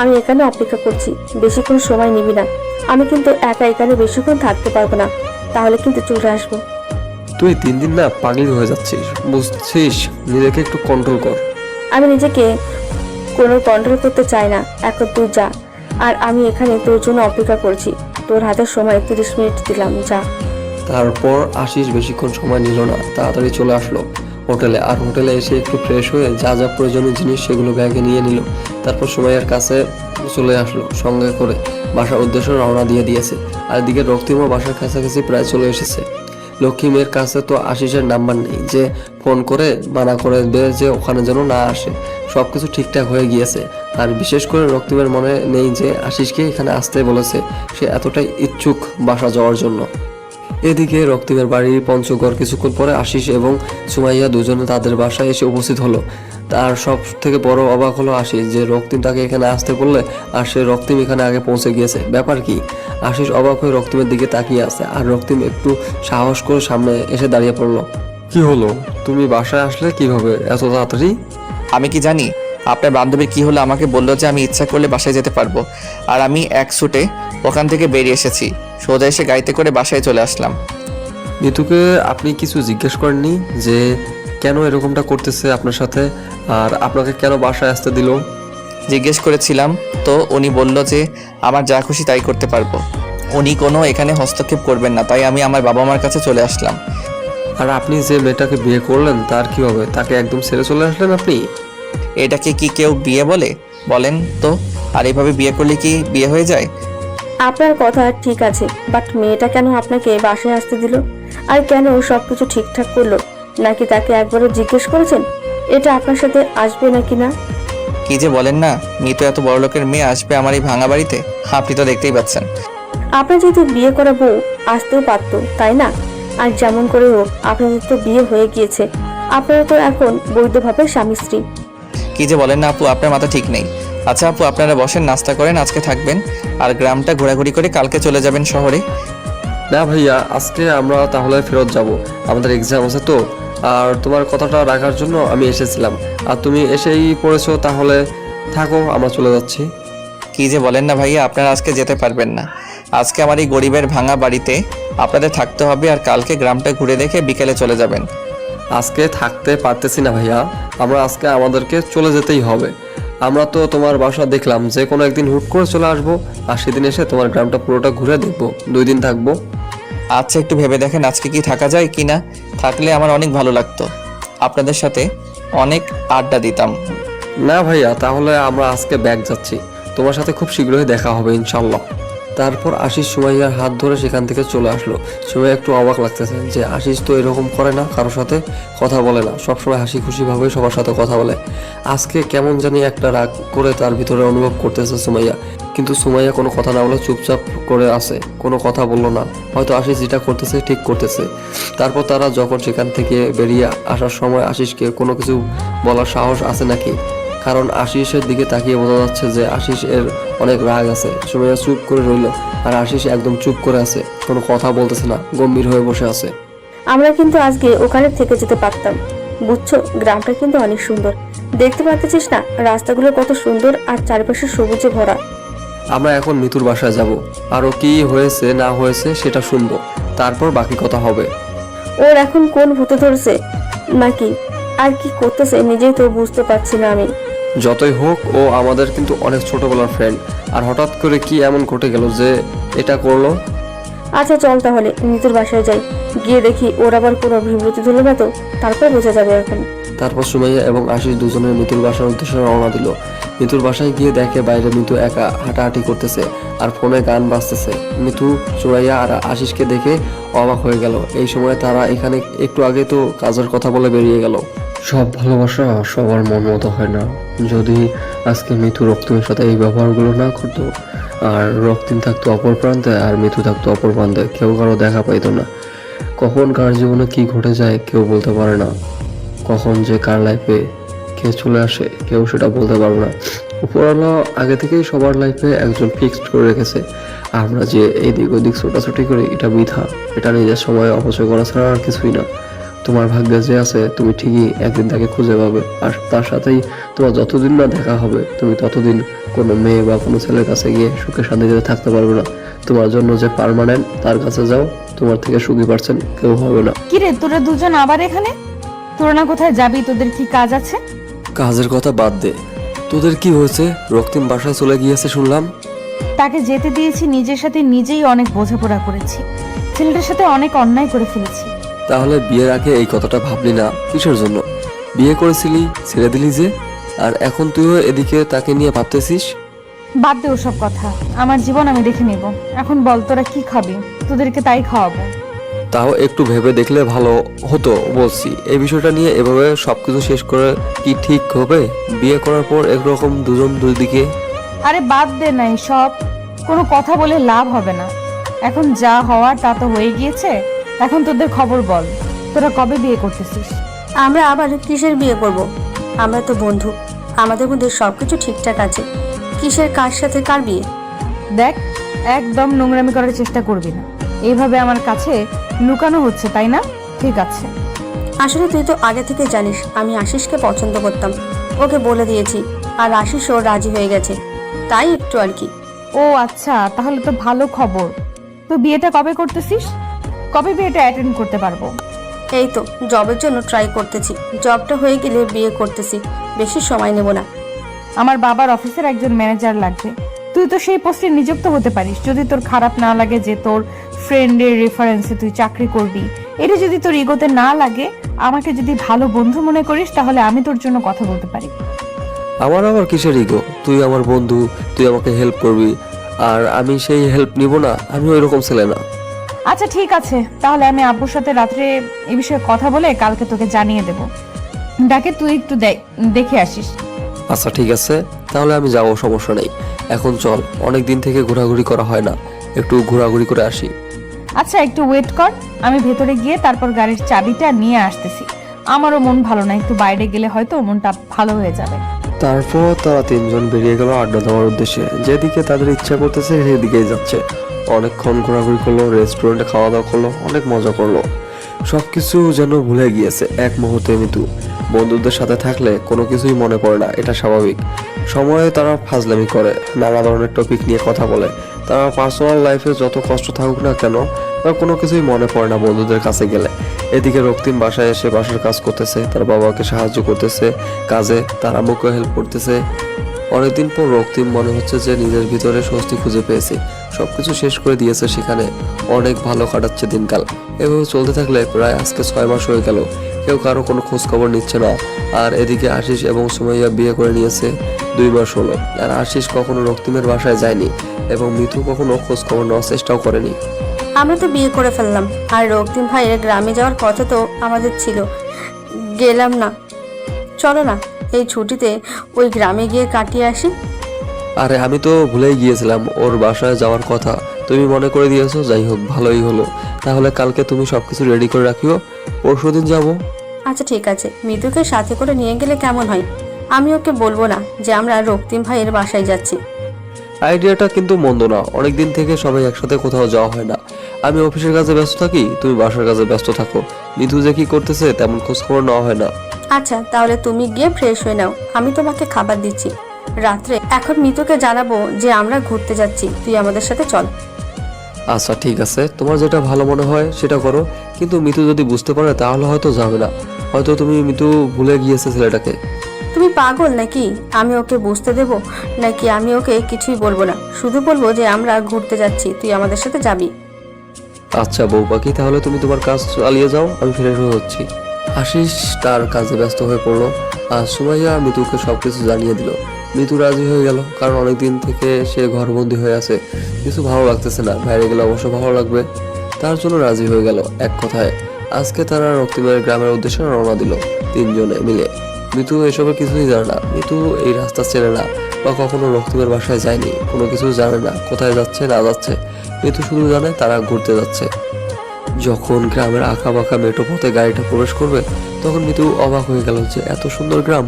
S7: আমি এখানে অপেক্ষা করছি, বেশিক্ষণ সময় নিবি না। আমি কিন্তু একা এখানে বেশিক্ষণ থাকতে পারবো না, তাহলে কিন্তু চলে আসবো।
S5: তুই দিন দিন না পাগলি হয়ে যাচ্ছিস, বুঝছিস? নিজেকে একটু কন্ট্রোল কর।
S7: আমি নিজেকে কোনো কন্ট্রোল করতে চাই না, এখন তুই যা, আর আমি এখানে তোর জন্য অপেক্ষা করছি। তোর হাতে সময় 30 মিনিট দিলাম, যা।
S5: তারপর আশিস বেশিক্ষণ সময় নিল না, তাড়াতাড়ি চলে আসলো হোটেলে। আর হোটেলে এসে একটু ফ্রেশ হয়ে যা যা প্রয়োজনীয় জিনিস সেগুলো ব্যাগে নিয়ে নিল। তারপর সুমাইয়ার কাছে চলে আসলো, সঙ্গে করে বাসার উদ্দেশ্যে রওনা দিয়ে দিয়েছে। আর এদিকে রক্তিমও বাসার কাছাকাছি প্রায় চলে এসেছে। লক্ষ্মীমের কাছে তো আশিসের নাম্বার নেই যে ফোন করে মানা করে দেবে যে ওখানে যেন না আসে। সব কিছু ঠিকঠাক হয়ে গিয়েছে। আর বিশেষ করে রক্তিমের মনে নেই যে আশিসকে এখানে আসতে বলেছে। সে এতটাই ইচ্ছুক বাসা যাওয়ার জন্য। এদিকে রক্তিমের বাড়ির পঞ্চগড় কিছুক্ষণ পরে আশিস এবং সুমাইয়া দুজনে তাদের বাসায় এসে উপস্থিত হলো। তার সব থেকে বড় অবাক হলো আশিস যে রক্তিম তাকে এখানে আসতে বললে আর সে রক্তিম এখানে আগে পৌঁছে গিয়েছে। ব্যাপার কি? আশিস অবাক হয়ে রক্তিমের দিকে তাকিয়ে আছে। আর রক্তিম একটু সাহস করে সামনে এসে দাঁড়িয়ে পড়লো। কি হলো, তুমি বাসায় আসলে কিভাবে এত তাড়াতাড়ি?
S1: আমি কি জানি? আপনার বান্ধবীর কি হলো আমাকে বললো যে আমি ইচ্ছা করলে বাসায় যেতে পারবো। আর আমি এক ছুটে ওখান থেকে বেরিয়ে এসেছি, সোজা এসে গাড়িতে করে বাসায় চলে আসলাম।
S5: মিতুকে আপনি কিছু জিজ্ঞেস করেননি যে কেন এরকমটা করতেছে আপনার সাথে, আর আপনাকে কেন বাসায় আসতে দিল?
S1: জিজ্ঞেস করেছিলাম তো উনি বলল যে আমার যা খুশি তাই করতে পারবো, উনি কোনো এখানে হস্তক্ষেপ করবেন না, তাই আমি আমার বাবা মার কাছে চলে আসলাম।
S5: আর আপনি যে মেয়েটাকে বিয়ে করলেন তার কি হবে? তাকে একদম ছেড়ে চলে আসলেন আপনি?
S1: এটাকে কি কেউ বিয়ে বলে? বলেন তো। আর এইভাবে বিয়ে করলে কি বিয়ে হয়ে যায়?
S7: আপনার কথা ঠিক আছে, বাট মেয়েটা কেন আপনাকে বাসায় আসতে দিল? আর কেন সবকিছু ঠিকঠাক করলো? নাকি তাকে একবারও জিজ্ঞেস করেছেন এটা আপনার সাথে আসবে নাকি না?
S1: কি যে বলেন না, মিতু এত বড় লোকের মেয়ে আসবে আমার এই ভাঙা বাড়িতে? আপনি তো দেখতেই পাচ্ছেন।
S7: আপনার যেহেতু বিয়ে করা বউ আসতেও পারতো, তাই না? আর যেমন করে হোক আপনাদের তো বিয়ে হয়ে গিয়েছে, আপনারা তো এখন বৈধভাবে স্বামী স্ত্রী।
S1: কি যে বলেন না আপু, আপনার মাথা ঠিক নেই। আচ্ছা আপু, আপনারা বসেন, নাস্তা করেন, আজকে থাকবেন আর গ্রামটা ঘোরাঘুরি করে কালকে চলে যাবেন শহরে।
S5: না ভাইয়া, আজকে আমরা তাহলে ফেরত যাব, আমাদের এক্সাম আছে তো। আর তোমার কথাটা রাখার জন্য আমি এসেছিলাম, আর তুমি এসেই পড়েছো, তাহলে থাকো, আমরা চলে যাচ্ছি।
S1: কি যে বলেন না ভাইয়া, আপনারা আজকে যেতে পারবেন না। আজকে আমার এই গরিবের ভাঙা বাড়িতে আপনাদের থাকতে হবে, আর কালকে গ্রামটা ঘুরে দেখে বিকেলে চলে যাবেন।
S5: আজকে থাকতে পারতেছি না ভাইয়া, আমরা আজকে আমাদেরকে চলে যেতেই হবে। আমরা তো তোমার বাসা দেখলাম, যে কোনো একদিন হুট করে চলে আসবো, আর সেদিন এসে তোমার গ্রামটা পুরোটা ঘুরে দেখবো, 2 দিন থাকবো।
S1: আচ্ছা একটু ভেবে দেখেন আজকে কি থাকা যায় কি না। থাকলে আমার অনেক ভালো লাগতো, আপনাদের সাথে অনেক আড্ডা দিতাম।
S5: না ভাইয়া, তাহলে আমরা আজকে ব্যাগ যাচ্ছি, তোমার সাথে খুব শীঘ্রই দেখা হবে ইনশাল্লাহ। তারপর আশিস সুমাইয়ার হাত ধরে সেখান থেকে চলে আসলো। সুমাইয়া একটু অবাক লাগতেছে যে আশিস তো এরকম করে না, কারোর সাথে কথা বলে না, সবসময় হাসি খুশি ভাবে সবার সাথে কথা বলে। আজকে কেমন জানি একটা রাগ করে তার ভিতরে অনুভব করতেছে সুমাইয়া। কিন্তু সুমাইয়া কোনো কথা না বলে চুপচাপ করে আছে, কোনো কথা বললো না। হয়তো আশিস যেটা করতেছে ঠিক করতেছে। তারপর তারা যখন সেখান থেকে বেরিয়ে আসার সময় আশিসকে কোনো কিছু বলার সাহস আছে নাকি, কারণ আশিসের দিকে তাকিয়ে বোঝা যাচ্ছে যে আশিস এর অনেক রাগ আছে। সুমাইয়া চুপ করে রইল, আর আশিস একদম চুপ করে আছে, কোনো কথা বলতেছে না, গম্ভীর হয়ে বসে আছে।
S7: আমরা কিন্তু আজকে ওখানে থেকে যেতে পারতাম, বুঝছো? গ্রামটা কিন্তু অনেক সুন্দর, দেখতে পাচ্ছিস না রাস্তাগুলো কত সুন্দর, আর চারপাশে সবুজে ভরা।
S5: আমরা এখন মিতুর বাসায় যাব, আরো কি হয়েছে না হয়েছে সেটা শুনবো, তারপর বাকি কথা হবে।
S7: ওর এখন কোন ভূতে ধরছে নাকি আর কি করতেছে নিজেই তো বুঝতে পারছি না আমি।
S5: যতই হোক ও আমাদের কিন্তু অনেক ছোটবেলার ফ্রেন্ড, আর হঠাৎ করে কি এমন ঘটে গেল যে এটা করলো?
S7: আচ্ছা চল তাহলে মিতুর বাসায় যাই, গিয়ে দেখি ওর আবার কোনো বিভ্রতি ধরলো না তো, তারপর বোঝা যাবে এখন।
S5: তারপর সুমাইয়া এবং আশিস দুজনের মিতুর বাসার উদ্দেশ্যে রওনা দিল। মিতুর বাসায় গিয়ে দেখে বাইরে মিতু একা হাঁটাহাঁটি করতেছে আর ফোনে গান বাজতেছে। মিতু, সুরাইয়া আর আশিসকে দেখে অবাক হয়ে গেল। এই সময় তারা এখানে একটু আগে তো কাজের কথা বলে বেরিয়ে গেল। সব ভালোবাসা সবার মন মতো হয় না। যদি আজকে মিতু রক্তিমের সাথে এই ব্যবহারগুলো না করতো, আর রক্তিম থাকতো অপর প্রান্তে আর মিতু থাকতো অপর প্রান্তে, কেউ কারো দেখা পাইতো না। কখন কার জীবনে কি ঘটে যায় কেউ বলতে পারে না, কখন যে কার লাইফে কে চলে আসে কেউ সেটা বলতে পারবে না। উপরওয়ালা আগে থেকেই সবার লাইফে একজন ফিক্সড করে রেখেছে। আমরা যে এদিক ওদিক ছোটাছুটি করি এটা বৃথা, এটা নিজের সময় অপচয় করা ছাড়া আর কিছুই না। তোমার ভাগ্যে যে আছে তুমি ঠিকই একদিন তাকে খুঁজে পাবে, আর তার সাথেই তোমার যতদিন না দেখা হবে তুমি ততদিন কোনো মেয়ে বা কোনো ছেলের কাছে গিয়ে সুখে শান্তিতে থাকতে পারবে না। তোমার জন্য যে পার্মানেন্ট তার কাছে যাও, তোমার থেকে সুখী পারছেন কেউ হবে না।
S2: কিরে তোরা দুজন আবার এখানে? তোরা না কোথায় যাবি? তোদের কি কাজ আছে?
S5: কাজের কথা বাদ দে, তোদের কি হয়েছে? রক্তিম বাসায় চলে গিয়েছে শুনলাম।
S2: তাকে যেতে দিয়েছি, নিজের সাথে নিজেই অনেক বোঝাপড়া করেছি, ছেলেটার সাথে অনেক অন্যায় করে ফেলেছি।
S5: তাহলে বিয়ের আগে এই কথাটা ভাবলি না কিসের জন্য? বিয়ে করেছিলি, ছেড়ে দিলি যে, আর এখন তুইও এদিকে তাকে নিয়ে ভাবতেছিস?
S2: বাদ দে ওসব কথা, আমার জীবন আমি দেখে নেব। এখন বল তোরা কি খাবি, তোদেরকে তাই খাওয়াবো।
S5: তাও একটু ভেবে দেখলে ভালো হতো বলছি। এই বিষয়টা নিয়ে এভাবে সবকিছু শেষ করে কি ঠিক হবে? বিয়ে করার পর একরকম দুজন দুই দিকে।
S2: আরে বাদ দে নাই সব, কোনো কথা বলে লাভ হবে না। এখন যা হওয়ার তা তো হয়ে গিয়েছে। এখন তোদের খবর বল, তোরা কবে বিয়ে করতেছিস?
S7: আমরা আবার কিসের বিয়ে করব? আমরা তো বন্ধু, আমাদের মধ্যে সবকিছু ঠিকঠাক আছে। কিসের কার সাথে কার বিয়ে?
S2: দেখ, একদম নোংরামি করার চেষ্টা করবি না। এইভাবে আমার কাছে লুকানো হচ্ছে, তাই না? ঠিক আছে।
S7: আসলে তুই তো আগে থেকে জানিস আমি আশিসকে পছন্দ করতাম, ওকে বলে দিয়েছি, আর আশিসও রাজি হয়ে গেছে, তাই একটু আর কি।
S2: ও আচ্ছা, তাহলে তো ভালো খবর। তো বিয়েটা কবে করতেছিস? কবে বিয়েটা অ্যাটেন্ড করতে পারবো?
S7: এই তো জবের জন্য ট্রাই করতেছি, জবটা হয়ে গেলে বিয়ে করতেছি, বেশি সময় নেব না।
S2: আমার বাবার অফিসের একজন ম্যানেজার লাগবে। তুই তো সেই পোস্টে নিযুক্ত হতে পারিস, যদি তোর খারাপ না লাগে যে তোর ফ্রেন্ডের রেফারেন্সে তুই চাকরি করবি। এটা যদি তোর ইগোতে না লাগে, আমাকে যদি ভালো বন্ধু মনে করিস, তাহলে আমি তোর জন্য কথা বলতে পারি।
S5: আমার আবার কিসের ইগো? তুই আমার বন্ধু, তুই আমাকে হেল্প করবি, আর আমি সেই হেল্প নিব না? আমি ওই রকম ছেলে না।
S2: আচ্ছা ঠিক আছে, তাহলে আমি আব্বুর সাথে রাত্রে এই বিষয়ে কথা বলে কালকে তোকে জানিয়ে দেব। ডাকে তুই একটু দেখে আসিস।
S5: আচ্ছা ঠিক আছে, তাহলে আমি যাবো, সমস্যা নেই। এখন চল, অনেক দিন থেকে ঘোরাঘুরি করা হয় না, একটু ঘোরাঘুরি করে আসি।
S2: আচ্ছা একটু ওয়েট কর, আমি ভেতরে গিয়ে তারপর গাড়ির চাবিটা নিয়ে আসতেছি। আমারও মন ভালো না, একটু বাইরে গেলে হয়তো মনটা ভালো হয়ে যাবে।
S5: তারপর তারা তিনজন বেরিয়ে গেল আড্ডা দেওয়ার উদ্দেশ্যে। যেদিকে তাদের ইচ্ছা করতেছে সেদিকেই যাচ্ছে। অনেকক্ষণ ঘোরাঘুরি করলো, রেস্টুরেন্টে খাওয়া দাওয়া করলো, অনেক মজা করলো। সবকিছু যেন ভুলে গিয়েছে এক মুহূর্তে মিতু। বন্ধুদের সাথে থাকলে কোনো কিছুই মনে পড়ে না, এটা স্বাভাবিক। সময়ে তারা ফাজলামি করে, নানা ধরনের টপিক নিয়ে কথা বলে। তারা পার্সোনাল লাইফে যত কষ্ট থাকুক না কেন, তার কোনো কিছুই মনে পড়ে না বন্ধুদের কাছে গেলে। এদিকে রক্তিম বাসায় এসে বাসার কাজ করতেছে, তার বাবাকে সাহায্য করতেছে কাজে, তার আম্মুকে হেল্প করতেছে। অনেকদিন পর রক্তিম মনে হচ্ছে যে নিজের ভিতরে স্বস্তি খুঁজে পেয়েছে, সবকিছু শেষ করে দিয়েছে সেখানে। অনেক ভালো কাটাচ্ছে দিনকাল। এভাবে চলতে থাকলে প্রায় আজকে 6 মাস হয়ে গেল, কেউ কারো কোনো খোঁজ খবর নিচ্ছে না। আর এদিকে আশিস এবং সুমাইয়া বিয়ে করে নিয়েছে 2 মাস হলো, আর আশিস কখনো রক্তিমের বাসায় যায়নি এবং মিতু কখনো খোঁজ খবর নেওয়ার চেষ্টাও করেনি।
S7: আমরা তো বিয়ে করে ফেললাম, আর রক্তিম ভাইয়ের গ্রামে যাওয়ার কথা তো আমাদের ছিল, গেলাম না। চলো না এই ছুটিতে ওই গ্রামে গিয়ে কাটিয়ে আসি।
S5: আরে আমি তো ভুলেই গিয়েছিলাম ওর বাসায় যাওয়ার কথা, তুমি মনে করে দিয়েছো, যাই হোক ভালোই হলো। তাহলে কালকে তুমি সবকিছু রেডি করে রাখিও, পরশুদিন যাবো।
S7: আচ্ছা ঠিক আছে, মিতুকে সাথে করে নিয়ে গেলে কেমন হয়? আমি ওকে বলবো না যে আমরা রক্তিম ভাইয়ের বাসায় যাচ্ছি।
S5: আইডিয়াটা কিন্তু মন্দ না, অনেকদিন থেকে সবাই একসাথে কোথাও যাওয়া হয় না। আমি অফিসের কাজে ব্যস্ত থাকি, তুমি বাসার কাজে ব্যস্ত থাকো। মিতু যে কি করতেছে তেমন খোঁজ খবর নেওয়া হয় না।
S7: আচ্ছা তাহলে তুমি গিয়ে ফ্রেশ হয়ে নাও, আমি তোমাকে খাবার দিচ্ছি রাত্রে। এখন মিতুকে জানাবো যে আমরা ঘুরতে যাচ্ছি, তুই আমাদের সাথে চল।
S5: আচ্ছা ঠিক আছে, তোমার যেটা ভালো মনে হয় সেটা করো, কিন্তু মিতু যদি বুঝতে পারে তাহলে হয়তো যাবে না। হয়তো তুমি মিতু ভুলে গিয়েছে ছেলেটাকে।
S7: তুমি পাগল নাকি? আমি ওকে বুঝতে দেব নাকি? আমি ওকে কিছুই বলবো না, শুধু বলবো যে আমরা ঘুরতে যাচ্ছি, তুই আমাদের সাথে যাবি।
S5: আচ্ছা বউ পাখি, তাহলে তুমি তোমার কাজ চালিয়ে যাও, আমি ফ্রেশ হয়ে হচ্ছি। আশিস তার কাজে ব্যস্ত হয়ে পড়লো, আর সুমাইয়া মিতুকে সবকিছু জানিয়ে দিল। মিতু রাজি হয়ে গেল, কারণ অনেকদিন থেকে সে ঘরবন্দি হয়ে আছে, কিছু ভালো লাগতেছে না, বাইরে গেলে অবশ্য ভালো লাগবে, তার জন্য রাজি হয়ে গেল। এক কথায় আজকে তারা রক্তিমের গ্রামের উদ্দেশ্যে রওনা দিল তিনজনে মিলে। মিতু এসবের কিছুই জানে না, মিতু এই রাস্তা চেনে না বা কখনো রক্তিমের বাসায় যায়নি, কোনো কিছু জানে না, কোথায় যাচ্ছে না যাচ্ছে। মিতু শুধু জানে তারা ঘুরতে যাচ্ছে। যখন গ্রামের আঁকা বাঁকা মেঠো পথে গাড়িটা প্রবেশ করবে, তখন মিতু অবাক হয়ে গেল যে এত সুন্দর গ্রাম।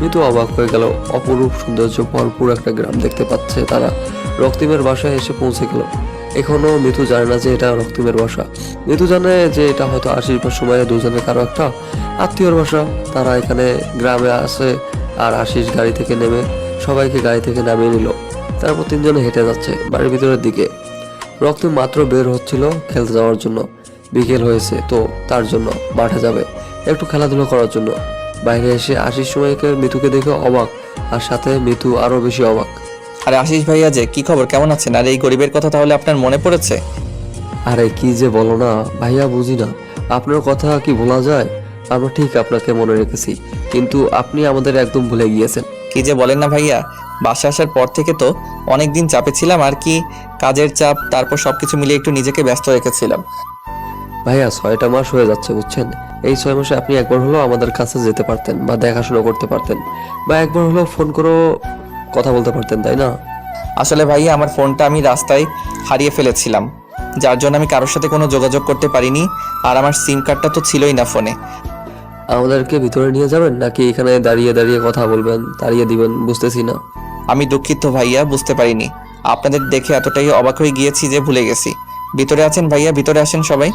S5: মিতু অবাক হয়ে গেল, অপরূপ সৌন্দর্য ভরপুর একটা গ্রাম দেখতে পাচ্ছে তারা। রক্তিমের বাসায় এসে পৌঁছে গেল। এখনো মিতু জানে না যে এটা রক্তিমের বাসা। মিতু জানে যে এটা হয়তো আশিস বা সময় দুজনের কারো একটা আত্মীয়র বাসা। তারা এখানে গ্রামে আসে, আর আশিস গাড়ি থেকে নেমে সবাইকে গাড়ি থেকে নামিয়ে নিল। তারপর তিনজনে হেঁটে যাচ্ছে বাড়ির ভিতরের দিকে। রক্তিম মাত্র বের হচ্ছিল খেলতে যাওয়ার জন্য, বিকেল হয়েছে তো তার জন্য মাঠে যাবে একটু খেলাধুলা করার জন্য। বাইরে এসে আশিস সময়কে মিতুকে দেখে অবাক, আর সাথে মিতু আরো বেশি অবাক।
S1: আরে আশিস ভাইয়া যে কি খবর, কেমন আছেন? আর এই গরিবের কথা তাহলে আপনার মনে পড়েছে?
S5: আরে কি যে বলো না ভাইয়া, বুঝি না আপনার কথা কি বলা যায়। আমরা ঠিক আপনাকে মনে রেখেছি, কিন্তু আপনি আমাদের একদম ভুলে গিয়েছেন।
S1: কি যে বলেন না ভাইয়া, বাসা আসার পর থেকে তো অনেক দিন চাপে ছিলাম আর কি, কাজের চাপ, তারপর সবকিছু মিলিয়ে একটু নিজেকে ব্যস্ত রেখেছিলাম।
S5: ভাইয়া 6টা মাস হয়ে যাচ্ছে বুঝছেন। এই 6 মাসে আপনি একবার হলেও আমাদের কাছে যেতে পারতেন বা দেখাশোনা করতে পারতেন, বা একবার হলেও ফোন করেও কথা বলতে পারতেন, তাই না?
S1: আসলে ভাইয়া আমার ফোনটা আমি রাস্তায় হারিয়ে ফেলেছিলাম, যার জন্য আমি কারোর সাথে কোনো যোগাযোগ করতে পারিনি, আর আমার সিম কার্ডটা তো ছিলই না ফোনে।
S5: আমাদেরকে ভিতরে নিয়ে যাবেন নাকি এখানে দাঁড়িয়ে দাঁড়িয়ে কথা বলবেন, তাড়িয়ে দিবেন, বুঝতেছি না।
S1: আমি দুঃখিত ভাইয়া, বুঝতে পারিনি। আপনাদের দেখে এতটাই অবাক হয়ে গিয়েছি যে ভুলে গেছি। ভিতরে আছেন ভাইয়া, ভিতরে আসেন সবাই।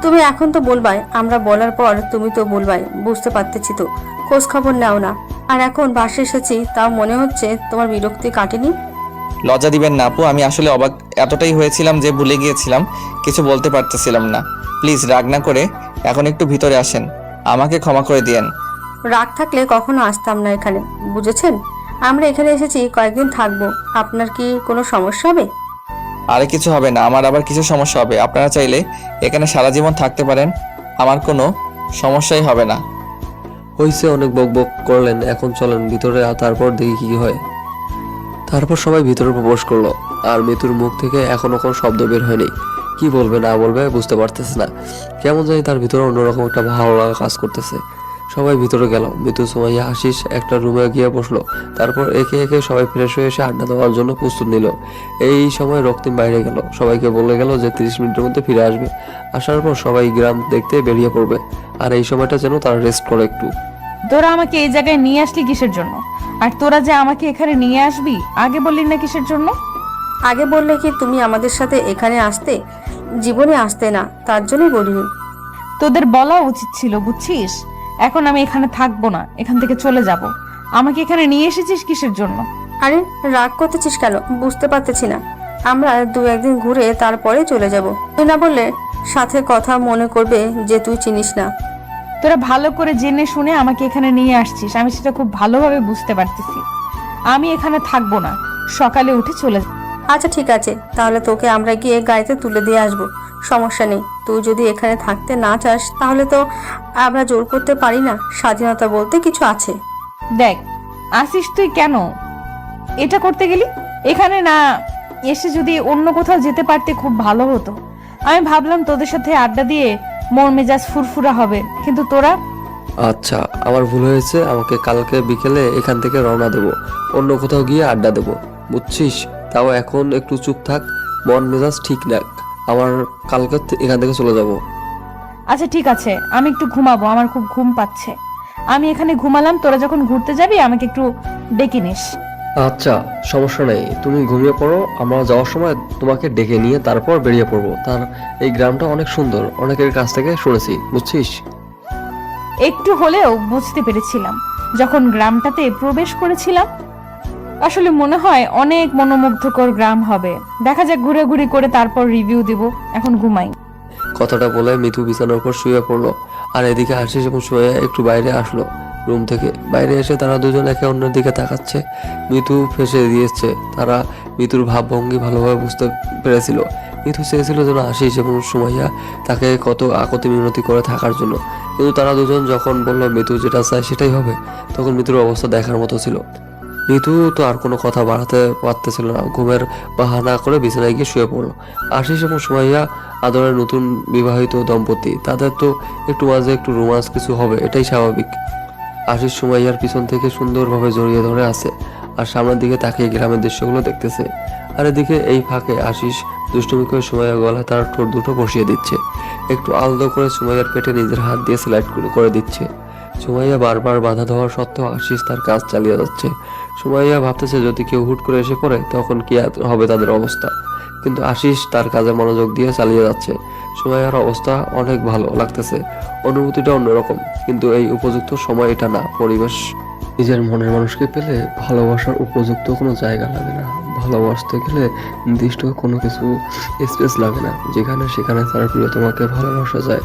S7: তুমি এখন তো বলবাই, আমরা বলার পর তুমি তো বলবাই, বুঝতে পারতেছি তো। খোঁজ খবর নাও না। আর এখন বাসে এসেছি, তাও মনে হচ্ছে তোমার বিরক্তি কাটেনি।
S1: লজ্জা দিবেন না আপু, আমি আসলে অবাক এতটাই হয়েছিলাম যে ভুলে গিয়েছিলাম, কিছু বলতে পারতেছিলাম না। প্লিজ রাগ না করে এখন একটু ভিতরে আসেন, আমাকে ক্ষমা করে দিয়েন।
S7: রাগ থাকলে কখনো আসতাম না এখানে, বুঝেছেন? আমরা এখানে এসেছি কয়েকদিন থাকবো। আপনার কি কোনো সমস্যা হবে?
S1: আরে কিছু হবে না, আমার আবার কিছু সমস্যা হবে? আপনারা চাইলে এখানে সারা জীবন থাকতে পারেন, আমার কোনো সমস্যাই হবে না।
S5: হইছে, অনেক বক বক করলেন, এখন চলেন ভিতরে, আর তারপর দেখি কি হয়। তারপর সবাই ভিতরে প্রবেশ করলো, আর মিতুর মুখ থেকে এখনো কোনো শব্দ বের হয়নি। কি বলবে না বলবে বুঝতে পারতেছে না, কেমন জানি তার ভিতরে অন্যরকম একটা ভালো লাগা কাজ করতেছে। সবাই ভিতরে গেল, মিতু, সুমাইয়া, আশিস একটা রুমে গিয়ে বসলো। তারপর একে একে সবাই ফ্রেশ হয়ে এসে আড্ডা দেওয়ার জন্য প্রস্তুত নিল। এই সময় রক্তিম বাইরে গেল, সবাইকে বলে গেল যে 30 মিনিটের মধ্যে ফিরে আসবে। আসার পর সবাই গ্রাম দেখতে বেরিয়ে পড়বে, আর এই সময়টা যেন তারা রেস্ট করে একটু।
S2: তোরা আমাকে এই জায়গায় নিয়ে আসলি কিসের জন্য? আর তোরা যে আমাকে এখানে নিয়ে আসবি আগে বললি না কিসের জন্য?
S7: আগে বললে কি তুমি আমাদের সাথে এখানে আসতে? জীবনে আসতে না, তার জন্যই বলিনি।
S2: তোদের বলা উচিত ছিল, বুঝছিস? এখন আমি এখানে থাকবো না, এখান থেকে চলে যাব। আমাকে এখানে নিয়ে এসেছিস কিসের জন্য?
S7: আরে রাগ করতেছিস কেন? বুঝতে পারতেছি না। আমরা 2-1 দিন ঘুরে তারপরে চলে যাব। তুই না বললে সাথে কথা মনে করবে যে তুই চিনিস না।
S2: তোরা ভালো করে জেনে শুনে আমাকে এখানে নিয়ে আসছিস, আমি সেটা খুব ভালোভাবে বুঝতে পারতেছি। আমি এখানে থাকবো না, সকালে উঠে চলে যাব।
S7: আচ্ছা ঠিক আছে, তাহলে তোকে আমরা গিয়ে গাড়িতে তুলে দিয়ে আসবো, সমস্যা নেই। তুই যদি এখানে থাকতে না চাস তাহলে তো আমরা জোর করতে পারি না, স্বাধীনতা বলতে কিছু আছে।
S2: দেখ আসিস, তুই কেন এটা করতে গেলি? এখানে না এসে যদি অন্য কোথাও যেতে পারতে খুব ভালো হতো। আমি ভাবলাম তোদের সাথে আড্ডা দিয়ে মন মেজাজ ফুরফুরা হবে, কিন্তু তোরা।
S5: আচ্ছা, আমার ভুল হয়েছে, আমাকে কালকে বিকেলে এখান থেকে রওনা দেবো, অন্য কোথাও গিয়ে আড্ডা দেবো, বুঝছিস? তাও এখন একটু চুপ থাক, মন মেজাজ ঠিক রাখ, আমার কালকে এখান থেকে চলে যাব।
S2: আচ্ছা ঠিক আছে, আমি একটু ঘুমাবো, আমার খুব ঘুম পাচ্ছে। আমি এখানে ঘুমালাম, তোরা যখন ঘুরতে যাবি আমাকে একটু ডেকে নিস।
S5: আচ্ছা সমস্যা নেই, তুমি ঘুমিয়ে পড়ো, আমরা যাওয়ার সময় তোমাকে ডেকে নিয়ে তারপর বেরিয়ে পড়বো। তার এই গ্রামটা অনেক সুন্দর, অনেকের কাছ থেকে শুনেছি, বুঝছিস?
S2: একটু হলেও বুঝতে পেরেছিলাম যখন গ্রামটাতে প্রবেশ করেছিলাম। আসলে মনে হয় অনেক মনোমুগ্ধকর গ্রাম হবে। দেখা যাক, ঘুরে করে তারপর রিভিউ দিব। এখন ঘুমাই।
S5: কথাটা বলে মিতু বিছানার উপর শুয়ে পড়লো, আর এদিকে আশিস এবং শুয়ে একটু বাইরে আসলো রুম থেকে। বাইরে এসে তারা দুজন একে অন্যের দিকে তাকাচ্ছে। মিতু ফেঁসে দিয়েছে, তারা মিতুর ভাবভঙ্গি ভালোভাবে বুঝতে পেরেছিল। মিতু চেয়েছিল যেন আশিস এবং সুমাইয়া তাকে কত আকতি মিনতি করে থাকার জন্য, কিন্তু তারা দুজন যখন বললো মিতু যেটা চায় সেটাই হবে, তখন মিতুর অবস্থা দেখার মতো ছিল। মিতু তো আর কোনো কথা বাড়াতে পারতেছিল না, ঘুমের বাহানা করে বিছানায় গিয়ে শুয়ে পড়লো। আশিস এবং সুমাইয়া আদরের নতুন বিবাহিত দম্পতি, তাদের তো একটু মাঝে একটু রোমান্স কিছু হবে, এটাই স্বাভাবিক। আশিস সুমাইয়ার পিছন থেকে সুন্দরভাবে জড়িয়ে ধরে আছে, আর সামনের দিকে তাকিয়ে গ্রামের দৃশ্যগুলো দেখতেছে। আর এদিকে এই ফাঁকে আশিস দুষ্টুমি করে সুমাইয়ার গলায় তার ঠোঁট দুটো বসিয়ে দিচ্ছে, একটু আলতো করে সুমাইয়ার পেটে নিজের হাত দিয়ে স্লাইড করে দিচ্ছে। সুমাইয়া বারবার বাধা দেওয়ার সত্ত্বেও আশিস তার কাজ চালিয়ে যাচ্ছে। সুমাইয়া ভাবতেছে যদি কেউ হুট করে এসে পড়ে তখন কি হবে তাদের অবস্থা, কিন্তু আশিস তার কাজে মনোযোগ দিয়ে চালিয়ে যাচ্ছে। সুমাইয়ার অবস্থা অনেক ভালো লাগতেছে, অনুভূতিটা অন্যরকম, কিন্তু এই উপযুক্ত সময় এটা না, পরিবেশ। নিজের মনের মানুষকে পেলে ভালোবাসার উপযুক্ত কোনো জায়গা লাগে না, ভালোবাসতে গেলে নির্দিষ্ট কোনো কিছু স্পেস লাগে না, যেখানে সেখানে তার প্রিয়তমাকে ভালোবাসা যায়।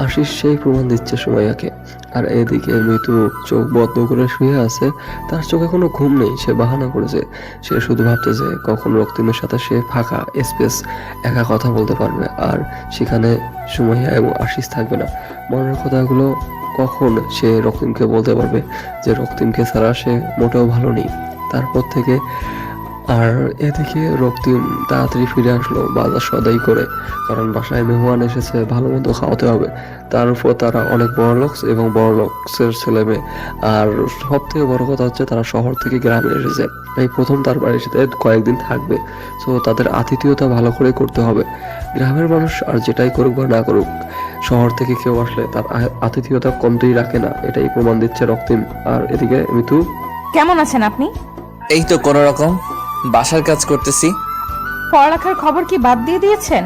S5: আশিস সেই প্রমাণ দিচ্ছে সুমাইয়াকে। আর এদিকে মিতু চোখ বন্ধ করে শুয়ে আছে, তার চোখে কোনো ঘুম নেই। সে বাহানা করেছে, সে শুধু ভাবতেছে কখন রক্তিমের সাথে সে ফাঁকা স্পেস একা কথা বলতে পারবে, আর সেখানে সুমাইয়া এবং আশিস থাকবে না। মনের কথাগুলো কখন সে রক্তিমকে বলতে পারবে যে রক্তিমকে ছাড়া সে মোটেও ভালো নেই। তারপর থেকে আর এদিকে রক্তিম তাড়াতাড়ি ফিরে আসলো বাজার সদাই করে, কারণ বাসায় মেহমান এসেছে, ভালো মন্দ খাওয়াতে হবে। তার উপর তারা অনেক বড় লোক এবং বড় লোকসের ছেলে মেয়ে। আর সব থেকে বড় কথা হচ্ছে তারা শহর থেকে গ্রামে এসেছে, এই প্রথম তার বাড়ির সাথে কয়েকদিন থাকবে। তো তাদের আতিথেয়তা ভালো করে করতে হবে। গ্রামের মানুষ আর যেটাই করুক বা না করুক, শহর থেকে কেউ আসলে তার আতিথেয়তা কমতেই রাখে না, এটাই প্রমাণ দিচ্ছে রক্তিম। আর এদিকে মিতু,
S2: কেমন আছেন আপনি?
S1: এই তো কোনো রকম বাসার কাজ করতেছি।
S2: পড়ালেখার খবর কি বাদ দিয়ে দিয়েছেন,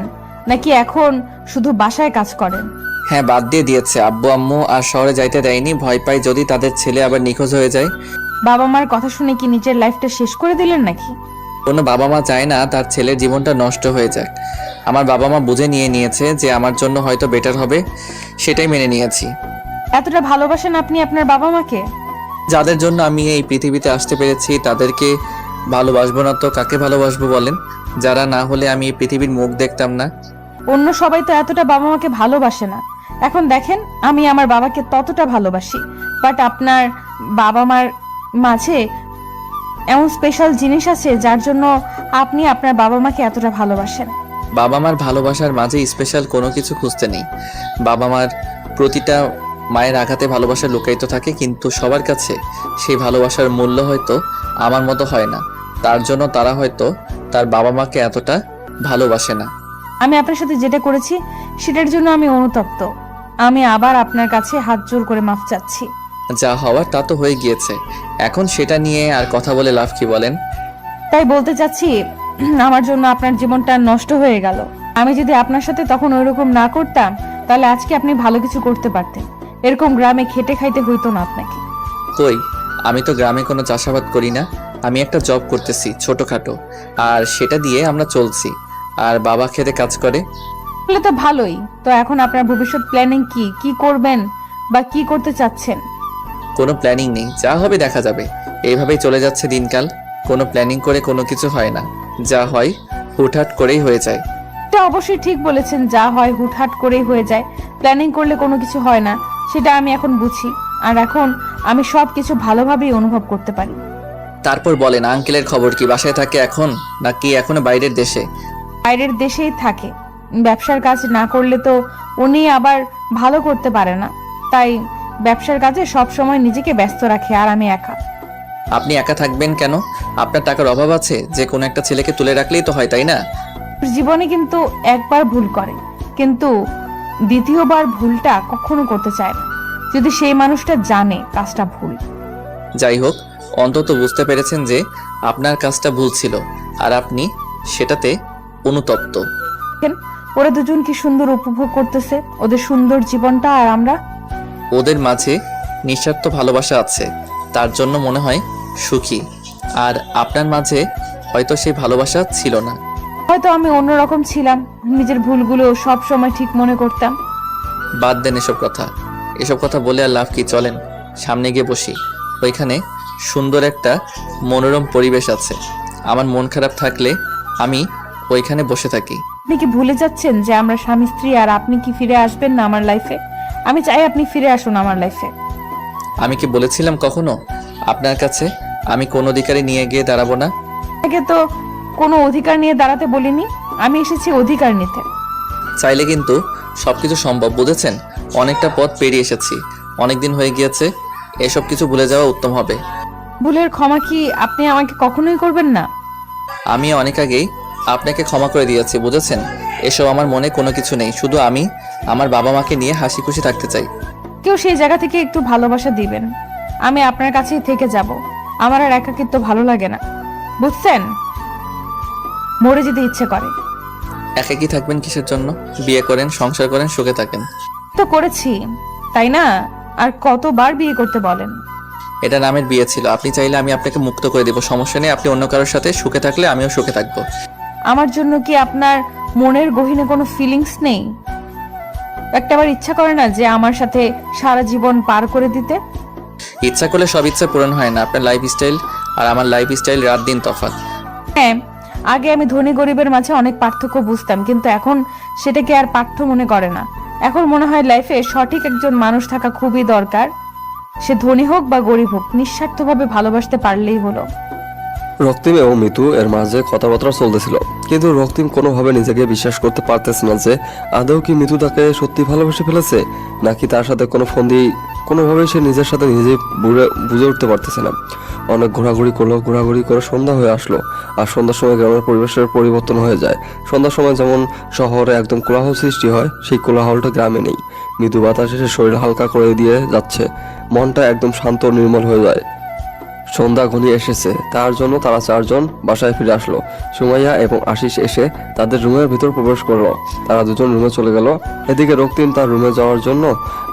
S2: নাকি এখন শুধু বাসায় কাজ করেন?
S1: হ্যাঁ, বাদ দিয়ে দিয়েছে। আব্বু আম্মু আর শহরে যাইতে দেয়নি, ভয় পাই যদি তাদের ছেলে আবার নিখোঁজ হয়ে যায়।
S2: বাবা মার কথা শুনে কি নিজের লাইফটা শেষ করে দিলেন নাকি?
S1: কোনো বাবা মা চায় না তার ছেলের জীবনটা নষ্ট হয়ে যাক। আমার বাবা মা বুঝে নিয়েছে যে আমার জন্য হয়তো বেটার হবে, সেটাই মেনে নিয়েছি।
S2: এতটা ভালোবাসেন আপনি আপনার বাবা মাকে?
S1: যাদের জন্য আমি এই পৃথিবীতে আসতে পেরেছি তাদেরকে ভালোবাসবো না তো কাকে ভালোবাসবো বলেন? যারা না হলে আমি এই পৃথিবীর মুখ দেখতাম না।
S2: অন্য সবাই তো এতটা বাবা মাকে ভালোবাসে না। এখন দেখেন, আমি আমার বাবাকে ততটা ভালোবাসি, বাট আপনার বাবা মার মাঝে এমন স্পেশাল জিনিস আছে যার জন্য আপনি আপনার বাবা মাকে এতটা ভালোবাসেন।
S1: বাবা মার ভালোবাসার মাঝে স্পেশাল কোনো কিছু খুঁজতে নেই। বাবা মার প্রতিটা মায়ের আঘাতে ভালোবাসা লুকায়িত থাকে, কিন্তু সবার কাছে সেই ভালোবাসার মূল্য হয়তো আমার মতো হয় না। তার জন্য তারা হয়তো তার বাবা মাকে এতটা ভালোবাসে না।
S2: আমি আপনার সাথে যেটা করেছি সেটার জন্য আমি অনুতপ্ত। আমি আবার আপনার কাছে হাত জোর করে মাফ চাচ্ছি।
S1: যা হওয়ার তা তো হয়ে গিয়েছে, এখন সেটা নিয়ে আর কথা বলে লাভ কি বলেন?
S2: তাই বলতে চাচ্ছি, আমার জন্য আপনার জীবনটা নষ্ট হয়ে গেল। আমি যদি আপনার সাথে তখন ওইরকম না করতাম, তাহলে আজকে আপনি ভালো কিছু করতে পারতেন। এরকম গ্রামে খেটে খাইতে হইতো না আপনাকে।
S1: কই, আমি তো গ্রামে কোনো চাষাবাদ করি না। আমি একটা জব করতেছি ছোটখাটো, আর সেটা দিয়ে আমরা চলছি। আর বাবা খেতে কাজ করে।
S2: তাহলে তো ভালোই। তো এখন আপনার ভবিষ্যৎ প্ল্যানিং কি? কি করবেন বা কি করতে চাচ্ছেন?
S1: কোনো প্ল্যানিং নেই, যা হবে দেখা যাবে। এইভাবেই চলে যাচ্ছে দিনকাল। কোনো প্ল্যানিং করে কোনো কিছু হয় না, যা হয় হুটহাট করেই হয়ে যায়।
S2: এটা অবশ্যই ঠিক বলেছেন, যা হয় হুটহাট করেই হয়ে যায়। প্ল্যানিং করলে কোনো কিছু হয় না, সেটা আমি এখন বুঝি। আর এখন আমি সবকিছু ভালোভাবেই অনুভব করতে পারি।
S1: তারপর বলেন, আঙ্কেলের খবর কি? বাসায় থাকে এখন নাকি এখনো বাইরের দেশে?
S2: বাইরের দেশেই থাকে। ব্যবসার কাজ না করলে তো উনি আবার ভালো করতে পারে না, তাই ব্যবসার কাজে সব সময় নিজেকে ব্যস্ত রাখে। আর আমি একা।
S1: আপনি একা থাকবেন কেন? আপনার টাকার অভাব আছে যে কোনো একটা ছেলেকে তুলে রাখলেই তো হয়, তাই না?
S2: জীবনে কিন্তু একবার ভুল করে, কিন্তু দ্বিতীয়বার ভুলটা কখনো করতে চায় না, যদি সেই মানুষটা জানে কাজটা ভুল।
S1: যাই হোক, অন্তত বুঝতে পেরেছেন যে আপনার কাজটা ভুল ছিল, আর আপনি সেটাতে অনুতপ্ত।
S2: দেখেন, ওরা দুজন কি সুন্দর উপভোগ করতেছে ওদের সুন্দর জীবনটা, আর আমরা?
S1: ওদের মাঝে নিঃস্বার্থ ভালোবাসা আছে, তার জন্য মনে হয় সুখী। আর আপনার মাঝে হয়তো সেই ভালোবাসা ছিল না।
S2: হয়তো আমি অন্যরকম ছিলাম, নিজের ভুলগুলো সব সময় ঠিক মনে করতাম।
S1: বাদ দেন এসব কথা বলে আর লাভ কি? চলেন সামনে গিয়ে বসি। ওইখানে সুন্দর একটা মনোরম পরিবেশ আছে। আমার মন খারাপ থাকলে আমি ওইখানে বসে থাকি।
S2: আপনি কি ভুলে যাচ্ছেন যে আমরা স্বামী স্ত্রী, আর আপনি কি ফিরে আসবেন না আমার লাইফে? আমি চাই আপনি ফিরে আসুন আমার লাইফে।
S1: আমি কি বলেছিলাম কখনো আপনার কাছে আমি কোন অধিকারে নিয়ে গিয়ে দাঁড়াবো না?
S2: আগে তো কোনো অধিকার নিয়ে দাঁড়াতে বলিনি, আমি এসেছি অধিকার নিতে।
S1: চাইলে কিন্তু সবকিছু সম্ভব, বুঝেছেন? অনেকটা পথ পেরিয়ে এসেছি, অনেকদিন হয়ে গিয়েছে। এসব কিছু ভুলে যাওয়া উত্তম হবে।
S2: ভুলের ক্ষমা কি আপনি আমাকে কখনোই করবেন না?
S1: আমি অনেক আগেই আপনাকে ক্ষমা করে দিয়েছি, বুঝেছেন? এসব আমার মনে কোনো কিছু নেই, শুধু আমি আমার বাবা মাকে নিয়ে হাসি খুশি থাকতে চাই।
S2: কেউ সেই জায়গা থেকে একটু ভালোবাসা দিবেন। আমি আপনার কাছেই থেকে যাব। আমার আর একাকিত্ব ভালো লাগে না, বুঝছেন? মরে যেতে ইচ্ছে করে।
S1: একাকী থাকবেন কিসের জন্য? বিয়ে করেন, সংসার করেন, সুখে থাকেন।
S2: তো করেছি, তাই না? আর কতবার বিয়ে করতে বলেন?
S1: এটা নামের বিয়ে ছিল। আপনি চাইলে আমি আপনাকে মুক্ত করে দেব, সমস্যা নেই। আপনি অন্য কারোর সাথে সুখে থাকলে আমিও সুখে থাকবো।
S2: আমার জন্য কি আপনার মনের গহীনে কোনো ফিলিংস নেই? একটা আবার ইচ্ছা করে না যে আমার সাথে সারা জীবন পার করে দিতে?
S1: ইচ্ছা করলে সব ইচ্ছা পূরণ হয় না। আপনার লাইফস্টাইল আর আমার লাইফস্টাইল রাত দিন তফাৎ।
S2: হ্যাঁ, আগে আমি ধনী গরিবের মাঝে অনেক পার্থক্য বুঝতাম, কিন্তু এখন সেটাকে আর পাঠ্য মনে করে না। এখন মনে হয় লাইফে সঠিক একজন মানুষ থাকা খুবই দরকার। সে ধনী হোক বা গরিব হোক, নিঃস্বার্থভাবে ভালোবাসতে পারলেই হলো।
S5: রক্তিম এবং মিতু এর মাঝে কথাবার্তা চলতেছিল, কিন্তু রক্তিম কোনোভাবে নিজেকে বিশ্বাস করতে পারতেছে না যে আদৌ কি মিতু তাকে সত্যি ভালোবেসে ফেলেছে, নাকি তার সাথে কোনো ফন্দি। কোনোভাবেই সে নিজের সাথে নিজে বুঝে উঠতে পারতেছে না। অনেক ঘোরাঘুরি করে সন্ধ্যা হয়ে আসলো। আর সন্ধ্যার সময় গ্রামের পরিবেশের পরিবর্তন হয়ে যায়। সন্ধ্যার সময় যেমন শহরে একদম কোলাহল সৃষ্টি হয়, সেই কোলাহলটা গ্রামে নেই। মৃদু বাতাস এসে শরীর হালকা করে দিয়ে যাচ্ছে, মনটা একদম শান্ত নির্মল হয়ে যায়। সন্ধ্যা ঘনিয়ে এসেছে, তার জন্য তারা চারজন বাসায় ফিরে আসলো। সুমাইয়া এবং আশিস এসে তাদের রুমের ভিতর প্রবেশ করলো। তারা দুজন রুমে চলে গেল। এদিকে রক্তিম তার রুমে যাওয়ার জন্য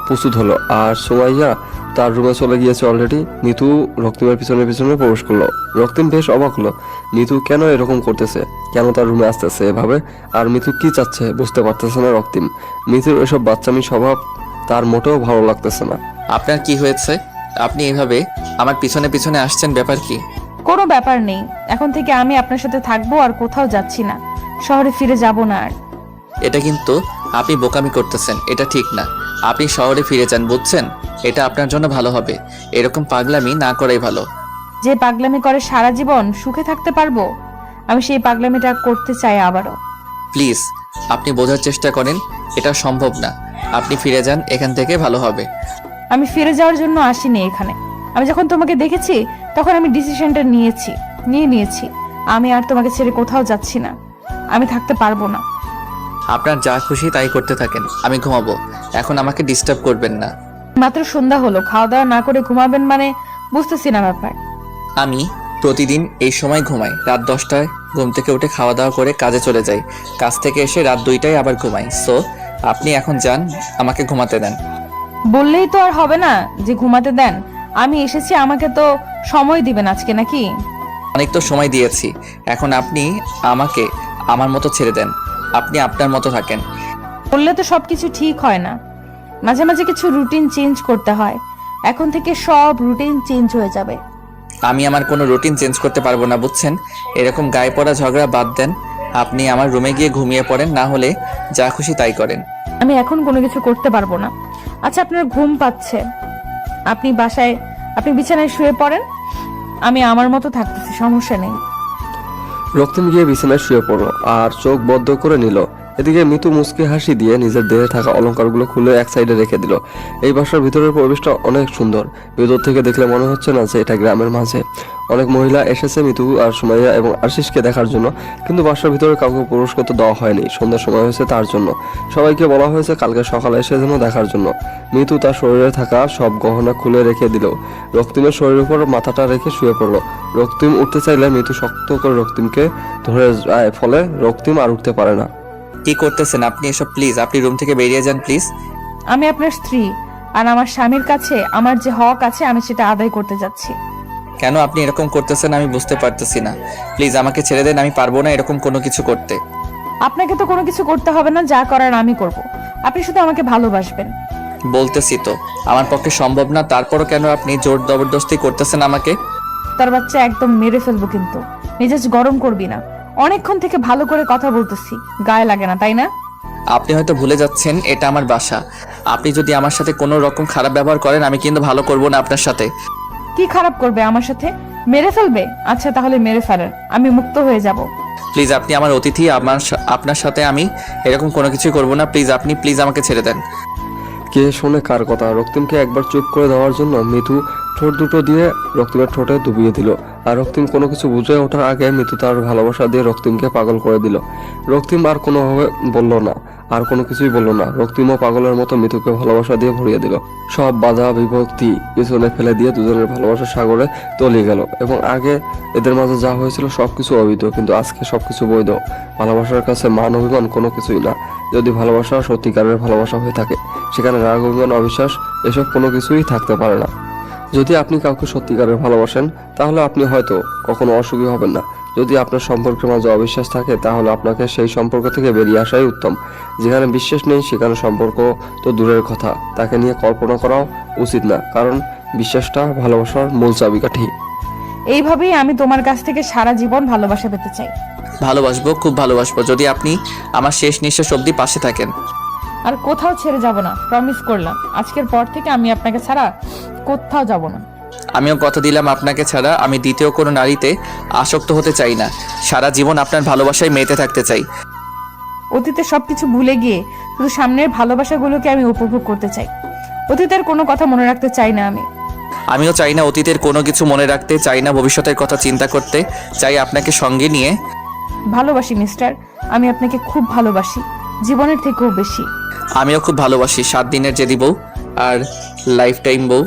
S5: প্রস্তুত হলো, আর সুমাইয়া তার রুমে চলে গিয়েছে অলরেডি। মিতু রক্তিমের পিছনে পিছনে প্রবেশ করলো। রক্তিম বেশ অবাক হলো, মিতু কেন এরকম করতেছে, কেন তার রুমে আসতেছে এভাবে, আর মিতু কি চাচ্ছে বুঝতে পারতেছে না রক্তিম। মিতুর এসব বাচ্চামি স্বভাব তার মোটেও ভালো লাগতেছে না।
S1: আপনার কি হয়েছে? আপনি এভাবে আমার পিছনে পিছনে আসছেন, ব্যাপার কি?
S2: কোনো ব্যাপার নেই, এখন থেকে আমি আপনার সাথে থাকবো আর কোথাও যাচ্ছি না, শহরে ফিরে যাব না আর।
S1: এটা কিন্তু আপনি বোকামি করতেছেন, এটা ঠিক না। আপনি শহরে ফিরে যান, বুঝছেন? এটা আপনার জন্য ভালো হবে। এরকম পাগলামি না করাই ভালো।
S2: যে পাগলামি করে সারা জীবন সুখে থাকতে পারবো, আমি সেই পাগলামিটা করতে চাই আবারও।
S1: প্লিজ আপনি বোঝার চেষ্টা করেন, এটা সম্ভব না। আপনি ফিরে যান, এখান থেকে ভালো হবে।
S2: আমি ফিরে যাওয়ার জন্য আসিনি এখানে। আমি যখন তোমাকে দেখেছি তখন আমি ডিসিশনটা নিয়েছি। আমি আর তোমাকে ছেড়ে কোথাও যাচ্ছি না, আমি থাকতে পারবো না।
S1: আপনার যা খুশি তাই করতে থাকেন, আমি ঘুমাবো। এখন আমাকে ডিস্টার্ব করবেন না।
S2: মাত্র সন্ধ্যা হলো, খাওয়া দাওয়া না করে ঘুমাবেন মানে বুঝতেছি না ব্যাপার।
S1: আমি প্রতিদিন এই সময় ঘুমাই। রাত 10টায় ঘুম থেকে উঠে খাওয়া দাওয়া করে কাজে চলে যাই। কাজ থেকে এসে রাত 2টায় আবার ঘুমাই। সো আপনি এখন যান, আমাকে ঘুমাতে দেন।
S2: বললেই তো আর হবে না যে ঘুমাতে দেন। আমি এসেছি, আমাকে তো সময় দিবেন আজকে নাকি?
S1: অনেক তো সময় দিয়েছি, এখন আপনি আমাকে আমার মতো ছেড়ে দেন। আপনি আপনার মতো থাকেন।
S2: বললে তো সবকিছু ঠিক হয় না, মাঝে মাঝে কিছু রুটিন চেঞ্জ করতে হয়। এখন থেকে সব রুটিন চেঞ্জ হয়ে যাবে।
S1: আমি আমার কোনো রুটিন চেঞ্জ করতে পারবো না, বুঝছেন? এরকম গায়ে পড়া ঝগড়া বাদ দেন। আপনি আমার রুমে গিয়ে ঘুমিয়ে পড়েন, না হলে যা খুশি তাই করেন।
S2: আমি এখন কোনো কিছু করতে পারবো না। আচ্ছা, আপনার ঘুম পাচ্ছে, আপনি বিছানায় শুয়ে পড়েন, আমি আমার মতো থাকতেছি, সমস্যা নেই।
S5: রক্তিম গিয়ে বিছানায় শুয়ে পড়লো আর চোখ বদ্ধ করে নিল। এদিকে মিতু মুচকি হাসি দিয়ে নিজের দেহে থাকা অলংকারগুলো খুলে এক সাইডে রেখে দিল। এই বাসার ভিতরের পরিবেশটা অনেক সুন্দর। ভিতর থেকে দেখলে মনে হচ্ছে না যে এটা গ্রামের মাঝে। অনেক মহিলা এসেছে মিতু আর সুমাইয়া এবং আশিসকে দেখার জন্য, কিন্তু বাসার ভিতরে কাউকে প্রবেশ করতে দেওয়া হয়নি। সন্ধ্যার সময় হয়েছে তার জন্য। সবাইকে বলা হয়েছে কালকে সকালে এসে যেন দেখার জন্য। মিতু তার শরীরে থাকা সব গহনা খুলে রেখে দিল। রক্তিমের শরীরের উপর মাথাটা রেখে শুয়ে পড়লো। রক্তিম উঠতে চাইলে মিতু শক্ত করে রক্তিমকে ধরে যায়, ফলে রক্তিম আর উঠতে পারে না।
S1: কি করতেছেন আপনি এসব? প্লিজ আপনি রুম থেকে বেরিয়ে যান, প্লিজ।
S2: আমি আপনার স্ত্রী, আর আমার স্বামীর কাছে আমার যে হক আছে আমি সেটা আদায় করতে যাচ্ছি।
S1: কেন আপনি এরকম করতেছেন আমি বুঝতে পারতেছি না। প্লিজ আমাকে ছেড়ে দেন, আমি পারবো না এরকম কোনো কিছু করতে।
S2: আপনাকে তো কোনো কিছু করতে হবে না, যা করার আমি করব। আপনি শুধু আমাকে ভালোবাসবেন।
S1: বলতেছি তো আমার পক্ষে সম্ভব না, তারপরও কেন আপনি জোর জবরদস্তি করতেছেন আমাকে?
S2: তার বাচ্চা একদম মেরে ফেলবো, কিন্তু মেজাজ গরম করবি না। অনেকক্ষণ থেকে ভালো করে কথা বলতেছি, গায়ে লাগে না তাই না?
S1: আপনি হয়তো ভুলে যাচ্ছেন এটা আমার বাসা। আপনি যদি আমার সাথে কোনো রকম খারাপ ব্যবহার করেন আমি কিন্তু ভালো করব না আপনার সাথে।
S2: কি খারাপ করবে আমার সাথে? মেরে ফেলবে? আচ্ছা তাহলে মেরে ফেলেন, আমি মুক্ত হয়ে যাব।
S1: প্লিজ আপনি আমার অতিথি, আপনার সাথে আমি এরকম কোনো কিছু করব না। প্লিজ আপনি প্লিজ আমাকে ছেড়ে দেন।
S5: কে শোনে কার কথা? রক্তিমকে একবার চুপ করে দেওয়ার জন্য মিতু ঠোঁট দুটো দিয়ে রক্তিমের ঠোঁটে ডুবিয়ে দিল। আর রক্তিম কোনো কিছু বুঝে ওঠার আগে মিতু তার ভালোবাসা দিয়ে রক্তিমকে পাগল করে দিল। রক্তিম আর কোনোভাবে বলল না, আর কোনো কিছুই বলল না। রক্তিমও পাগলের মতো মিতুকে ভালোবাসা দিয়ে ভরিয়ে দিল। সব বাধা বিভক্তি পিছনে ফেলে দিয়ে দুজনের ভালোবাসার সাগরে তলিয়ে গেল। এবং আগে এদের মাঝে যা হয়েছিল সবকিছু অবৈধ, কিন্তু আজকে সবকিছু বৈধ। ভালোবাসার কাছে মান অভিমান কোনো কিছুই না। যদি ভালোবাসা সত্যিকারের ভালোবাসা হয়ে থাকে, সেখানে রাগ অভিমান অবিশ্বাস এসব কোনো কিছুই থাকতে পারে না। যদি আপনি কাউকে সত্যিকারের ভালোবাসেন তাহলে আপনি হয়তো কখনো অসুখী হবেন না। যদি আপনার সম্পর্কের মাঝে অবিশ্বাস থাকে তাহলে আপনাকে সেই সম্পর্ক থেকে বেরিয়ে আসাই উত্তম।
S9: যেখানে বিশ্বাস নেই সেখানে সম্পর্ক তো দূরের কথা, তাকে নিয়ে কল্পনা করাও উচিত না, কারণ বিশ্বাসটা ভালোবাসার মূল চাবিকাঠি।
S2: এইভাবেই আমি তোমার কাছ থেকে সারা জীবন ভালোবাসা পেতে চাই।
S1: ভালোবাসবো, খুব ভালোবাসবো, যদি আপনি আমার শেষ নিঃশ্বাস অবধি পাশে থাকেন।
S2: আর কোথাও ছেড়ে যাব না, প্রমিস করলাম। আজকের পর থেকে আমি আপনাকে ছাড়া কোথাও যাব না।
S1: আমিও কথা দিলাম, আপনাকে ছাড়া আমি দ্বিতীয় কোনো নারীতে আসক্ত হতে চাই না। সারা জীবন আপনার ভালোবাসায় মেতে থাকতে চাই।
S2: অতীতে সবকিছু ভুলে গিয়ে শুধু সামনের ভালোবাসাগুলোকে আমি উপভোগ করতে চাই। অতীতের কোনো কথা মনে রাখতে চাই না আমি।
S1: আমিও চাই না অতীতের কোনো কিছু মনে রাখতে, চাই না ভবিষ্যতের কথা চিন্তা করতে, চাই আপনাকে সঙ্গে নিয়ে।
S2: ভালোবাসি মিস্টার, আমি আপনাকে খুব ভালোবাসি, জীবনের থেকেও বেশি।
S1: আমিও খুব ভালোবাসি 7 দিনের জেদি বউ আর লাইফ টাইম বউ।